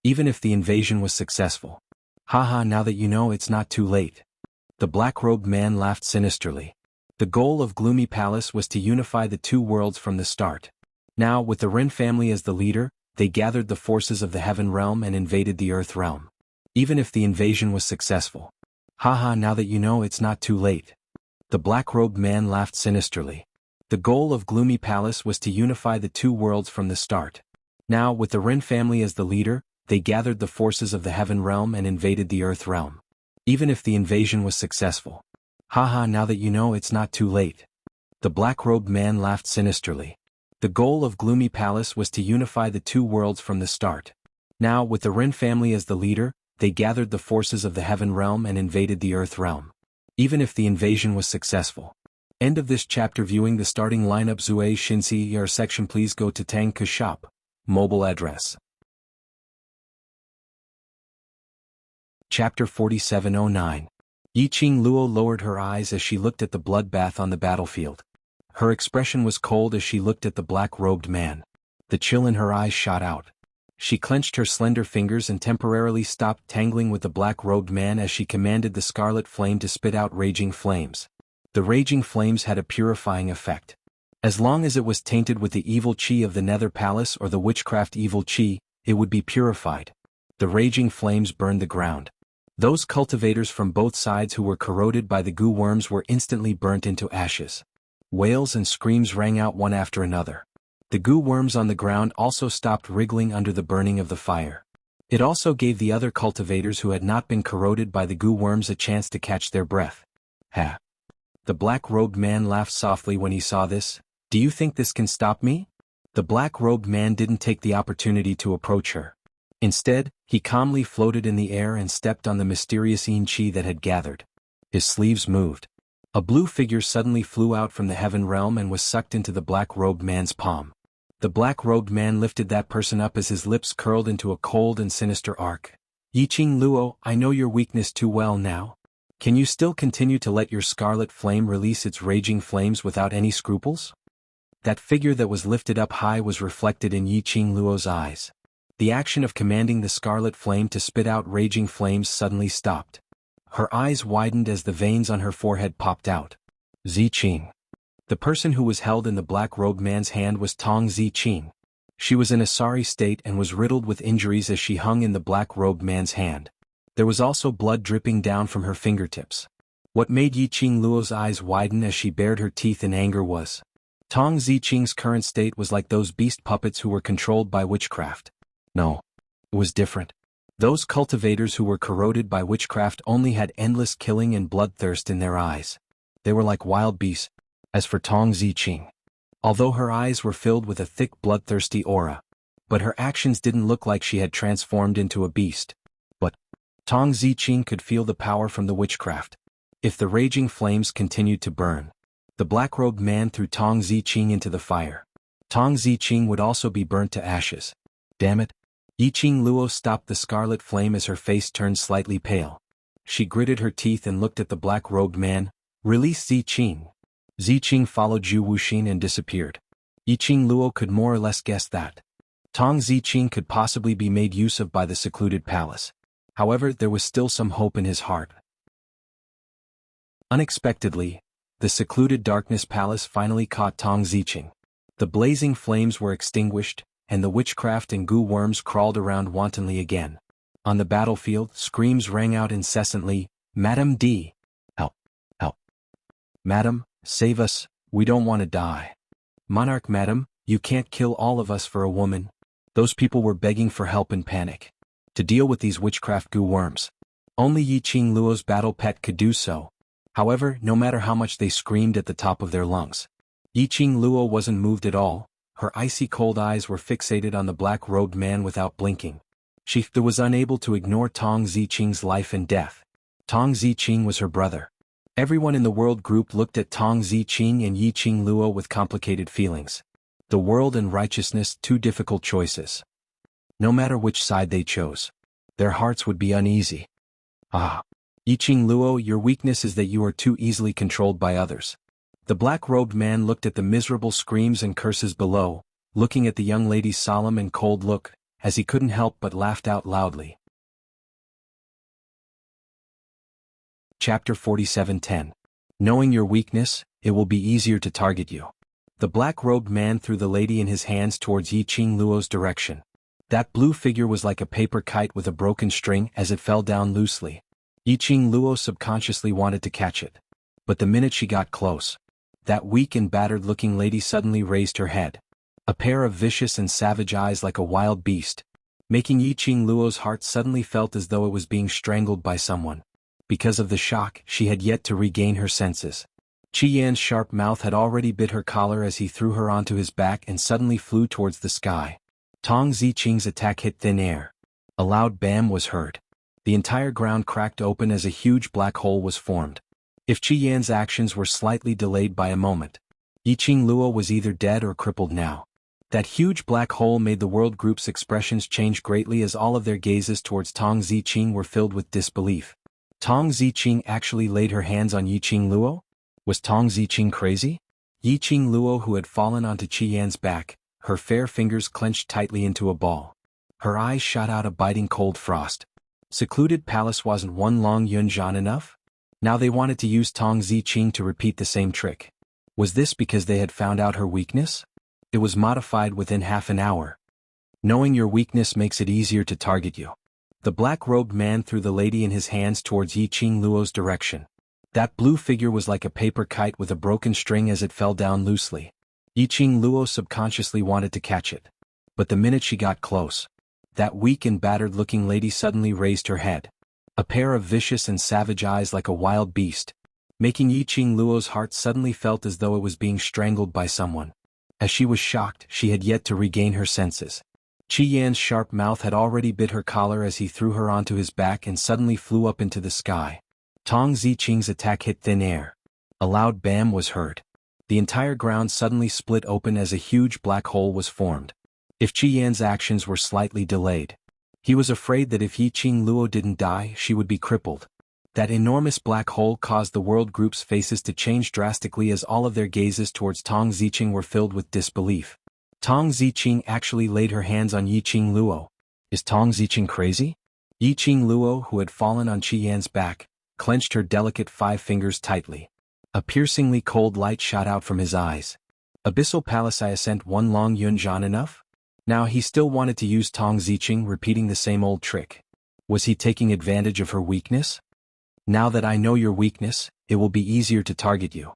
Even if the invasion was successful. Haha, now that you know, it's not too late. The black-robed man laughed sinisterly. The goal of Gloomy Palace was to unify the two worlds from the start. Now, with the Ren family as the leader, they gathered the forces of the heaven realm and invaded the earth realm. Even if the invasion was successful. Haha, now that you know, it's not too late. The black-robed man laughed sinisterly. The goal of Gloomy Palace was to unify the two worlds from the start. Now, with the Ren family as the leader, they gathered the forces of the heaven realm and invaded the earth realm. Even if the invasion was successful. Haha, now that you know, it's not too late. The black-robed man laughed sinisterly. The goal of Gloomy Palace was to unify the two worlds from the start. Now, with the Ren family as the leader, they gathered the forces of the heaven realm and invaded the earth realm. Even if the invasion was successful. End of this chapter. Viewing the starting lineup. Zue Shinsi ER section. Please go to Tang Ke Shop. Mobile address. Chapter 4709. Yi Qing Luo lowered her eyes as she looked at the bloodbath on the battlefield. Her expression was cold as she looked at the black-robed man. The chill in her eyes shot out. She clenched her slender fingers and temporarily stopped tangling with the black-robed man as she commanded the scarlet flame to spit out raging flames. The raging flames had a purifying effect. As long as it was tainted with the evil qi of the Nether Palace or the witchcraft evil qi, it would be purified. The raging flames burned the ground. Those cultivators from both sides who were corroded by the goo worms were instantly burnt into ashes. Wails and screams rang out one after another. The goo worms on the ground also stopped wriggling under the burning of the fire. It also gave the other cultivators who had not been corroded by the goo worms a chance to catch their breath. Ha! The black-robed man laughed softly when he saw this. Do you think this can stop me? The black-robed man didn't take the opportunity to approach her. Instead, he calmly floated in the air and stepped on the mysterious yin-chi that had gathered. His sleeves moved. A blue figure suddenly flew out from the heaven realm and was sucked into the black-robed man's palm. The black-robed man lifted that person up as his lips curled into a cold and sinister arc. Yiqing Luo, I know your weakness too well now. Can you still continue to let your scarlet flame release its raging flames without any scruples? That figure that was lifted up high was reflected in Yiqing Luo's eyes. The action of commanding the scarlet flame to spit out raging flames suddenly stopped. Her eyes widened as the veins on her forehead popped out. Ziqing. The person who was held in the black-robed man's hand was Tong Ziqing. She was in a sorry state and was riddled with injuries as she hung in the black-robed man's hand. There was also blood dripping down from her fingertips. What made Yiqing Luo's eyes widen as she bared her teeth in anger was Tong Ziqing's current state was like those beast puppets who were controlled by witchcraft. No, it was different. Those cultivators who were corroded by witchcraft only had endless killing and bloodthirst in their eyes. They were like wild beasts. As for Tong Ziqing, although her eyes were filled with a thick bloodthirsty aura, but her actions didn't look like she had transformed into a beast. But Tong Ziqing could feel the power from the witchcraft. If the raging flames continued to burn, the black-robed man threw Tong Ziqing into the fire. Tong Ziqing would also be burnt to ashes. Damn it. Yiqing Luo stopped the scarlet flame as her face turned slightly pale. She gritted her teeth and looked at the black-robed man. Release Ziqing. Ziqing followed Zhu Wuxin and disappeared. Yiqing Luo could more or less guess that Tong Ziqing could possibly be made use of by the secluded palace. However, there was still some hope in his heart. Unexpectedly, the secluded darkness palace finally caught Tong Ziqing. The blazing flames were extinguished, and the witchcraft and goo worms crawled around wantonly again. On the battlefield, screams rang out incessantly, Madam D. Help! Help! Madam, save us, we don't want to die. Monarch Madam, you can't kill all of us for a woman. Those people were begging for help in panic. To deal with these witchcraft goo worms. Only Yiqing Luo's battle pet could do so. However, no matter how much they screamed at the top of their lungs, Yiqing Luo wasn't moved at all. Her icy cold eyes were fixated on the black-robed man without blinking. She was unable to ignore Tong Ziqing's life and death. Tong Ziqing was her brother. Everyone in the world group looked at Tong Ziqing and Yiqing Luo with complicated feelings. The world and righteousness, two difficult choices. No matter which side they chose, their hearts would be uneasy. Ah. Yiqing Luo, your weakness is that you are too easily controlled by others. The black-robed man looked at the miserable screams and curses below, looking at the young lady's solemn and cold look, as he couldn't help but laughed out loudly. Chapter 47:10. Knowing your weakness, it will be easier to target you. The black-robed man threw the lady in his hands towards Yiqing Luo's direction. That blue figure was like a paper kite with a broken string as it fell down loosely. Yiqing Luo subconsciously wanted to catch it. But the minute she got close, that weak and battered-looking lady suddenly raised her head. A pair of vicious and savage eyes like a wild beast, making Yiqing Luo's heart suddenly felt as though it was being strangled by someone. Because of the shock, she had yet to regain her senses. Qi Yan's sharp mouth had already bit her collar as he threw her onto his back and suddenly flew towards the sky. Tong Ziqing's attack hit thin air. A loud bam was heard. The entire ground cracked open as a huge black hole was formed. If Qi Yan's actions were slightly delayed by a moment, Yiqing Luo was either dead or crippled now. That huge black hole made the world group's expressions change greatly as all of their gazes towards Tong Ziqing were filled with disbelief. Tong Ziqing actually laid her hands on Yiqing Luo? Was Tong Ziqing crazy? Yiqing Luo, who had fallen onto Qi Yan's back, her fair fingers clenched tightly into a ball. Her eyes shot out a biting cold frost. Secluded palace wasn't one long yunjian enough? Now they wanted to use Tong Ziqing to repeat the same trick. Was this because they had found out her weakness? It was modified within half an hour. Knowing your weakness makes it easier to target you. The black-robed man threw the lady in his hands towards Yiqing Luo's direction. That blue figure was like a paper kite with a broken string as it fell down loosely. Yiqing Luo subconsciously wanted to catch it. But the minute she got close, That weak and battered-looking lady suddenly raised her head. A pair of vicious and savage eyes like a wild beast, making Yiqing Luo's heart suddenly felt as though it was being strangled by someone. As she was shocked, she had yet to regain her senses. Qi Yan's sharp mouth had already bit her collar as he threw her onto his back and suddenly flew up into the sky. Tong Ziqing's attack hit thin air. A loud bam was heard. The entire ground suddenly split open as a huge black hole was formed. If Qi Yan's actions were slightly delayed, he was afraid that if Yiqing Luo didn't die, she would be crippled. That enormous black hole caused the world group's faces to change drastically as all of their gazes towards Tong Ziqing were filled with disbelief. Tong Ziqing actually laid her hands on Yiqing Luo. Is Tong Ziqing crazy? Yiqing Luo, who had fallen on Qi Yan's back, clenched her delicate 5 fingers tightly. A piercingly cold light shot out from his eyes. Abyssal Palace Ascent one long Yunjian enough? Now he still wanted to use Tong Ziqing, repeating the same old trick. Was he taking advantage of her weakness? Now that I know your weakness, it will be easier to target you.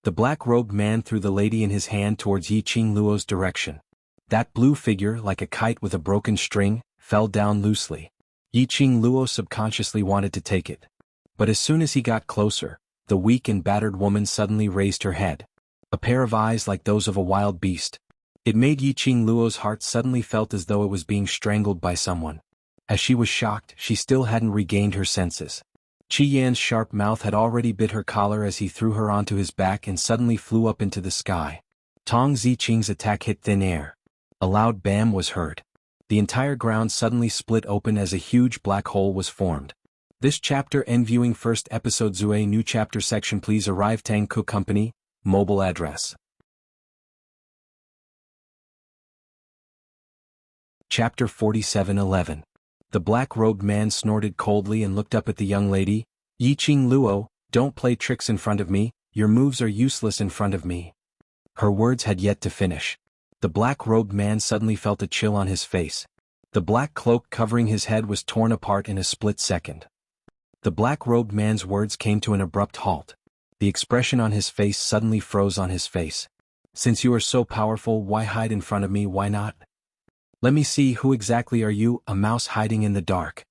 The black-robed man threw the lady in his hand towards Yiqing Luo's direction. That blue figure, like a kite with a broken string, fell down loosely. Yiqing Luo subconsciously wanted to take it. But as soon as he got closer, the weak and battered woman suddenly raised her head. A pair of eyes like those of a wild beast. It made Yiqing Luo's heart suddenly felt as though it was being strangled by someone. As she was shocked, she still hadn't regained her senses. Qi Yan's sharp mouth had already bit her collar as he threw her onto his back and suddenly flew up into the sky. Tong Ziqing's attack hit thin air. A loud bam was heard. The entire ground suddenly split open as a huge black hole was formed. This chapter end viewing first episode Zue new chapter section please arrive Tang Cook Company, mobile address. Chapter 47:11. The black-robed man snorted coldly and looked up at the young lady. Yiqing Luo, don't play tricks in front of me, your moves are useless in front of me. Her words had yet to finish. The black-robed man suddenly felt a chill on his face. The black cloak covering his head was torn apart in a split second. The black-robed man's words came to an abrupt halt. The expression on his face suddenly froze on his face. Since you are so powerful, why hide in front of me, why not? Let me see, who exactly are you, a mouse hiding in the dark?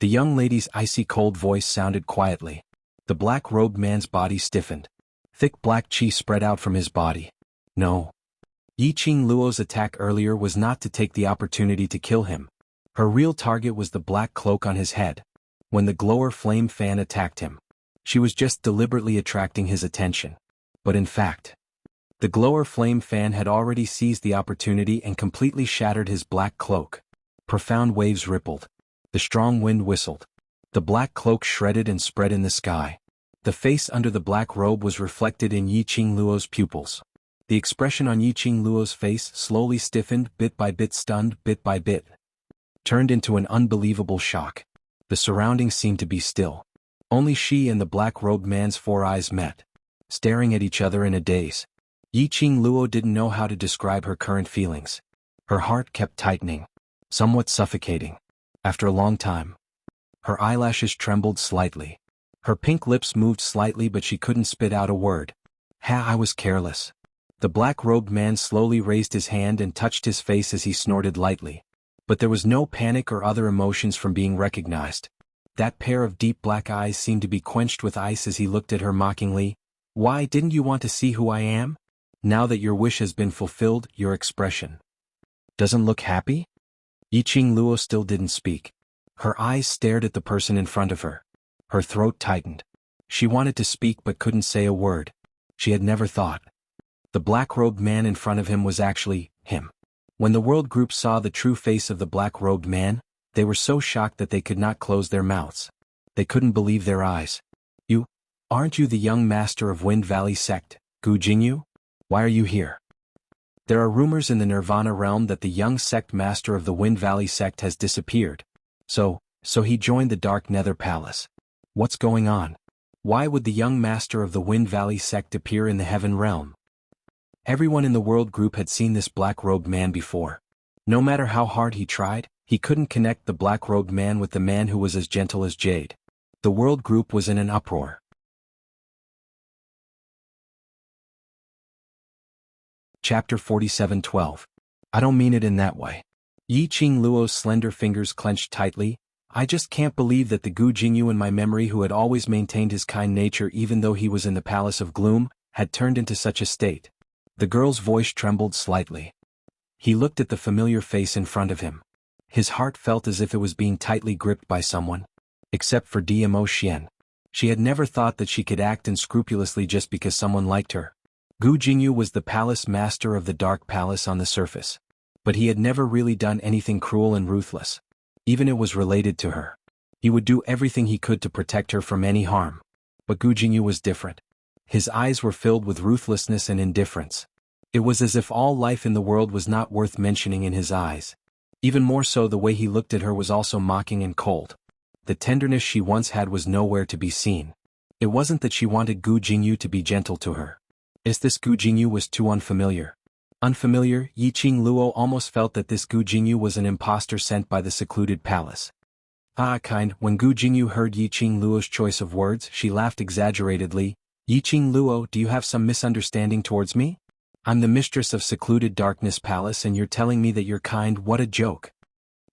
The young lady's icy cold voice sounded quietly. The black-robed man's body stiffened. Thick black qi spread out from his body. No. Yiqing Luo's attack earlier was not to take the opportunity to kill him. Her real target was the black cloak on his head. When the glower flame fan attacked him, she was just deliberately attracting his attention. But in fact, the glower flame fan had already seized the opportunity and completely shattered his black cloak. Profound waves rippled. The strong wind whistled. The black cloak shredded and spread in the sky. The face under the black robe was reflected in Yiqing Luo's pupils. The expression on Yiqing Luo's face slowly stiffened, bit by bit, stunned, bit by bit. Turned into an unbelievable shock. The surroundings seemed to be still. Only she and the black-robed man's 4 eyes met, staring at each other in a daze. Yiqing Luo didn't know how to describe her current feelings. Her heart kept tightening, somewhat suffocating. After a long time, her eyelashes trembled slightly. Her pink lips moved slightly, but she couldn't spit out a word. I was careless. The black-robed man slowly raised his hand and touched his face as he snorted lightly. But there was no panic or other emotions from being recognized. That pair of deep black eyes seemed to be quenched with ice as he looked at her mockingly. Why didn't you want to see who I am? Now that your wish has been fulfilled, your expression doesn't look happy? Yiqing Luo still didn't speak. Her eyes stared at the person in front of her. Her throat tightened. She wanted to speak but couldn't say a word. She had never thought the black-robed man in front of him was actually him. When the world group saw the true face of the black-robed man, they were so shocked that they could not close their mouths. They couldn't believe their eyes. Aren't you the young master of Wind Valley sect, Gu Jingyu? Why are you here? There are rumors in the Nirvana realm that the young sect master of the Wind Valley sect has disappeared. So he joined the Dark Nether Palace. What's going on? Why would the young master of the Wind Valley sect appear in the Heaven realm? Everyone in the world group had seen this black-robed man before. No matter how hard he tried, he couldn't connect the black-robed man with the man who was as gentle as jade. The world group was in an uproar. Chapter 47:12. I don't mean it in that way. Yi Qing Luo's slender fingers clenched tightly. I just can't believe that the Gu Jingyu in my memory, who had always maintained his kind nature even though he was in the Palace of Gloom, had turned into such a state. The girl's voice trembled slightly. He looked at the familiar face in front of him. His heart felt as if it was being tightly gripped by someone. Except for Dmo Xian. She had never thought that she could act unscrupulously just because someone liked her. Gu Jingyu was the palace master of the Dark Palace on the surface. But he had never really done anything cruel and ruthless. Even it was related to her. He would do everything he could to protect her from any harm. But Gu Jingyu was different. His eyes were filled with ruthlessness and indifference. It was as if all life in the world was not worth mentioning in his eyes. Even more so, the way he looked at her was also mocking and cold. The tenderness she once had was nowhere to be seen. It wasn't that she wanted Gu Jingyu to be gentle to her. It's this Gu Jingyu was too unfamiliar. Unfamiliar, Yi Qing Luo almost felt that this Gu Jingyu was an impostor sent by the secluded palace. When Gu Jingyu heard Yi Qing Luo's choice of words, she laughed exaggeratedly. Yi Qing Luo, do you have some misunderstanding towards me? I'm the mistress of secluded darkness palace and you're telling me that you're kind? What a joke.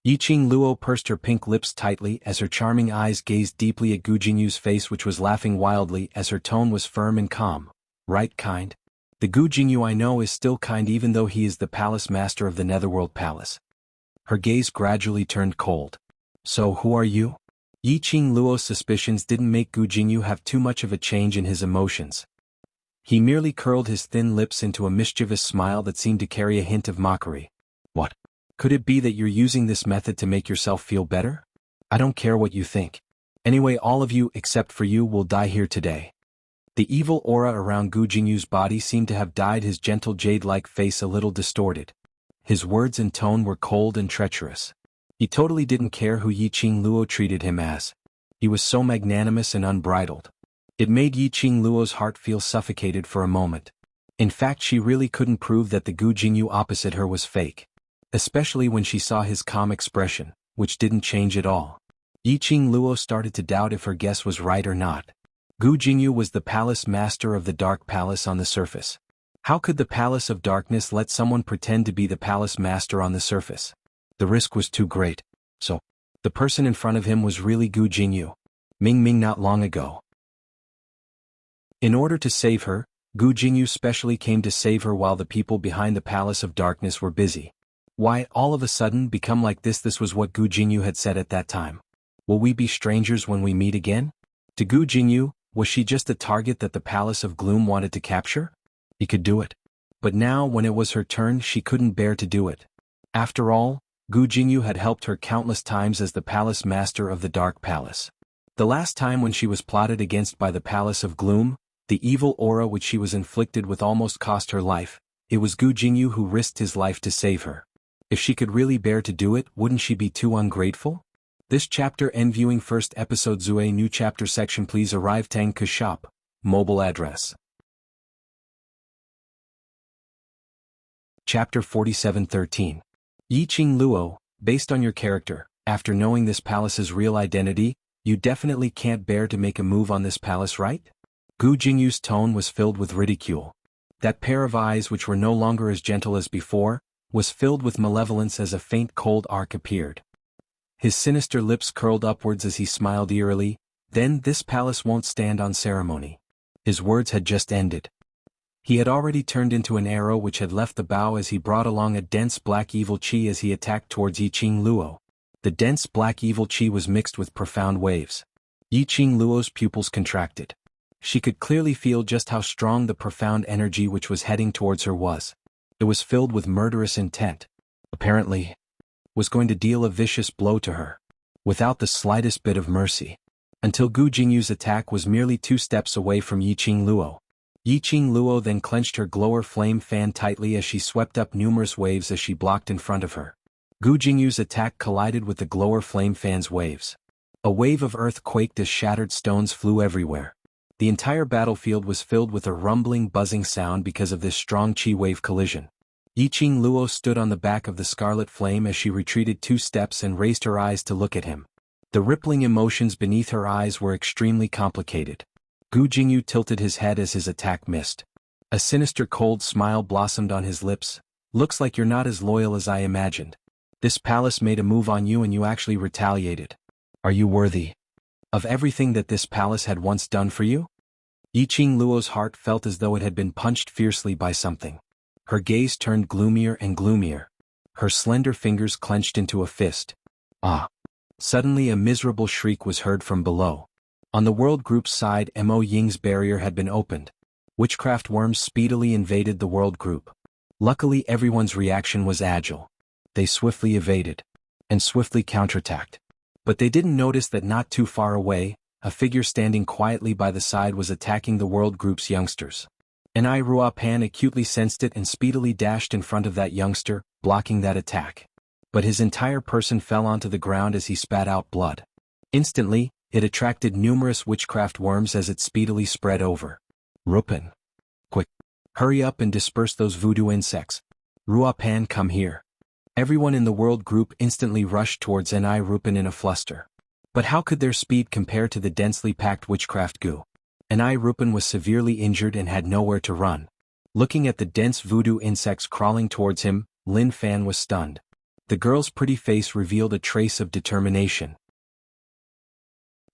Yi Qing Luo pursed her pink lips tightly as her charming eyes gazed deeply at Gu Jingyu's face, which was laughing wildly as her tone was firm and calm. Right, kind? The Gu Jingyu I know is still kind even though he is the palace master of the Netherworld Palace. Her gaze gradually turned cold. So who are you? Yi Qing Luo's suspicions didn't make Gu Jingyu have too much of a change in his emotions. He merely curled his thin lips into a mischievous smile that seemed to carry a hint of mockery. What? Could it be that you're using this method to make yourself feel better? I don't care what you think. Anyway, all of you except for you will die here today. The evil aura around Gu Jingyu's body seemed to have dyed his gentle jade-like face a little distorted. His words and tone were cold and treacherous. He totally didn't care who Yi Qing Luo treated him as. He was so magnanimous and unbridled. It made Yi Qing Luo's heart feel suffocated for a moment. In fact, she really couldn't prove that the Gu Jingyu opposite her was fake. Especially when she saw his calm expression, which didn't change at all. Yi Qing Luo started to doubt if her guess was right or not. Gu Jingyu was the palace master of the Dark Palace on the surface. How could the Palace of Darkness let someone pretend to be the palace master on the surface? The risk was too great. So, the person in front of him was really Gu Jingyu. Ming not long ago. In order to save her, Gu Jingyu specially came to save her while the people behind the Palace of Darkness were busy. Why, all of a sudden, become like this? This was what Gu Jingyu had said at that time. Will we be strangers when we meet again? To Gu Jingyu, was she just a target that the Palace of Gloom wanted to capture? He could do it. But now, when it was her turn, she couldn't bear to do it. After all, Gu Jingyu had helped her countless times as the palace master of the Dark Palace. The last time when she was plotted against by the Palace of Gloom, the evil aura which she was inflicted with almost cost her life. It was Gu Jingyu who risked his life to save her. If she could really bear to do it, wouldn't she be too ungrateful? This chapter end viewing first episode Zue new chapter section please arrive Tang Ke shop, mobile address. Chapter 47:13. Yi Qing Luo, based on your character, after knowing this palace's real identity, you definitely can't bear to make a move on this palace, right? Gu Jingyu's tone was filled with ridicule. That pair of eyes, which were no longer as gentle as before, was filled with malevolence as a faint cold arc appeared. His sinister lips curled upwards as he smiled eerily. Then this palace won't stand on ceremony. His words had just ended. He had already turned into an arrow which had left the bow as he brought along a dense black evil chi as he attacked towards Yi Qing Luo. The dense black evil chi was mixed with profound waves. Yi Qing Luo's pupils contracted. She could clearly feel just how strong the profound energy which was heading towards her was. It was filled with murderous intent. Apparently, was going to deal a vicious blow to her, without the slightest bit of mercy. Until Gu Jingyu's attack was merely 2 steps away from Yi Qing Luo. Yi Qing Luo then clenched her glower flame fan tightly as she swept up numerous waves as she blocked in front of her. Gu Jingyu's attack collided with the glower flame fan's waves. A wave of earth quaked as shattered stones flew everywhere. The entire battlefield was filled with a rumbling, buzzing sound because of this strong chi wave collision. Yi Qing Luo stood on the back of the scarlet flame as she retreated 2 steps and raised her eyes to look at him. The rippling emotions beneath her eyes were extremely complicated. Gu Jingyu tilted his head as his attack missed. A sinister cold smile blossomed on his lips. Looks like you're not as loyal as I imagined. This palace made a move on you and you actually retaliated. Are you worthy of everything that this palace had once done for you? Yiqing Luo's heart felt as though it had been punched fiercely by something. Her gaze turned gloomier and gloomier. Her slender fingers clenched into a fist. Ah! Suddenly a miserable shriek was heard from below. On the world group's side, Mo Ying's barrier had been opened. Witchcraft worms speedily invaded the world group. Luckily everyone's reaction was agile. They swiftly evaded and swiftly counterattacked. But they didn't notice that not too far away, a figure standing quietly by the side was attacking the world group's youngsters. Ai Ruopan acutely sensed it and speedily dashed in front of that youngster, blocking that attack. But his entire person fell onto the ground as he spat out blood. Instantly, it attracted numerous witchcraft worms as it speedily spread over. Rupan. Quick. Hurry up and disperse those voodoo insects. Ruopan, come here. Everyone in the world group instantly rushed towards Ai Rupan in a fluster. But how could their speed compare to the densely packed witchcraft goo? Ai Rupan was severely injured and had nowhere to run. Looking at the dense voodoo insects crawling towards him, Lin Fan was stunned. The girl's pretty face revealed a trace of determination.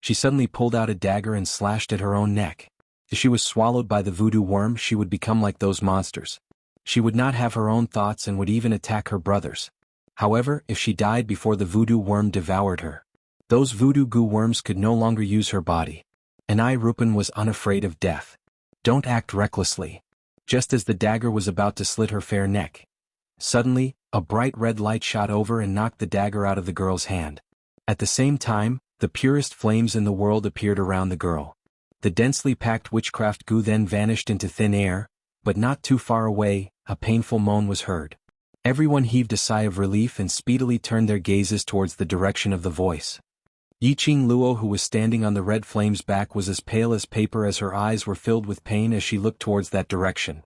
She suddenly pulled out a dagger and slashed at her own neck. If she was swallowed by the voodoo worm, she would become like those monsters. She would not have her own thoughts and would even attack her brothers. However, if she died before the voodoo worm devoured her, those voodoo goo worms could no longer use her body. Ai Rupan was unafraid of death. Don't act recklessly. Just as the dagger was about to slit her fair neck, suddenly, a bright red light shot over and knocked the dagger out of the girl's hand. At the same time, the purest flames in the world appeared around the girl. The densely packed witchcraft goo then vanished into thin air, but not too far away, a painful moan was heard. Everyone heaved a sigh of relief and speedily turned their gazes towards the direction of the voice. Yiqing Luo, who was standing on the red flame's back, was as pale as paper as her eyes were filled with pain as she looked towards that direction.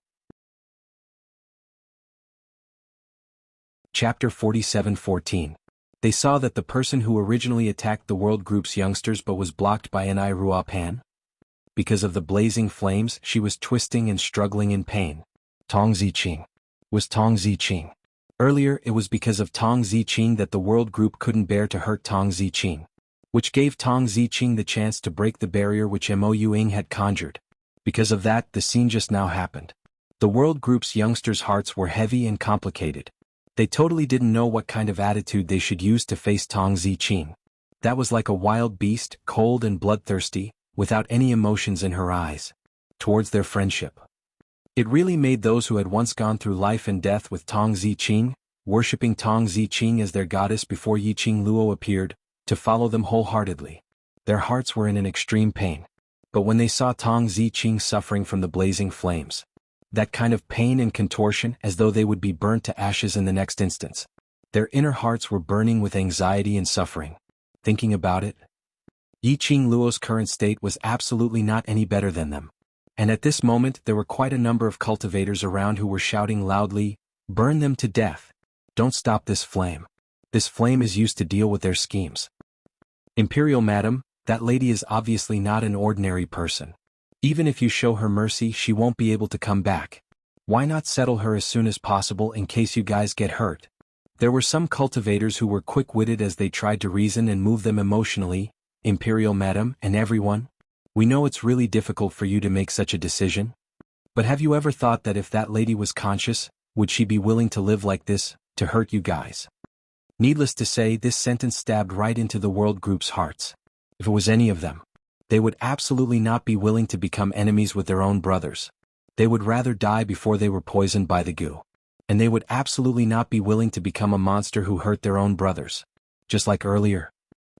Chapter 47:14. They saw that the person who originally attacked the world group's youngsters but was blocked by Ai Ruopan. Because of the blazing flames, she was twisting and struggling in pain. Tong Ziqing. Was Tong Ziqing. Earlier it was because of Tong Ziqing that the world group couldn't bear to hurt Tong Ziqing, which gave Tong Ziqing the chance to break the barrier which Mo Ying had conjured. Because of that, the scene just now happened. The world group's youngsters' hearts were heavy and complicated. They totally didn't know what kind of attitude they should use to face Tong Ziqing. That was like a wild beast, cold and bloodthirsty, without any emotions in her eyes, towards their friendship. It really made those who had once gone through life and death with Tong Ziqing, worshipping Tong Ziqing as their goddess before Yiqing Luo appeared, to follow them wholeheartedly. Their hearts were in an extreme pain. But when they saw Tong Ziqing suffering from the blazing flames, that kind of pain and contortion as though they would be burnt to ashes in the next instance, their inner hearts were burning with anxiety and suffering. Thinking about it, Yiqing Luo's current state was absolutely not any better than them. And at this moment there were quite a number of cultivators around who were shouting loudly, "Burn them to death! Don't stop this flame. This flame is used to deal with their schemes." Imperial Madam, that lady is obviously not an ordinary person. Even if you show her mercy, she won't be able to come back. Why not settle her as soon as possible in case you guys get hurt? There were some cultivators who were quick-witted as they tried to reason and move them emotionally. Imperial Madam, and everyone, we know it's really difficult for you to make such a decision. But have you ever thought that if that lady was conscious, would she be willing to live like this, to hurt you guys? Needless to say, this sentence stabbed right into the world group's hearts. If it was any of them, they would absolutely not be willing to become enemies with their own brothers. They would rather die before they were poisoned by the goo. And they would absolutely not be willing to become a monster who hurt their own brothers. Just like earlier.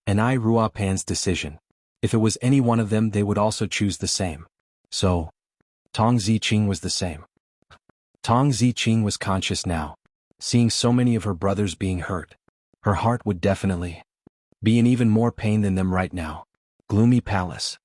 Ai Ruopan's decision. If it was any one of them, they would also choose the same. So, Tong Ziqing was the same. Tong Ziqing was conscious now. Seeing so many of her brothers being hurt, her heart would definitely be in even more pain than them right now. Gloomy palace.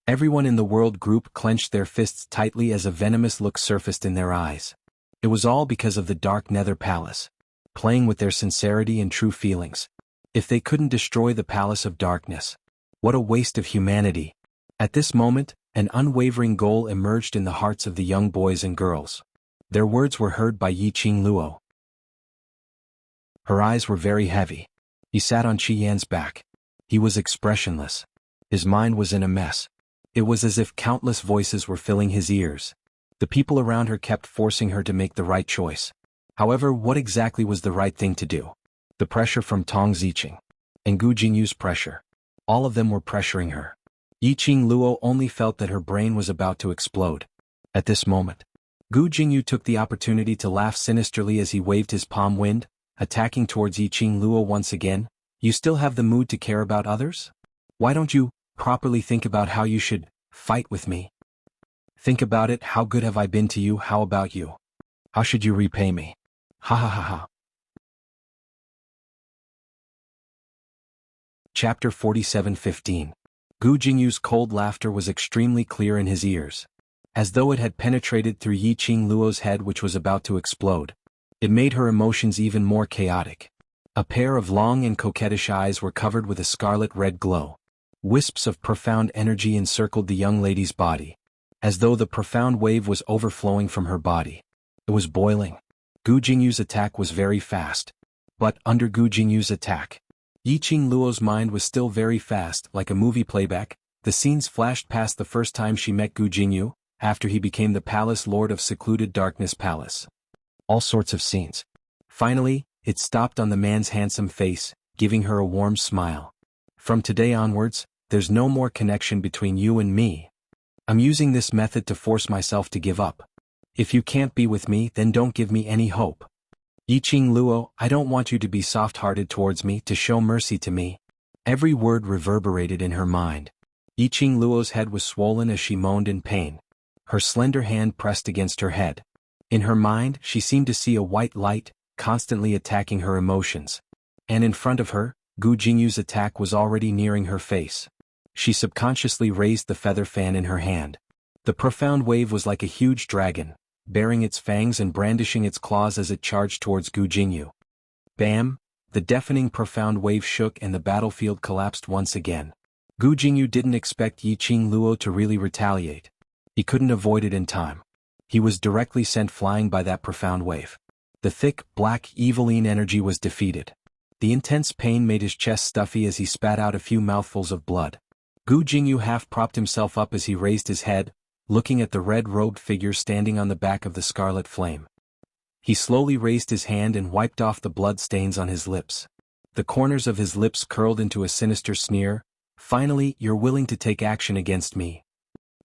Everyone in the world group clenched their fists tightly as a venomous look surfaced in their eyes. It was all because of the dark nether palace, playing with their sincerity and true feelings. If they couldn't destroy the palace of darkness, what a waste of humanity. At this moment, an unwavering goal emerged in the hearts of the young boys and girls. Their words were heard by Yiqing Luo. Her eyes were very heavy. He sat on Qi Yan's back. He was expressionless. His mind was in a mess. It was as if countless voices were filling his ears. The people around her kept forcing her to make the right choice. However, what exactly was the right thing to do? The pressure from Tong Ziqing and Gu Jingyu's pressure. All of them were pressuring her. Yiqing Luo only felt that her brain was about to explode. At this moment, Gu Jingyu took the opportunity to laugh sinisterly as he waved his palm wind, attacking towards Yiqing Luo once again. You still have the mood to care about others? Why don't you properly think about how you should fight with me? Think about it. How good have I been to you? How about you? How should you repay me? Ha ha ha ha. Chapter 47:15. Gu Jingyu's cold laughter was extremely clear in his ears, as though it had penetrated through Yiqing Luo's head, which was about to explode. It made her emotions even more chaotic. A pair of long and coquettish eyes were covered with a scarlet-red glow. Wisps of profound energy encircled the young lady's body, as though the profound wave was overflowing from her body. It was boiling. Gu Jingyu's attack was very fast. But under Gu Jingyu's attack, Yiqing Luo's mind was still very fast, like a movie playback. The scenes flashed past the first time she met Gu Jingyu, after he became the palace lord of secluded Darkness Palace. All sorts of scenes. Finally, it stopped on the man's handsome face, giving her a warm smile. From today onwards, there's no more connection between you and me. I'm using this method to force myself to give up. If you can't be with me, then don't give me any hope. Yiqing Luo, I don't want you to be soft-hearted towards me, to show mercy to me. Every word reverberated in her mind. Yiqing Luo's head was swollen as she moaned in pain. Her slender hand pressed against her head. In her mind, she seemed to see a white light, constantly attacking her emotions. And in front of her, Gu Jingyu's attack was already nearing her face. She subconsciously raised the feather fan in her hand. The profound wave was like a huge dragon, baring its fangs and brandishing its claws as it charged towards Gu Jingyu. Bam! The deafening profound wave shook and the battlefield collapsed once again. Gu Jingyu didn't expect Yiqing Luo to really retaliate. He couldn't avoid it in time. He was directly sent flying by that profound wave. The thick, black, eviline energy was defeated. The intense pain made his chest stuffy as he spat out a few mouthfuls of blood. Gu Jingyu half propped himself up as he raised his head, looking at the red-robed figure standing on the back of the scarlet flame. He slowly raised his hand and wiped off the blood stains on his lips. The corners of his lips curled into a sinister sneer. Finally, you're willing to take action against me.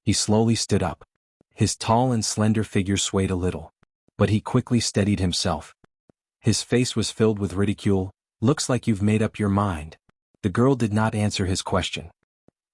He slowly stood up. His tall and slender figure swayed a little, but he quickly steadied himself. His face was filled with ridicule. Looks like you've made up your mind. The girl did not answer his question.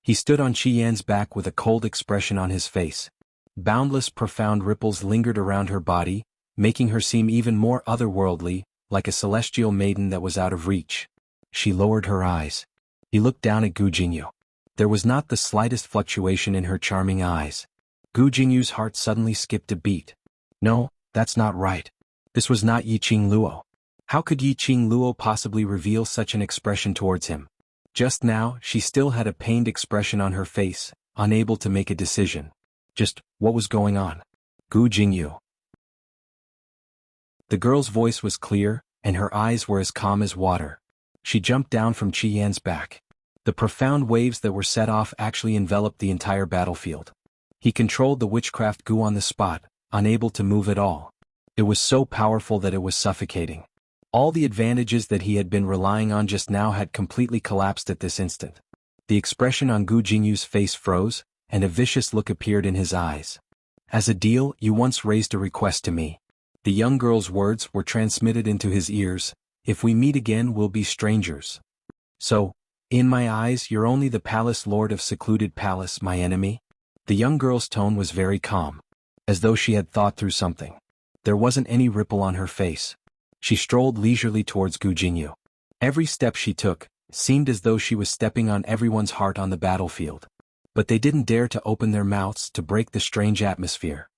He stood on Qi Yan's back with a cold expression on his face. Boundless profound ripples lingered around her body, making her seem even more otherworldly, like a celestial maiden that was out of reach. She lowered her eyes. He looked down at Gu Jingyu. There was not the slightest fluctuation in her charming eyes. Gu Jingyu's heart suddenly skipped a beat. No, that's not right. This was not Yiqing Luo. How could Yiqing Luo possibly reveal such an expression towards him? Just now, she still had a pained expression on her face, unable to make a decision. Just, what was going on? Gu Jingyu. The girl's voice was clear, and her eyes were as calm as water. She jumped down from Qi Yan's back. The profound waves that were set off actually enveloped the entire battlefield. He controlled the witchcraft Gu on the spot, unable to move at all. It was so powerful that it was suffocating. All the advantages that he had been relying on just now had completely collapsed at this instant. The expression on Gu Jingyu's face froze, and a vicious look appeared in his eyes. As a deal, you once raised a request to me. The young girl's words were transmitted into his ears. If we meet again, we'll be strangers. So, in my eyes, you're only the palace lord of secluded palace, my enemy? The young girl's tone was very calm, as though she had thought through something. There wasn't any ripple on her face. She strolled leisurely towards Gu Jingyu. Every step she took seemed as though she was stepping on everyone's heart on the battlefield. But they didn't dare to open their mouths to break the strange atmosphere.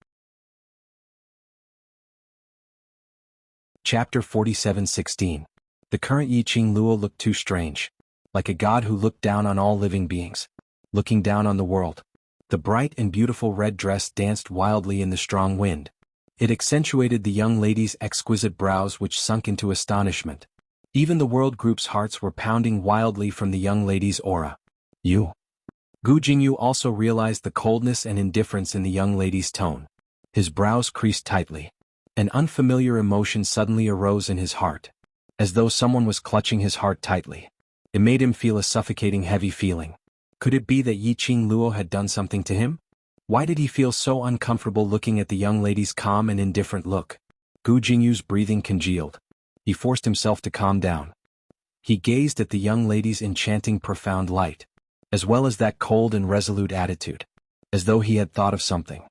Chapter 47:16. The current Yiqing Luo looked too strange. Like a god who looked down on all living beings. Looking down on the world. The bright and beautiful red dress danced wildly in the strong wind. It accentuated the young lady's exquisite brows, which sunk into astonishment. Even the world group's hearts were pounding wildly from the young lady's aura. You. Gu Jingyu also realized the coldness and indifference in the young lady's tone. His brows creased tightly. An unfamiliar emotion suddenly arose in his heart, as though someone was clutching his heart tightly. It made him feel a suffocating heavy feeling. Could it be that Yiqing Luo had done something to him? Why did he feel so uncomfortable looking at the young lady's calm and indifferent look? Gu Jingyu's breathing congealed. He forced himself to calm down. He gazed at the young lady's enchanting profound light, as well as that cold and resolute attitude, as though he had thought of something.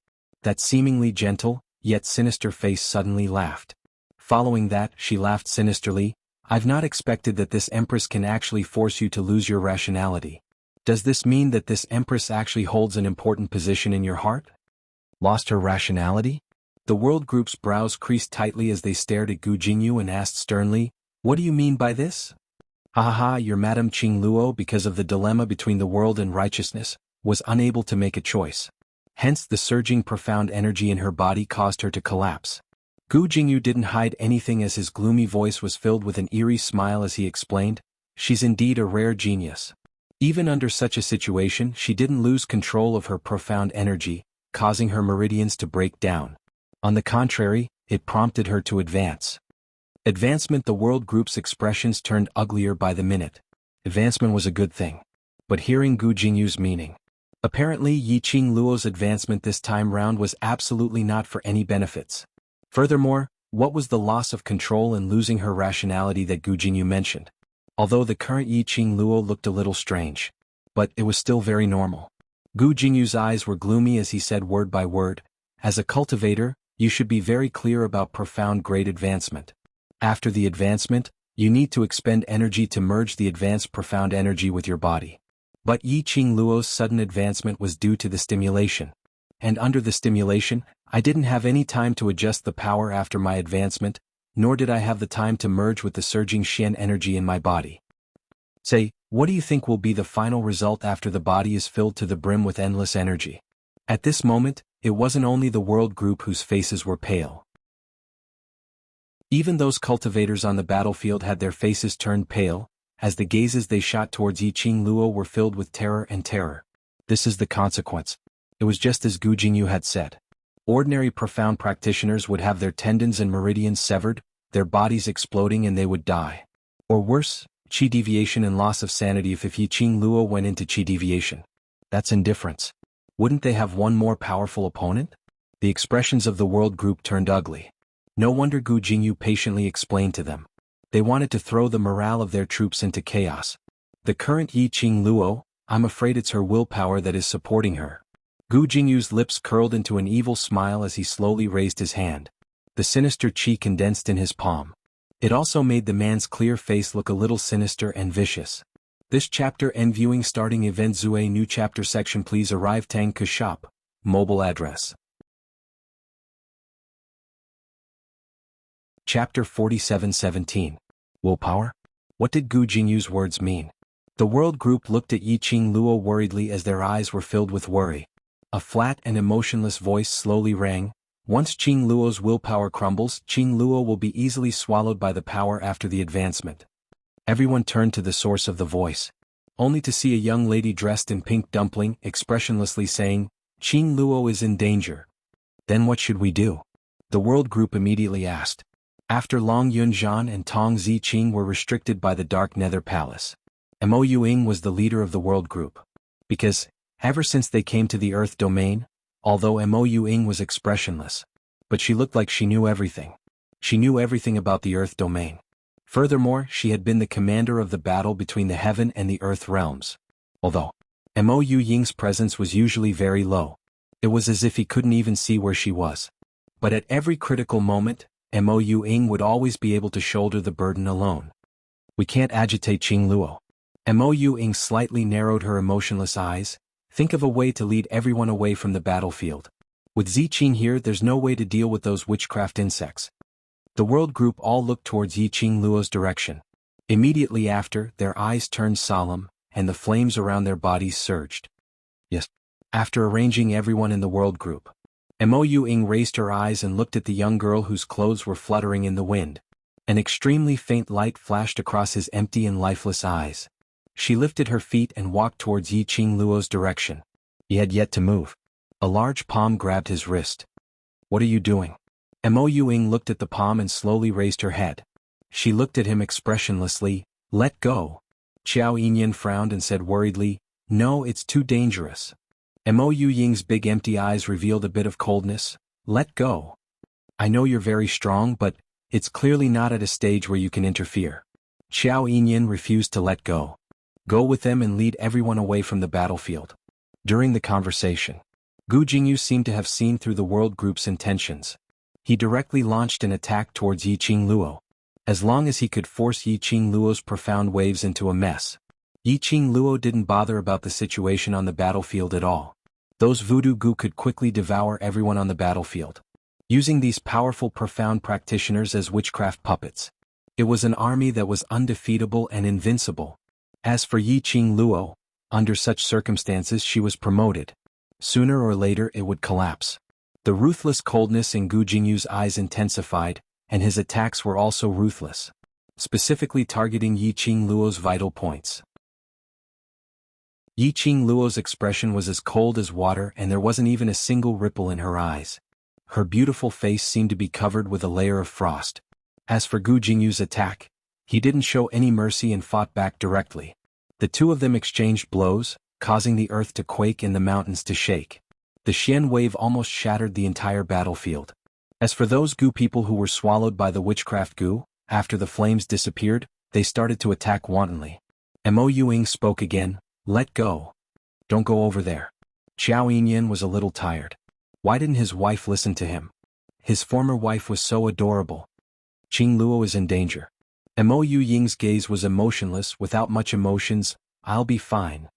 That seemingly gentle, yet sinister face suddenly laughed. Following that, she laughed sinisterly. I've not expected that this empress can actually force you to lose your rationality. Does this mean that this empress actually holds an important position in your heart? Lost her rationality? The world group's brows creased tightly as they stared at Gu Jingyu and asked sternly, what do you mean by this? Ha ha ha, your Madame Qing Luo, because of the dilemma between the world and righteousness, was unable to make a choice. Hence the surging profound energy in her body caused her to collapse. Gu Jingyu didn't hide anything as his gloomy voice was filled with an eerie smile as he explained, she's indeed a rare genius. Even under such a situation, she didn't lose control of her profound energy, causing her meridians to break down. On the contrary, it prompted her to advance. Advancement. The world group's expressions turned uglier by the minute. Advancement was a good thing. But hearing Gu Jingyu's meaning. Apparently Yiqing Luo's advancement this time round was absolutely not for any benefits. Furthermore, what was the loss of control and losing her rationality that Gu Jingyu mentioned? Although the current Yiqing Luo looked a little strange, but it was still very normal. Gu Jingyu's eyes were gloomy as he said word by word, as a cultivator, you should be very clear about profound great advancement. After the advancement, you need to expend energy to merge the advanced profound energy with your body. But Yiqing Luo's sudden advancement was due to the stimulation. And under the stimulation, I didn't have any time to adjust the power after my advancement, nor did I have the time to merge with the surging Xian energy in my body. Say, what do you think will be the final result after the body is filled to the brim with endless energy? At this moment, it wasn't only the world group whose faces were pale. Even those cultivators on the battlefield had their faces turned pale, as the gazes they shot towards Yiqing Luo were filled with terror and terror. This is the consequence. It was just as Gu Jingyu had said. Ordinary profound practitioners would have their tendons and meridians severed, their bodies exploding, and they would die. Or worse, qi deviation and loss of sanity if Yiqing Luo went into qi deviation. That's indifference. Wouldn't they have one more powerful opponent? The expressions of the world group turned ugly. No wonder Gu Jingyu patiently explained to them. They wanted to throw the morale of their troops into chaos. The current Yiqing Luo, I'm afraid it's her willpower that is supporting her. Gu Jingyu's lips curled into an evil smile as he slowly raised his hand. The sinister qi condensed in his palm. It also made the man's clear face look a little sinister and vicious. This chapter end viewing starting event Zue new chapter section please arrive Tang Ke shop, mobile address. Chapter 47:17. Willpower? What did Gu Jingyu's words mean? The world group looked at Yiqing Luo worriedly as their eyes were filled with worry. A flat and emotionless voice slowly rang. Once Qing Luo's willpower crumbles, Qing Luo will be easily swallowed by the power after the advancement. Everyone turned to the source of the voice, only to see a young lady dressed in pink dumpling expressionlessly saying, Qing Luo is in danger. Then what should we do? The world group immediately asked. After Long Yunzhan and Tong Ziqing were restricted by the Dark Nether Palace, Mo Yuing was the leader of the world group. Because, ever since they came to the Earth domain, although Mo Yuing was expressionless, but she looked like she knew everything. She knew everything about the Earth domain. Furthermore, she had been the commander of the battle between the heaven and the earth realms. Although Mo Yuying's presence was usually very low, it was as if he couldn't even see where she was. But at every critical moment, Mo Yuying would always be able to shoulder the burden alone. We can't agitate Qing Luo. Mo Yuying slightly narrowed her emotionless eyes. Think of a way to lead everyone away from the battlefield. With Ziqing here, there's no way to deal with those witchcraft insects. The world group all looked towards Yiqing Luo's direction. Immediately after, their eyes turned solemn, and the flames around their bodies surged. Yes. After arranging everyone in the world group, Mo Yuying raised her eyes and looked at the young girl whose clothes were fluttering in the wind. An extremely faint light flashed across his empty and lifeless eyes. She lifted her feet and walked towards Yiqing Luo's direction. He had yet to move. A large palm grabbed his wrist. "What are you doing?" Mo Ying looked at the palm and slowly raised her head. She looked at him expressionlessly. "Let go." Qiao Yinyan frowned and said worriedly, "No, it's too dangerous." Mo Ying's big empty eyes revealed a bit of coldness. "Let go. I know you're very strong, but it's clearly not at a stage where you can interfere." Qiao Yinyan refused to let go. "Go with them and lead everyone away from the battlefield." During the conversation, Gu Jingyu seemed to have seen through the world group's intentions. He directly launched an attack towards Yiqing Luo. As long as he could force Yiqing Luo's profound waves into a mess, Yiqing Luo didn't bother about the situation on the battlefield at all. Those voodoo Gu could quickly devour everyone on the battlefield, using these powerful profound practitioners as witchcraft puppets. It was an army that was undefeatable and invincible. As for Yiqing Luo, under such circumstances she was promoted. Sooner or later it would collapse. The ruthless coldness in Gu Jingyu's eyes intensified, and his attacks were also ruthless, specifically targeting Yiqing Luo's vital points. Yiqing Luo's expression was as cold as water, and there wasn't even a single ripple in her eyes. Her beautiful face seemed to be covered with a layer of frost. As for Gu Jingyu's attack, he didn't show any mercy and fought back directly. The two of them exchanged blows, causing the earth to quake and the mountains to shake. The Xian wave almost shattered the entire battlefield. As for those Gu people who were swallowed by the witchcraft Gu, after the flames disappeared, they started to attack wantonly. Mo Ying spoke again. "Let go. Don't go over there." Qiao Yinyan was a little tired. Why didn't his wife listen to him? His former wife was so adorable. Qing Luo is in danger. Mo Ying's gaze was emotionless, without much emotions. "I'll be fine.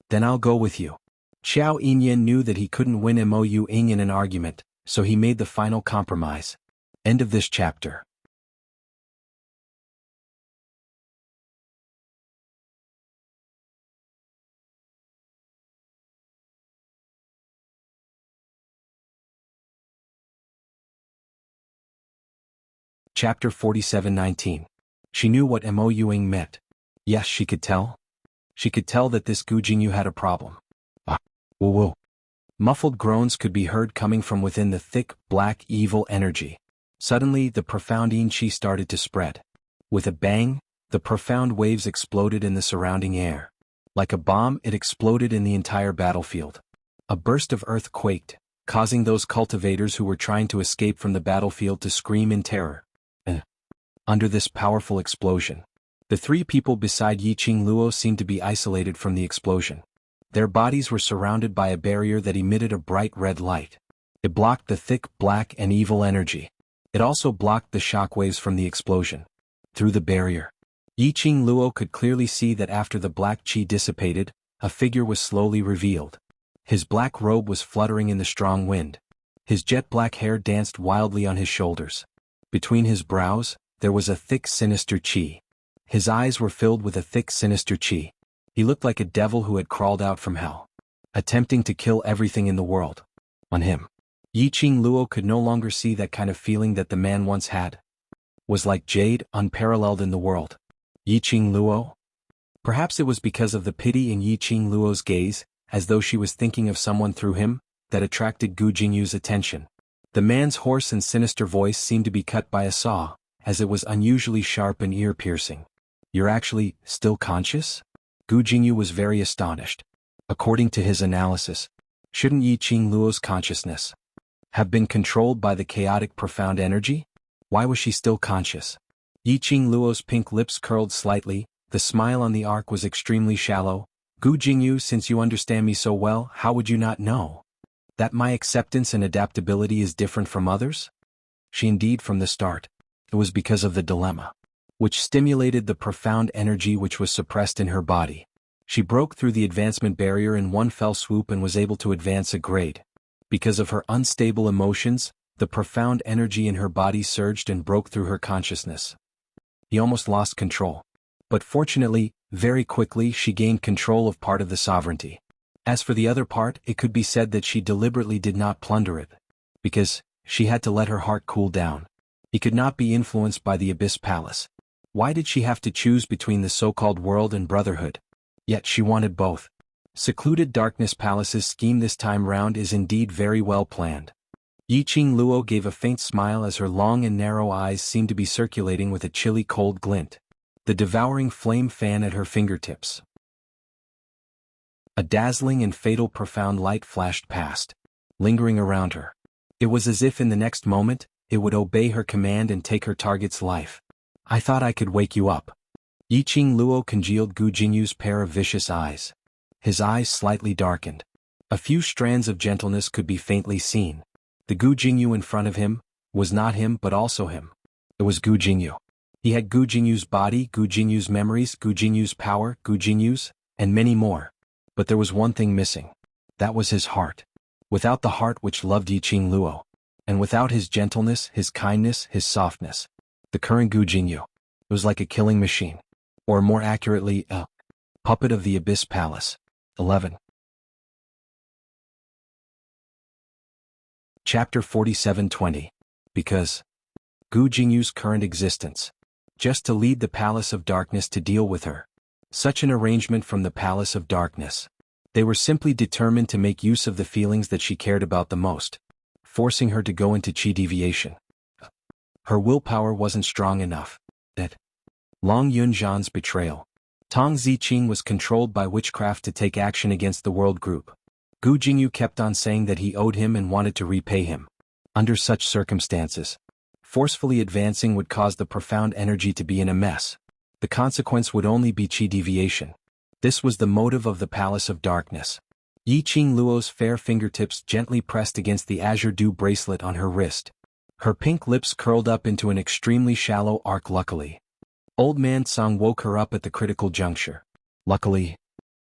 Then I'll go with you." Qiao Yinyan knew that he couldn't win Mo Ying in an argument, so he made the final compromise. End of this chapter. Chapter 47-19. She knew what Mo Ying meant. Yes, she could tell. She could tell that this Gu Jingyu had a problem. Ah, whoa whoa. Muffled groans could be heard coming from within the thick, black, evil energy. Suddenly, the profound yin qi started to spread. With a bang, the profound waves exploded in the surrounding air. Like a bomb, it exploded in the entire battlefield. A burst of earth quaked, causing those cultivators who were trying to escape from the battlefield to scream in terror. Under this powerful explosion, the three people beside Yiqing Luo seemed to be isolated from the explosion. Their bodies were surrounded by a barrier that emitted a bright red light. It blocked the thick, black and evil energy. It also blocked the shockwaves from the explosion. Through the barrier, Yiqing Luo could clearly see that after the black qi dissipated, a figure was slowly revealed. His black robe was fluttering in the strong wind. His jet black hair danced wildly on his shoulders. Between his brows, there was a thick sinister qi. His eyes were filled with a thick sinister qi. He looked like a devil who had crawled out from hell, attempting to kill everything in the world. On him, Yiqing Luo could no longer see that kind of feeling that the man once had. Was like jade, unparalleled in the world. Yiqing Luo? Perhaps it was because of the pity in Yiqing Luo's gaze, as though she was thinking of someone through him, that attracted Gu Jingyu's attention. The man's hoarse and sinister voice seemed to be cut by a saw, as it was unusually sharp and ear-piercing. "You're actually still conscious?" Gu Jingyu was very astonished. According to his analysis, shouldn't Yiqing Luo's consciousness have been controlled by the chaotic profound energy? Why was she still conscious? Yiqing Luo's pink lips curled slightly, the smile on the arc was extremely shallow. "Gu Jingyu, since you understand me so well, how would you not know that my acceptance and adaptability is different from others?" She indeed from the start. It was because of the dilemma, which stimulated the profound energy which was suppressed in her body. She broke through the advancement barrier in one fell swoop and was able to advance a grade. Because of her unstable emotions, the profound energy in her body surged and broke through her consciousness. He almost lost control. But fortunately, very quickly she gained control of part of the sovereignty. As for the other part, it could be said that she deliberately did not plunder it, because she had to let her heart cool down. He could not be influenced by the Abyss Palace. Why did she have to choose between the so-called world and brotherhood? Yet she wanted both. Secluded Darkness Palace's scheme this time round is indeed very well planned. Yiqing Luo gave a faint smile as her long and narrow eyes seemed to be circulating with a chilly cold glint. The devouring flame fan at her fingertips. A dazzling and fatal profound light flashed past, lingering around her. It was as if in the next moment, it would obey her command and take her target's life. I thought I could wake you up. Yiqing Luo congealed Gu Jingyu's pair of vicious eyes. His eyes slightly darkened. A few strands of gentleness could be faintly seen. The Gu Jingyu in front of him was not him but also him. It was Gu Jingyu. He had Gu Jingyu's body, Gu Jinyu's memories, Gu Jinyu's power, Gu Jinyu's, and many more. But there was one thing missing. That was his heart. Without the heart which loved Yiqing Luo, and without his gentleness, his kindness, his softness, the current Gu Jingyu was like a killing machine. Or more accurately, a puppet of the Abyss Palace. 11. Chapter 47:20. Because Gu Jingyu's current existence. Just to lead the Palace of Darkness to deal with her. Such an arrangement from the Palace of Darkness. They were simply determined to make use of the feelings that she cared about the most, forcing her to go into chi deviation. Her willpower wasn't strong enough. That Long Yunzhan's betrayal. Tong Ziqing was controlled by witchcraft to take action against the world group. Gu Jingyu kept on saying that he owed him and wanted to repay him. Under such circumstances, forcefully advancing would cause the profound energy to be in a mess. The consequence would only be chi deviation. This was the motive of the Palace of Darkness. Yiqing Luo's fair fingertips gently pressed against the azure dew bracelet on her wrist. Her pink lips curled up into an extremely shallow arc. Luckily, Old Man Song woke her up at the critical juncture. Luckily,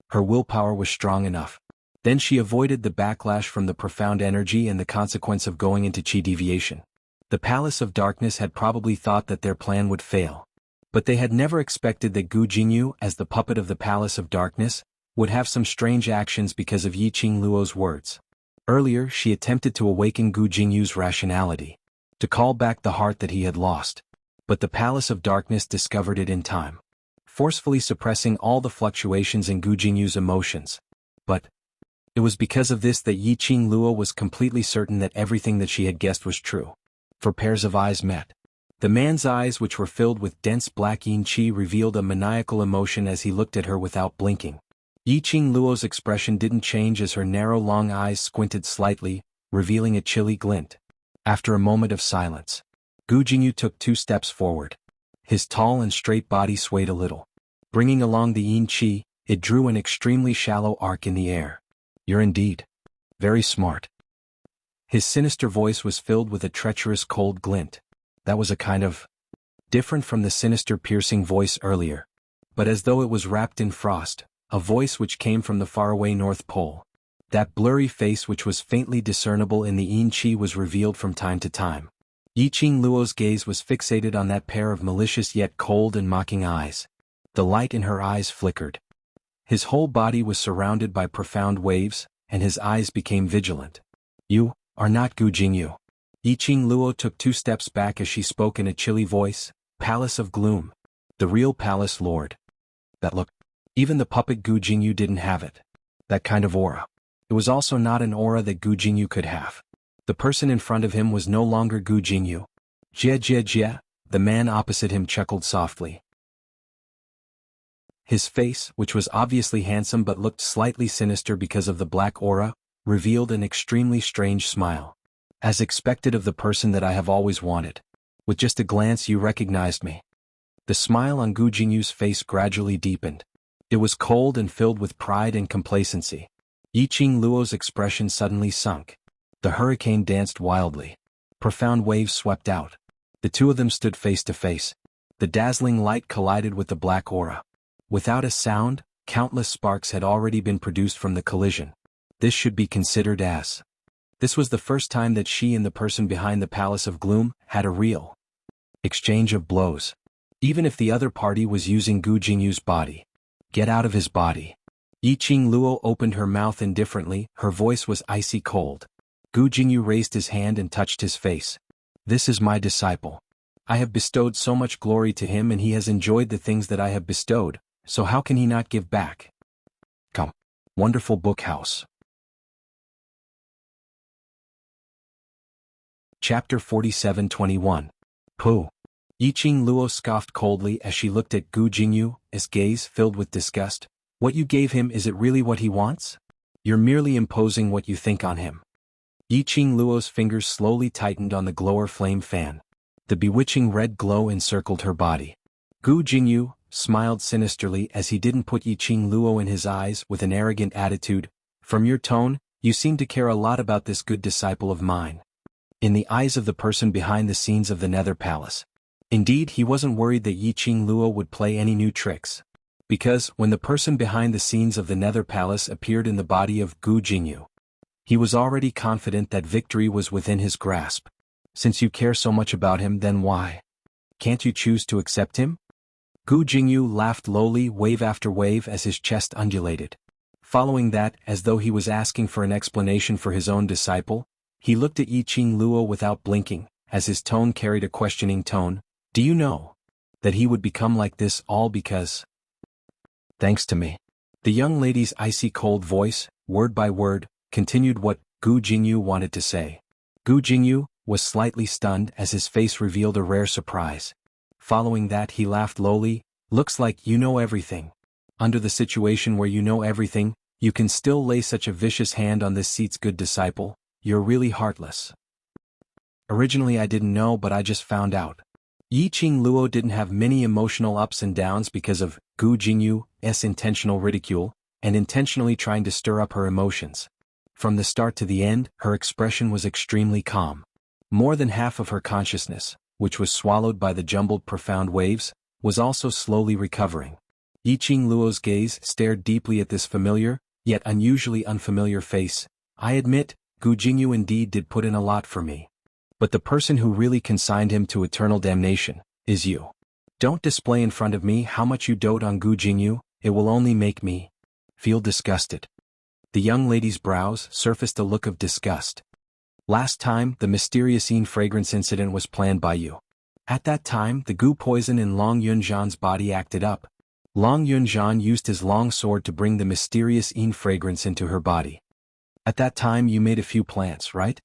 her willpower was strong enough. Then she avoided the backlash from the profound energy and the consequence of going into chi deviation. The Palace of Darkness had probably thought that their plan would fail. But they had never expected that Gu Jingyu, as the puppet of the Palace of Darkness, would have some strange actions because of Yiqing Luo's words. Earlier she attempted to awaken Gu Jingyu's rationality, to call back the heart that he had lost. But the Palace of Darkness discovered it in time, forcefully suppressing all the fluctuations in Gu Jinyu's emotions. But it was because of this that Yiqing Luo was completely certain that everything that she had guessed was true. For pairs of eyes met. The man's eyes, which were filled with dense black yin qi, revealed a maniacal emotion as he looked at her without blinking. Yiqing Luo's expression didn't change as her narrow long eyes squinted slightly, revealing a chilly glint. After a moment of silence, Gu Jingyu took 2 steps forward. His tall and straight body swayed a little. Bringing along the yin qi, it drew an extremely shallow arc in the air. You're indeed very smart. His sinister voice was filled with a treacherous cold glint. That was a kind of different from the sinister piercing voice earlier, but as though it was wrapped in frost, a voice which came from the faraway North Pole. That blurry face which was faintly discernible in the yin qi was revealed from time to time. Yiqing Luo's gaze was fixated on that pair of malicious yet cold and mocking eyes. The light in her eyes flickered. His whole body was surrounded by profound waves, and his eyes became vigilant. You are not Gu Jingyu. Yiqing Luo took 2 steps back as she spoke in a chilly voice. Palace of Gloom. The real Palace Lord. That look. Even the puppet Gu Jingyu didn't have it. That kind of aura. It was also not an aura that Gu Jingyu could have. The person in front of him was no longer Gu Jingyu. Jie jie jie, the man opposite him chuckled softly. His face, which was obviously handsome but looked slightly sinister because of the black aura, revealed an extremely strange smile. As expected of the person that I have always wanted. With just a glance you recognized me. The smile on Gu Jingyu's face gradually deepened. It was cold and filled with pride and complacency. Yiqing Luo's expression suddenly sunk. The hurricane danced wildly. Profound waves swept out. The two of them stood face to face. The dazzling light collided with the black aura. Without a sound, countless sparks had already been produced from the collision. This should be considered as. This was the first time that she and the person behind the Palace of Gloom had a real exchange of blows. Even if the other party was using Gu Jingyu's body. Get out of his body. Yiqing Luo opened her mouth indifferently, her voice was icy cold. Gu Jingyu raised his hand and touched his face. This is my disciple. I have bestowed so much glory to him and he has enjoyed the things that I have bestowed, so how can he not give back? Come. Wonderful book house. Chapter 47:21. Pooh. Yiqing Luo scoffed coldly as she looked at Gu Jingyu's gaze filled with disgust. What you gave him, is it really what he wants? You're merely imposing what you think on him. Yiqing Luo's fingers slowly tightened on the glower flame fan. The bewitching red glow encircled her body. Gu Jingyu smiled sinisterly as he didn't put Yiqing Luo in his eyes with an arrogant attitude. From your tone, you seem to care a lot about this good disciple of mine. In the eyes of the person behind the scenes of the Nether Palace. Indeed, he wasn't worried that Yiqing Luo would play any new tricks. Because, when the person behind the scenes of the Nether Palace appeared in the body of Gu Jingyu, he was already confident that victory was within his grasp. Since you care so much about him, then why can't you choose to accept him? Gu Jingyu laughed lowly, wave after wave, as his chest undulated. Following that, as though he was asking for an explanation for his own disciple, he looked at Yiqing Luo without blinking, as his tone carried a questioning tone. Do you know that he would become like this all because? Thanks to me. The young lady's icy cold voice, word by word, continued what Gu Jingyu wanted to say. Gu Jingyu was slightly stunned as his face revealed a rare surprise. Following that, he laughed lowly. Looks like you know everything. Under the situation where you know everything, you can still lay such a vicious hand on this seat's good disciple. You're really heartless. Originally I didn't know, but I just found out. Yiqing Luo didn't have many emotional ups and downs because of Gu Jingyu's intentional ridicule, and intentionally trying to stir up her emotions. From the start to the end, her expression was extremely calm. More than half of her consciousness, which was swallowed by the jumbled profound waves, was also slowly recovering. Yiqing Luo's gaze stared deeply at this familiar, yet unusually unfamiliar face. I admit, Gu Jingyu indeed did put in a lot for me. But the person who really consigned him to eternal damnation is you. Don't display in front of me how much you dote on Gu Jingyu, it will only make me feel disgusted. The young lady's brows surfaced a look of disgust. Last time, the mysterious fragrance incident was planned by you. At that time, the Gu poison in Long Yunzhan's body acted up. Long Yunzhan used his long sword to bring the mysterious fragrance into her body. At that time you made a few plants, right?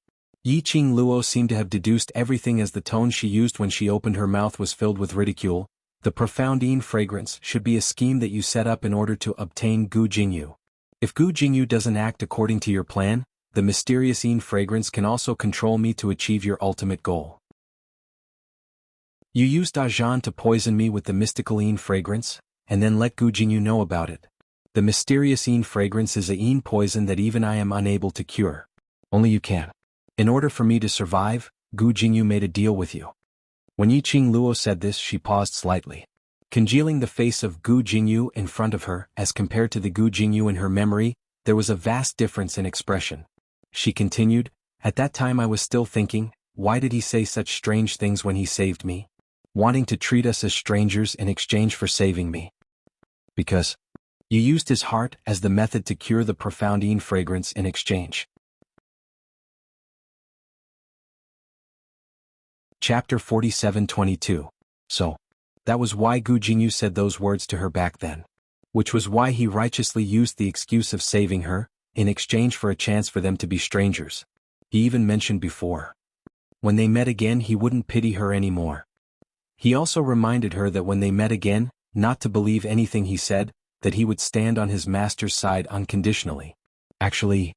Yiqing Luo seemed to have deduced everything as the tone she used when she opened her mouth was filled with ridicule. The profound fragrance should be a scheme that you set up in order to obtain Gu Jingyu. If Gu Jingyu doesn't act according to your plan, the mysterious fragrance can also control me to achieve your ultimate goal. You used Dajan to poison me with the mystical fragrance, and then let Gu Jingyu know about it. The mysterious fragrance is a poison that even I am unable to cure. Only you can. In order for me to survive, Gu Jingyu made a deal with you. When Yiqing Luo said this, she paused slightly. Congealing the face of Gu Jingyu in front of her as compared to the Gu Jingyu in her memory, there was a vast difference in expression. She continued, at that time I was still thinking, why did he say such strange things when he saved me? Wanting to treat us as strangers in exchange for saving me. Because you used his heart as the method to cure the profound fragrance in exchange. Chapter 47:22. So, that was why Gu Jingyu said those words to her back then. Which was why he righteously used the excuse of saving her, in exchange for a chance for them to be strangers. He even mentioned before. When they met again he wouldn't pity her anymore. He also reminded her that when they met again, not to believe anything he said, that he would stand on his master's side unconditionally. Actually,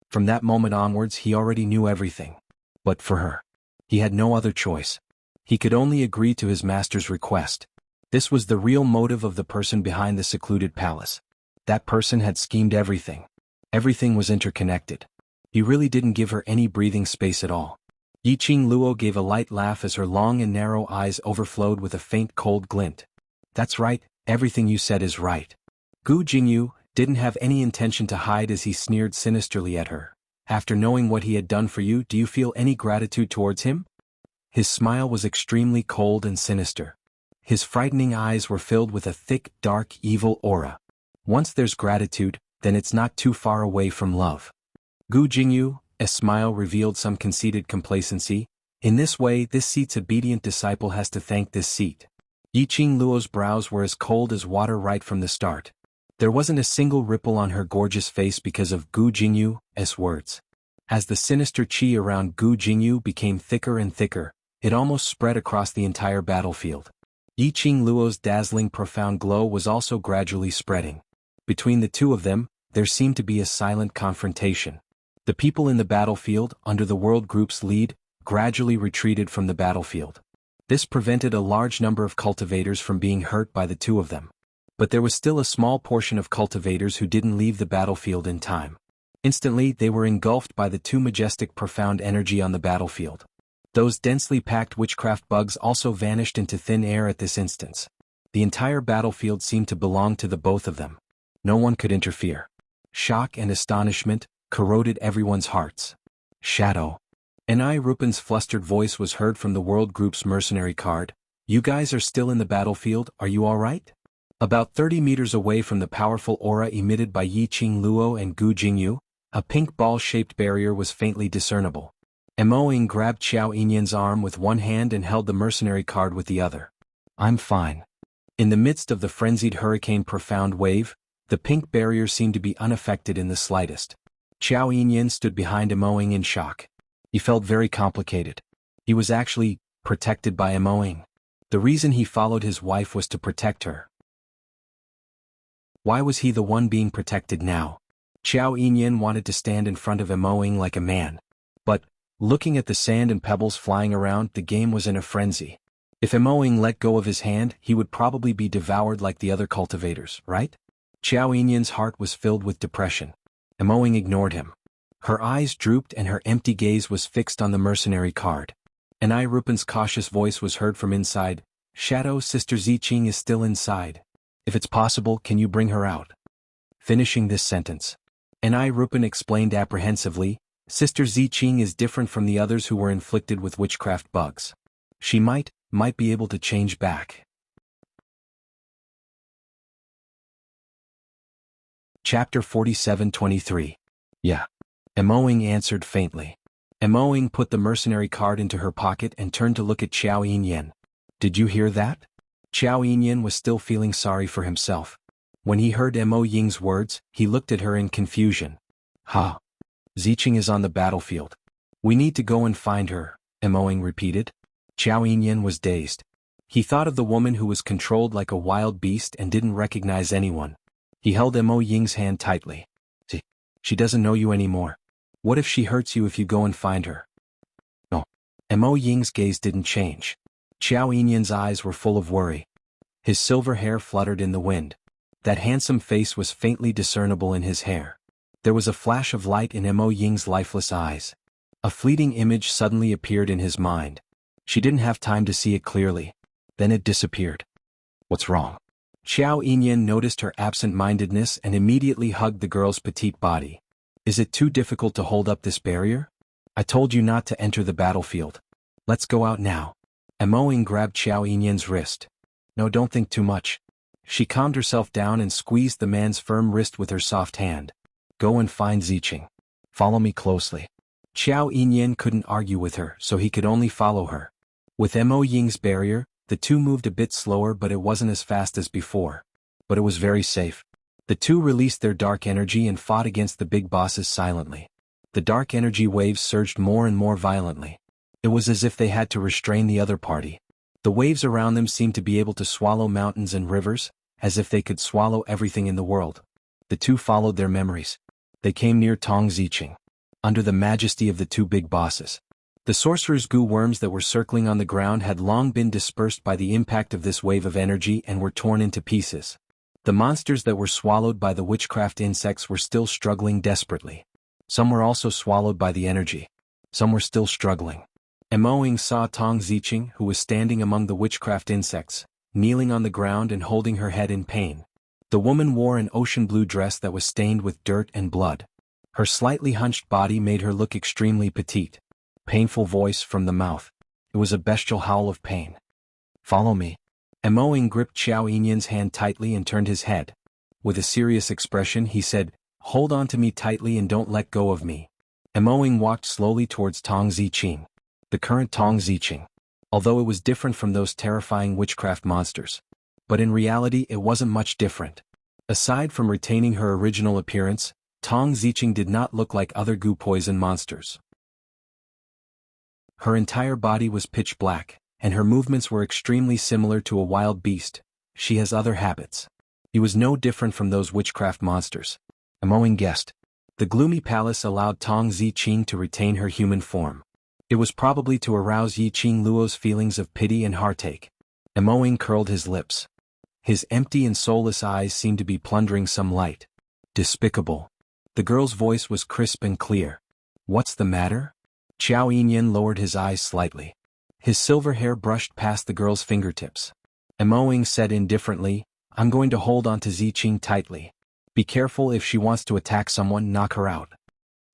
from that moment onwards he already knew everything. But for her, he had no other choice. He could only agree to his master's request. This was the real motive of the person behind the secluded palace. That person had schemed everything. Everything was interconnected. He really didn't give her any breathing space at all. Yiqing Luo gave a light laugh as her long and narrow eyes overflowed with a faint cold glint. That's right, everything you said is right. Gu Jingyu didn't have any intention to hide as he sneered sinisterly at her. After knowing what he had done for you, do you feel any gratitude towards him? His smile was extremely cold and sinister. His frightening eyes were filled with a thick, dark, evil aura. Once there's gratitude, then it's not too far away from love. Gu Jingyu, a smile revealed some conceited complacency. In this way, this seat's obedient disciple has to thank this seat. Yiqing Luo's brows were as cold as water right from the start. There wasn't a single ripple on her gorgeous face because of Gu Jingyu's words. As the sinister qi around Gu Jingyu became thicker and thicker, it almost spread across the entire battlefield. Yiqing Luo's dazzling profound glow was also gradually spreading. Between the two of them, there seemed to be a silent confrontation. The people in the battlefield, under the world group's lead, gradually retreated from the battlefield. This prevented a large number of cultivators from being hurt by the two of them. But there was still a small portion of cultivators who didn't leave the battlefield in time. Instantly, they were engulfed by the too majestic profound energy on the battlefield. Those densely packed witchcraft bugs also vanished into thin air at this instance. The entire battlefield seemed to belong to the both of them. No one could interfere. Shock and astonishment corroded everyone's hearts. Shadow. Enai Rupan's flustered voice was heard from the world group's mercenary card. You guys are still in the battlefield, are you alright? About 30 meters away from the powerful aura emitted by Yiqing Luo and Gu Jingyu, a pink ball-shaped barrier was faintly discernible. Emoing grabbed Qiao Yinyan's arm with one hand and held the mercenary card with the other. I'm fine. In the midst of the frenzied hurricane profound wave, the pink barrier seemed to be unaffected in the slightest. Qiao Yinyan stood behind Emoing in shock. He felt very complicated. He was actually protected by Emoing. The reason he followed his wife was to protect her. Why was he the one being protected now? Qiao Yinyan wanted to stand in front of Emoing like a man. But, looking at the sand and pebbles flying around, the game was in a frenzy. If Emoing let go of his hand, he would probably be devoured like the other cultivators, right? Qiao Yinyan's heart was filled with depression. Emoing ignored him. Her eyes drooped and her empty gaze was fixed on the mercenary card. Enai Rupan's cautious voice was heard from inside. Shadow, Sister Ziqing is still inside. If it's possible, can you bring her out? Finishing this sentence, Enai Rupan explained apprehensively, Sister Ziqing is different from the others who were inflicted with witchcraft bugs. She might be able to change back. Chapter 47-23. Yeah. Emoing answered faintly. Emoing put the mercenary card into her pocket and turned to look at Qiao Yinyan. Did you hear that? Qiao Yinyan was still feeling sorry for himself. When he heard Mo Ying's words, he looked at her in confusion. Ha! Ziqing is on the battlefield. We need to go and find her, Emoing repeated. Qiao Yinyan was dazed. He thought of the woman who was controlled like a wild beast and didn't recognize anyone. He held Mo Ying's hand tightly. She doesn't know you anymore. What if she hurts you if you go and find her? No. Mo Ying's gaze didn't change. Qiao Yinyan's eyes were full of worry. His silver hair fluttered in the wind. That handsome face was faintly discernible in his hair. There was a flash of light in Mo Ying's lifeless eyes. A fleeting image suddenly appeared in his mind. She didn't have time to see it clearly. Then it disappeared. What's wrong? Qiao Yinyan noticed her absent-mindedness and immediately hugged the girl's petite body. Is it too difficult to hold up this barrier? I told you not to enter the battlefield. Let's go out now. Emoing grabbed Qiao Yinyan's wrist. No, don't think too much. She calmed herself down and squeezed the man's firm wrist with her soft hand. Go and find Ziqing. Follow me closely. Qiao Yinyan couldn't argue with her, so he could only follow her. With Mo Ying's barrier, the two moved a bit slower, but it wasn't as fast as before. But it was very safe. The two released their dark energy and fought against the big bosses silently. The dark energy waves surged more and more violently. It was as if they had to restrain the other party. The waves around them seemed to be able to swallow mountains and rivers, as if they could swallow everything in the world. The two followed their memories. They came near Tong Ziqing. Under the majesty of the two big bosses. The sorcerer's goo worms that were circling on the ground had long been dispersed by the impact of this wave of energy and were torn into pieces. The monsters that were swallowed by the witchcraft insects were still struggling desperately. Some were also swallowed by the energy. Some were still struggling. Emoing saw Tong Ziqing, who was standing among the witchcraft insects, kneeling on the ground and holding her head in pain. The woman wore an ocean blue dress that was stained with dirt and blood. Her slightly hunched body made her look extremely petite. Painful voice from the mouth. It was a bestial howl of pain. Follow me. Emoing gripped Qiao Yinyan's hand tightly and turned his head. With a serious expression he said, Hold on to me tightly and don't let go of me. Emoing walked slowly towards Tong Ziqing. the current Tong Ziqing. Although it was different from those terrifying witchcraft monsters. But in reality it wasn't much different. Aside from retaining her original appearance, Tong Ziqing did not look like other goo poison monsters. Her entire body was pitch black, and her movements were extremely similar to a wild beast. She has other habits. He was no different from those witchcraft monsters. Emoing guessed. The gloomy palace allowed Tong Ziqing to retain her human form. It was probably to arouse Yiqing Luo's feelings of pity and heartache. Emoing curled his lips. His empty and soulless eyes seemed to be plundering some light. Despicable. The girl's voice was crisp and clear. What's the matter? Qiao Yinyan lowered his eyes slightly. His silver hair brushed past the girl's fingertips. Emoing said indifferently, I'm going to hold on to Ziqing tightly. Be careful if she wants to attack someone, knock her out.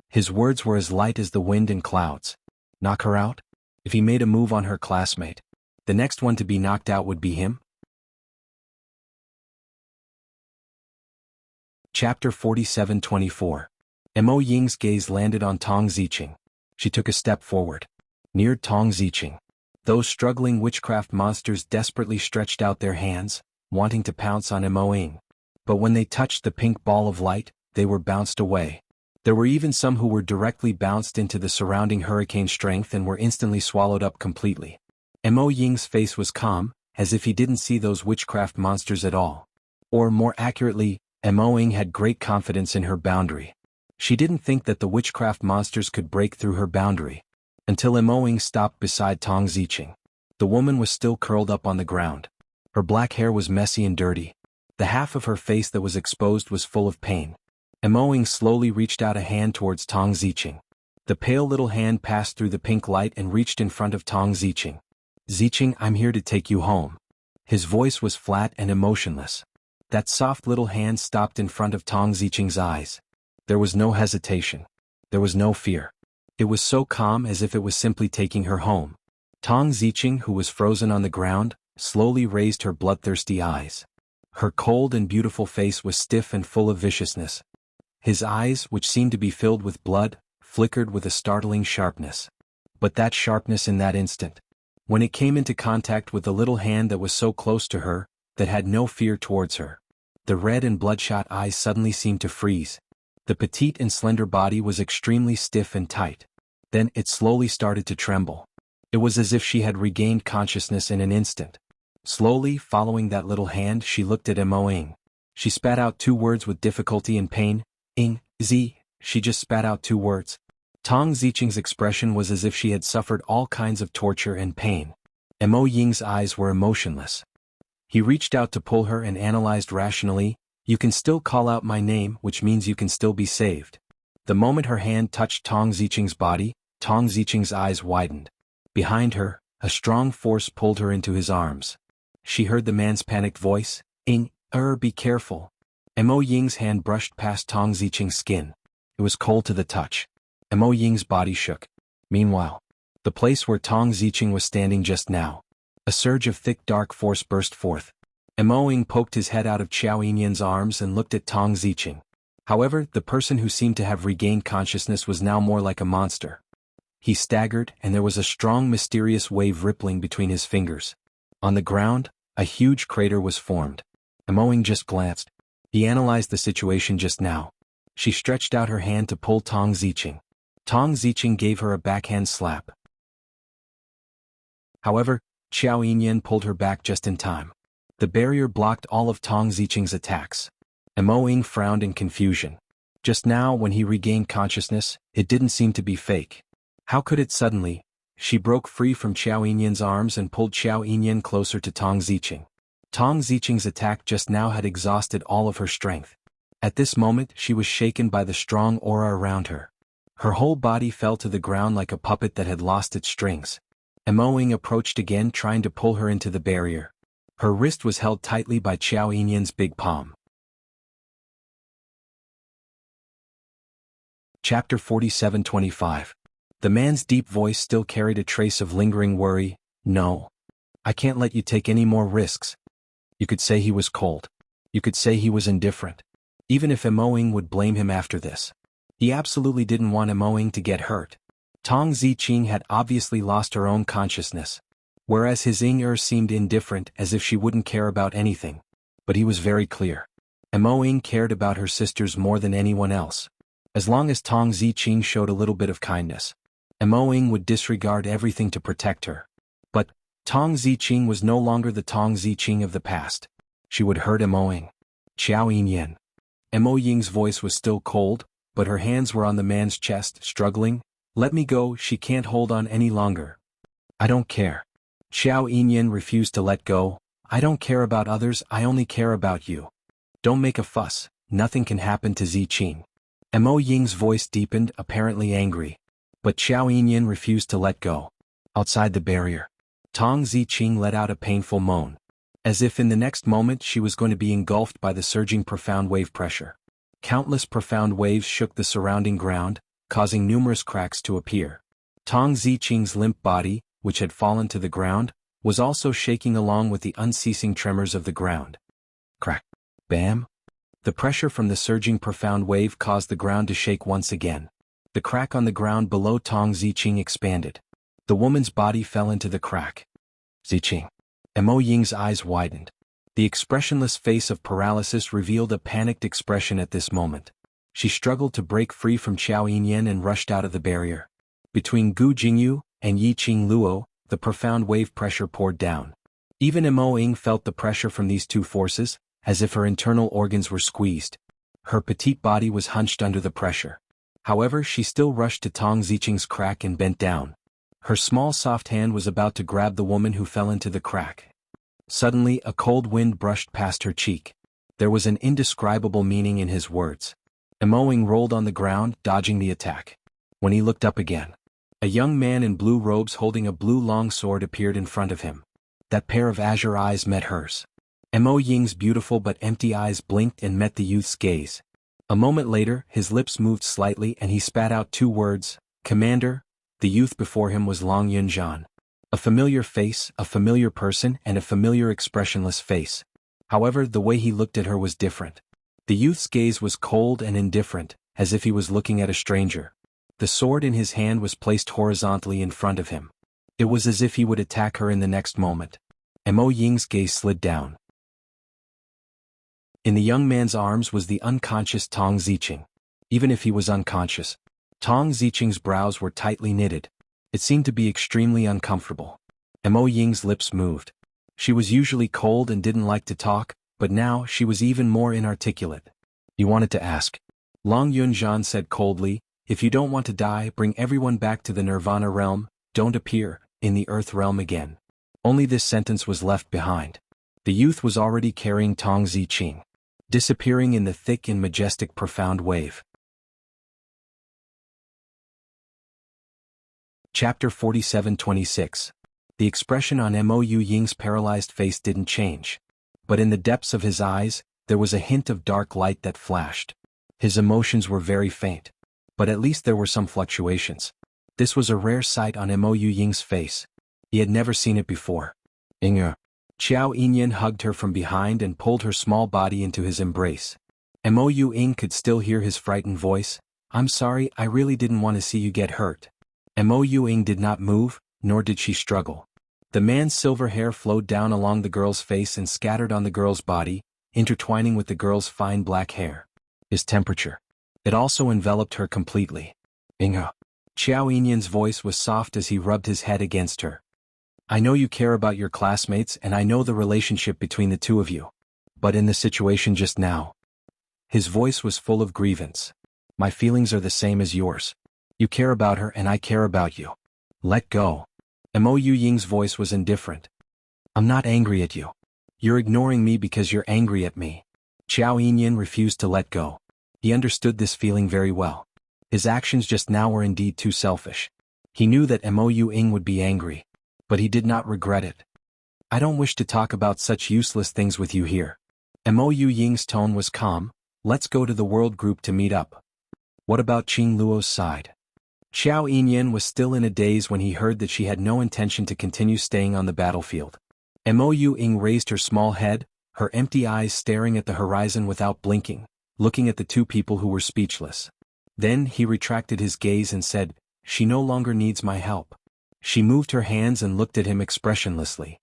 His words were as light as the wind and clouds. Knock her out? If he made a move on her classmate, the next one to be knocked out would be him? Chapter 47-24. Mo Ying's gaze landed on Tong Ziqing. She took a step forward. Near Tong Ziqing. Those struggling witchcraft monsters desperately stretched out their hands, wanting to pounce on Mo Ying. But when they touched the pink ball of light, they were bounced away. There were even some who were directly bounced into the surrounding hurricane strength and were instantly swallowed up completely. Mo Ying's face was calm, as if he didn't see those witchcraft monsters at all. Or more accurately, Mo Ying had great confidence in her boundary. She didn't think that the witchcraft monsters could break through her boundary. Until Mo Ying stopped beside Tong Ziqing. The woman was still curled up on the ground. Her black hair was messy and dirty. The half of her face that was exposed was full of pain. Mo Ying slowly reached out a hand towards Tong Ziqing. The pale little hand passed through the pink light and reached in front of Tong Ziqing. Ziqing, I'm here to take you home. His voice was flat and emotionless. That soft little hand stopped in front of Tong Ziqing's eyes. There was no hesitation. There was no fear. It was so calm as if it was simply taking her home. Tong Ziqing, who was frozen on the ground, slowly raised her bloodthirsty eyes. Her cold and beautiful face was stiff and full of viciousness. His eyes, which seemed to be filled with blood, flickered with a startling sharpness. But that sharpness in that instant, when it came into contact with the little hand that was so close to her, that had no fear towards her, the red and bloodshot eyes suddenly seemed to freeze. The petite and slender body was extremely stiff and tight. Then it slowly started to tremble. It was as if she had regained consciousness in an instant. Slowly, following that little hand, she looked at Mo Ying. She spat out 2 words with difficulty and pain. Ing, Z. She just spat out 2 words. Tong Ziqing's expression was as if she had suffered all kinds of torture and pain. Mo Ying's eyes were emotionless. He reached out to pull her and analyzed rationally, you can still call out my name, which means you can still be saved. The moment her hand touched Tong Ziqing's body, Tong Ziqing's eyes widened. Behind her, a strong force pulled her into his arms. She heard the man's panicked voice, Ing, be careful. Mo Ying's hand brushed past Tong Ziqing's skin. It was cold to the touch. Mo Ying's body shook. Meanwhile, the place where Tong Ziqing was standing just now, a surge of thick dark force burst forth. Mo Ying poked his head out of Qiao Yinyan's arms and looked at Tong Ziqing. However, the person who seemed to have regained consciousness was now more like a monster. He staggered, and there was a strong mysterious wave rippling between his fingers. On the ground, a huge crater was formed. Mo Ying just glanced. He analyzed the situation just now. She stretched out her hand to pull Tong Ziqing. Tong Ziqing gave her a backhand slap. However, Qiao Yinyan pulled her back just in time. The barrier blocked all of Tong Ziqing's attacks. Mo Ying frowned in confusion. Just now, when he regained consciousness, it didn't seem to be fake. How could it suddenly? She broke free from Qiao Yinyan's arms and pulled Qiao Yinyan closer to Tong Ziqing. Tong Ziqing's attack just now had exhausted all of her strength. At this moment, she was shaken by the strong aura around her. Her whole body fell to the ground like a puppet that had lost its strings. Mo Ying approached again, trying to pull her into the barrier. Her wrist was held tightly by Qiao Yinyan's big palm. Chapter 47-25. The man's deep voice still carried a trace of lingering worry. No. I can't let you take any more risks. You could say he was cold. You could say he was indifferent. Even if Mo Ying would blame him after this. He absolutely didn't want Mo Ying to get hurt. Tong Ziqing had obviously lost her own consciousness, whereas his Ying seemed indifferent, as if she wouldn't care about anything. But he was very clear. Mo Ying cared about her sisters more than anyone else. As long as Tong Ziqing showed a little bit of kindness, Mo Ying would disregard everything to protect her. But Tong Ziqing was no longer the Tong Ziqing of the past. She would hurt Mo Ying. Xiao Yinyan. Mo Ying's voice was still cold, but her hands were on the man's chest, struggling. Let me go, she can't hold on any longer. I don't care. Xiao Yinyan refused to let go. I don't care about others, I only care about you. Don't make a fuss, nothing can happen to Ziqing. Mo Ying's voice deepened, apparently angry. But Xiao Yinyan refused to let go. Outside the barrier, Tong Ziqing let out a painful moan. As if in the next moment she was going to be engulfed by the surging profound wave pressure. Countless profound waves shook the surrounding ground, causing numerous cracks to appear. Tong Ziqing's limp body, which had fallen to the ground, was also shaking along with the unceasing tremors of the ground. Crack. Bam. The pressure from the surging profound wave caused the ground to shake once again. The crack on the ground below Tong Ziqing expanded. The woman's body fell into the crack. Ziqing. Mo Ying's eyes widened. The expressionless face of paralysis revealed a panicked expression at this moment. She struggled to break free from Xiao Yinyan and rushed out of the barrier. Between Gu Jingyu and Yiqing Luo, the profound wave pressure poured down. Even Mo Ying felt the pressure from these two forces, as if her internal organs were squeezed. Her petite body was hunched under the pressure. However, she still rushed to Tong Ziqing's crack and bent down. Her small soft hand was about to grab the woman who fell into the crack. Suddenly, a cold wind brushed past her cheek. There was an indescribable meaning in his words. Mo Ying rolled on the ground, dodging the attack. When he looked up again, a young man in blue robes holding a blue long sword appeared in front of him. That pair of azure eyes met hers. Mo Ying's beautiful but empty eyes blinked and met the youth's gaze. A moment later, his lips moved slightly and he spat out two words, "Commander." The youth before him was Long Yunzhan. A familiar face, a familiar person, and a familiar expressionless face. However, the way he looked at her was different. The youth's gaze was cold and indifferent, as if he was looking at a stranger. The sword in his hand was placed horizontally in front of him. It was as if he would attack her in the next moment. Mo Ying's gaze slid down. In the young man's arms was the unconscious Tong Ziqing. Even if he was unconscious, Tong Ziqing's brows were tightly knitted. It seemed to be extremely uncomfortable. Mo Ying's lips moved. She was usually cold and didn't like to talk, but now she was even more inarticulate. You wanted to ask. Long Yunzhan said coldly, if you don't want to die, bring everyone back to the Nirvana realm, don't appear in the Earth realm again. Only this sentence was left behind. The youth was already carrying Tong Ziqing, disappearing in the thick and majestic profound wave. Chapter 47-26. The expression on Mo Ying's paralyzed face didn't change. But in the depths of his eyes, there was a hint of dark light that flashed. His emotions were very faint. But at least there were some fluctuations. This was a rare sight on Mo Ying's face. He had never seen it before. Inge. Xiao Yinyan hugged her from behind and pulled her small body into his embrace. Mo Ying could still hear his frightened voice. I'm sorry, I really didn't want to see you get hurt. Mo Ying did not move, nor did she struggle. The man's silver hair flowed down along the girl's face and scattered on the girl's body, intertwining with the girl's fine black hair. His temperature. It also enveloped her completely. Inge. Xiao Yinyan's voice was soft as he rubbed his head against her. I know you care about your classmates and I know the relationship between the two of you. But in the situation just now. His voice was full of grievance. My feelings are the same as yours. You care about her and I care about you. Let go. Mo Ying's voice was indifferent. I'm not angry at you. You're ignoring me because you're angry at me. Xiao Yinyan refused to let go. He understood this feeling very well. His actions just now were indeed too selfish. He knew that Mo Ying would be angry. But he did not regret it. I don't wish to talk about such useless things with you here. Mo Ying's tone was calm. Let's go to the world group to meet up. What about Qing Luo's side? Xiao Yinyan was still in a daze when he heard that she had no intention to continue staying on the battlefield. Mo Ying raised her small head, her empty eyes staring at the horizon without blinking, looking at the two people who were speechless. Then he retracted his gaze and said, she no longer needs my help. She moved her hands and looked at him expressionlessly.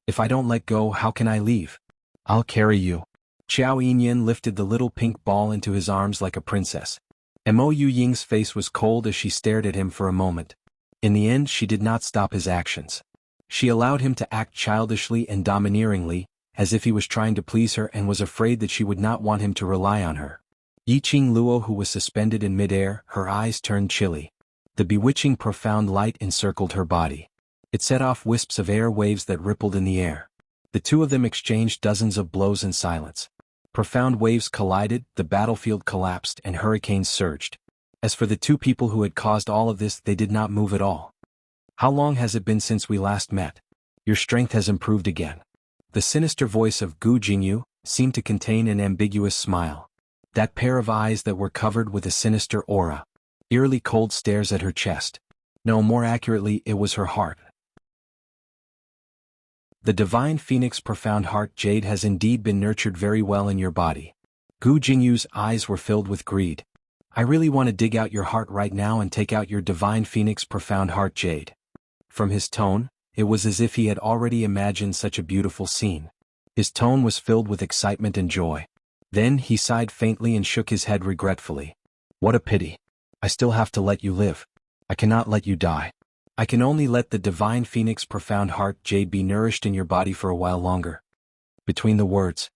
If I don't let go, how can I leave? I'll carry you. Xiao Yinyan lifted the little pink ball into his arms like a princess. Mo Ying's face was cold as she stared at him for a moment. In the end, she did not stop his actions. She allowed him to act childishly and domineeringly, as if he was trying to please her and was afraid that she would not want him to rely on her. Yiqing Luo, who was suspended in midair, her eyes turned chilly. The bewitching profound light encircled her body. It set off wisps of air waves that rippled in the air. The two of them exchanged dozens of blows in silence. Profound waves collided, the battlefield collapsed, and hurricanes surged. As for the two people who had caused all of this, they did not move at all. How long has it been since we last met? Your strength has improved again. The sinister voice of Gu Jingyu seemed to contain an ambiguous smile. That pair of eyes that were covered with a sinister aura. Eerily cold stares at her chest. No, more accurately, it was her heart. The divine phoenix profound heart jade has indeed been nurtured very well in your body. Gu Jingyu's eyes were filled with greed. I really want to dig out your heart right now and take out your divine phoenix profound heart jade. From his tone, it was as if he had already imagined such a beautiful scene. His tone was filled with excitement and joy. Then he sighed faintly and shook his head regretfully. What a pity. I still have to let you live. I cannot let you die. I can only let the divine phoenix profound heart jade be nourished in your body for a while longer. Between the words,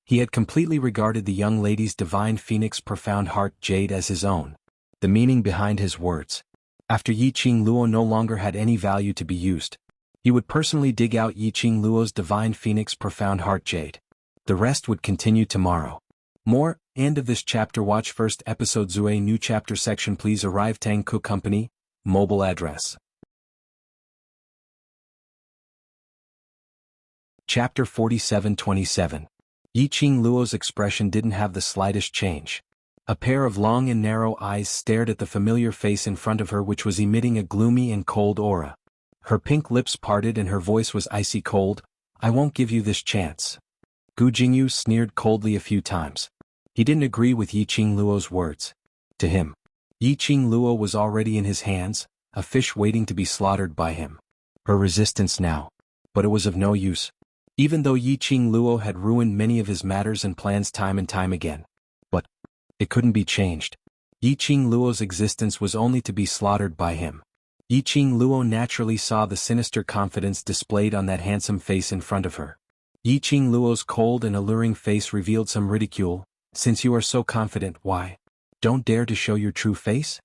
he had completely regarded the young lady's divine phoenix profound heart jade as his own. The meaning behind his words. After Yiqing Luo no longer had any value to be used, he would personally dig out Yiqing Luo's divine phoenix profound heart jade. The rest would continue tomorrow. More, end of this chapter. Watch first episode Zue new chapter section. Please arrive Tang Cook Company, mobile address. Chapter 47-27. Yiqing Luo's expression didn't have the slightest change. A pair of long and narrow eyes stared at the familiar face in front of her, which was emitting a gloomy and cold aura. Her pink lips parted and her voice was icy cold. I won't give you this chance. Gu Jingyu sneered coldly a few times. He didn't agree with Yiqing Luo's words. To him, Yiqing Luo was already in his hands, a fish waiting to be slaughtered by him. Her resistance now. But it was of no use. Even though Yiqing Luo had ruined many of his matters and plans time and time again. But it couldn't be changed. Yiqing Luo's existence was only to be slaughtered by him. Yiqing Luo naturally saw the sinister confidence displayed on that handsome face in front of her. Yiqing Luo's cold and alluring face revealed some ridicule. Since you are so confident, why? Don't dare to show your true face?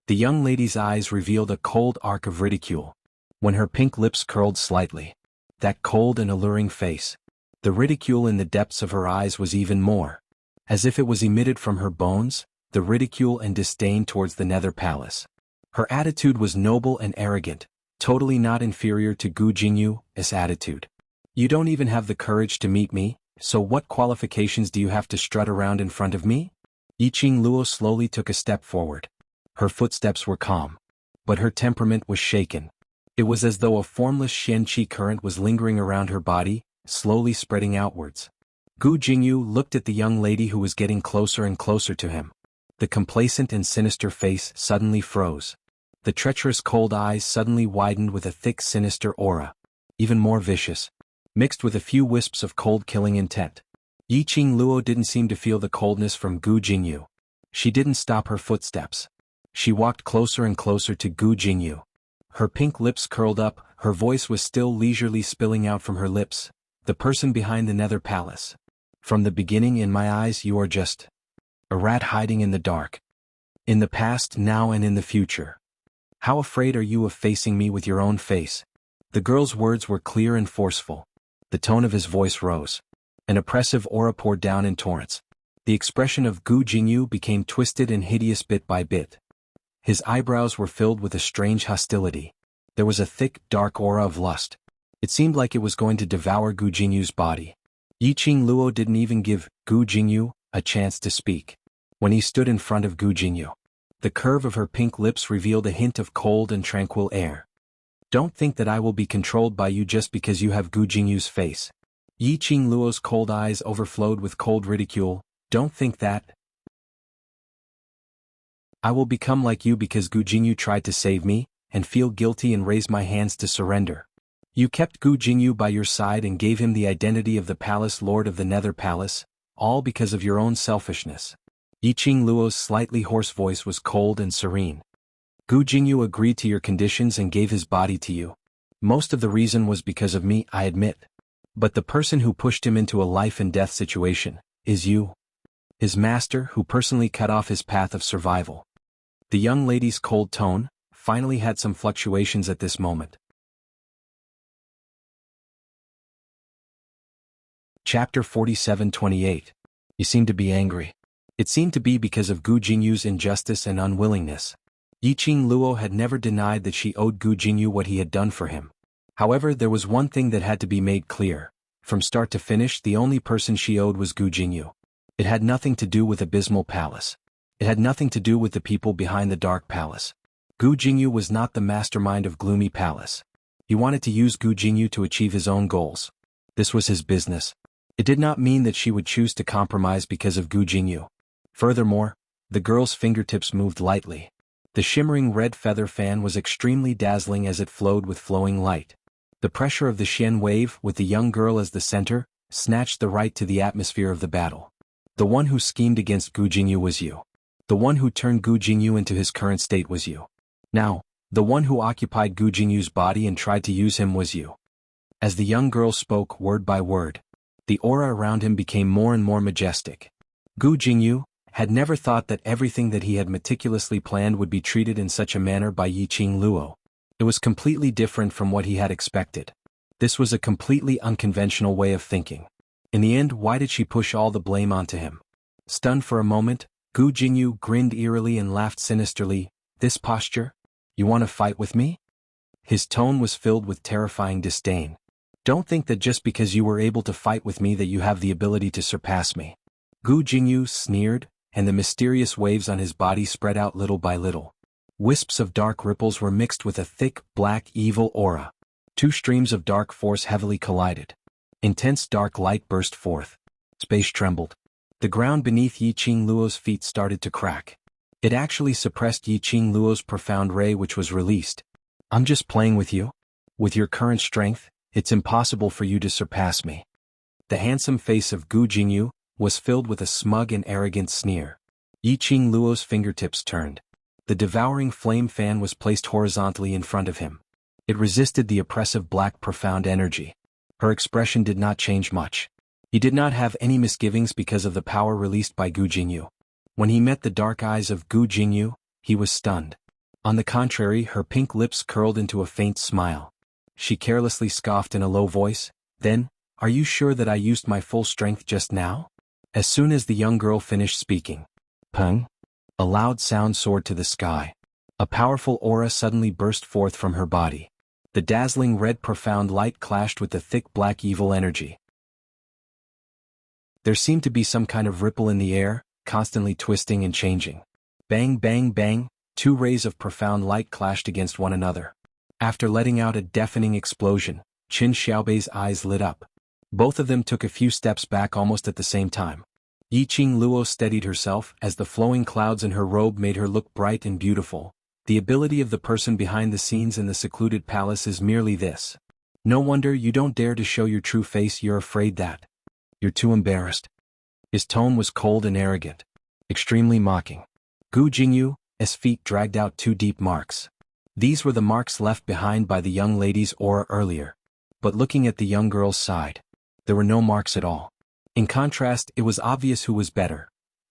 The young lady's eyes revealed a cold arc of ridicule. When her pink lips curled slightly. That cold and alluring face. The ridicule in the depths of her eyes was even more. As if it was emitted from her bones, the ridicule and disdain towards the Nether Palace. Her attitude was noble and arrogant, totally not inferior to Gu Jingyu's attitude. You don't even have the courage to meet me, so what qualifications do you have to strut around in front of me? Yiqing Luo slowly took a step forward. Her footsteps were calm. But her temperament was shaken. It was as though a formless Shen Qi current was lingering around her body, slowly spreading outwards. Gu Jingyu looked at the young lady who was getting closer and closer to him. The complacent and sinister face suddenly froze. The treacherous cold eyes suddenly widened with a thick sinister aura. Even more vicious. Mixed with a few wisps of cold killing intent. Yiqing Luo didn't seem to feel the coldness from Gu Jingyu. She didn't stop her footsteps. She walked closer and closer to Gu Jingyu. Her pink lips curled up, her voice was still leisurely spilling out from her lips. The person behind the Nether Palace. From the beginning, in my eyes, you are just a rat hiding in the dark. In the past, now and in the future. How afraid are you of facing me with your own face? The girl's words were clear and forceful. The tone of his voice rose. An oppressive aura poured down in torrents. The expression of Gu Jingyu became twisted and hideous bit by bit. His eyebrows were filled with a strange hostility. There was a thick, dark aura of lust. It seemed like it was going to devour Gu Jingyu's body. Yiqing Luo didn't even give Gu Jingyu a chance to speak. When he stood in front of Gu Jingyu, the curve of her pink lips revealed a hint of cold and tranquil air. Don't think that I will be controlled by you just because you have Gu Jingyu's face. Yiqing Luo's cold eyes overflowed with cold ridicule. Don't think that. I will become like you because Gu Jingyu tried to save me, and feel guilty and raise my hands to surrender. You kept Gu Jingyu by your side and gave him the identity of the palace lord of the Nether Palace, all because of your own selfishness. Yiqing Luo's slightly hoarse voice was cold and serene. Gu Jingyu agreed to your conditions and gave his body to you. Most of the reason was because of me, I admit. But the person who pushed him into a life-and-death situation is you. His master who personally cut off his path of survival. The young lady's cold tone finally had some fluctuations at this moment. Chapter 47-28. You seem to be angry. It seemed to be because of Gu Jingyu's injustice and unwillingness. Yiqing Luo had never denied that she owed Gu Jingyu what he had done for him. However, there was one thing that had to be made clear. From start to finish, the only person she owed was Gu Jingyu. It had nothing to do with Abysmal Palace. It had nothing to do with the people behind the Dark Palace. Gu Jingyu was not the mastermind of Gloomy Palace. He wanted to use Gu Jingyu to achieve his own goals. This was his business. It did not mean that she would choose to compromise because of Gu Jingyu. Furthermore, the girl's fingertips moved lightly. The shimmering red feather fan was extremely dazzling as it flowed with flowing light. The pressure of the Xian wave, with the young girl as the center, snatched the right to the atmosphere of the battle. The one who schemed against Gu Jingyu was you. The one who turned Gu Jingyu into his current state was you. Now, the one who occupied Gu Jingyu's body and tried to use him was you. As the young girl spoke word by word, the aura around him became more and more majestic. Gu Jingyu had never thought that everything that he had meticulously planned would be treated in such a manner by Yiqing Luo. It was completely different from what he had expected. This was a completely unconventional way of thinking. In the end, why did she push all the blame onto him? Stunned for a moment, Gu Jingyu grinned eerily and laughed sinisterly. This posture? You want to fight with me? His tone was filled with terrifying disdain. Don't think that just because you were able to fight with me that you have the ability to surpass me. Gu Jingyu sneered, and the mysterious waves on his body spread out little by little. Wisps of dark ripples were mixed with a thick, black, evil aura. Two streams of dark force heavily collided. Intense dark light burst forth. Space trembled. The ground beneath Yiqing Luo's feet started to crack. It actually suppressed Yiqing Luo's profound ray which was released. I'm just playing with you? With your current strength, it's impossible for you to surpass me. The handsome face of Gu Jingyu was filled with a smug and arrogant sneer. Yiqing Luo's fingertips turned. The devouring flame fan was placed horizontally in front of him. It resisted the oppressive black profound energy. Her expression did not change much. He did not have any misgivings because of the power released by Gu Jingyu. When he met the dark eyes of Gu Jingyu, he was stunned. On the contrary, her pink lips curled into a faint smile. She carelessly scoffed in a low voice, "Then, are you sure that I used my full strength just now?" As soon as the young girl finished speaking, "Peng!" A loud sound soared to the sky. A powerful aura suddenly burst forth from her body. The dazzling red profound light clashed with the thick black evil energy. There seemed to be some kind of ripple in the air, constantly twisting and changing. Bang bang bang, two rays of profound light clashed against one another. After letting out a deafening explosion, Qin Xiaobei's eyes lit up. Both of them took a few steps back almost at the same time. Yiqing Luo steadied herself as the flowing clouds in her robe made her look bright and beautiful. The ability of the person behind the scenes in the secluded palace is merely this. No wonder you don't dare to show your true face. You're afraid that you're too embarrassed. His tone was cold and arrogant, extremely mocking. Gu Jingyu's feet dragged out two deep marks. These were the marks left behind by the young lady's aura earlier. But looking at the young girl's side, there were no marks at all. In contrast, it was obvious who was better.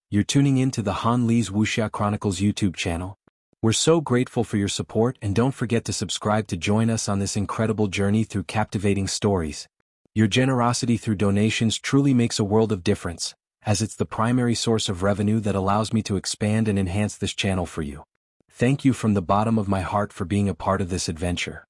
You're tuning in to the Han Li's Wuxia Chronicles YouTube channel. We're so grateful for your support, and don't forget to subscribe to join us on this incredible journey through captivating stories. Your generosity through donations truly makes a world of difference, as it's the primary source of revenue that allows me to expand and enhance this channel for you. Thank you from the bottom of my heart for being a part of this adventure.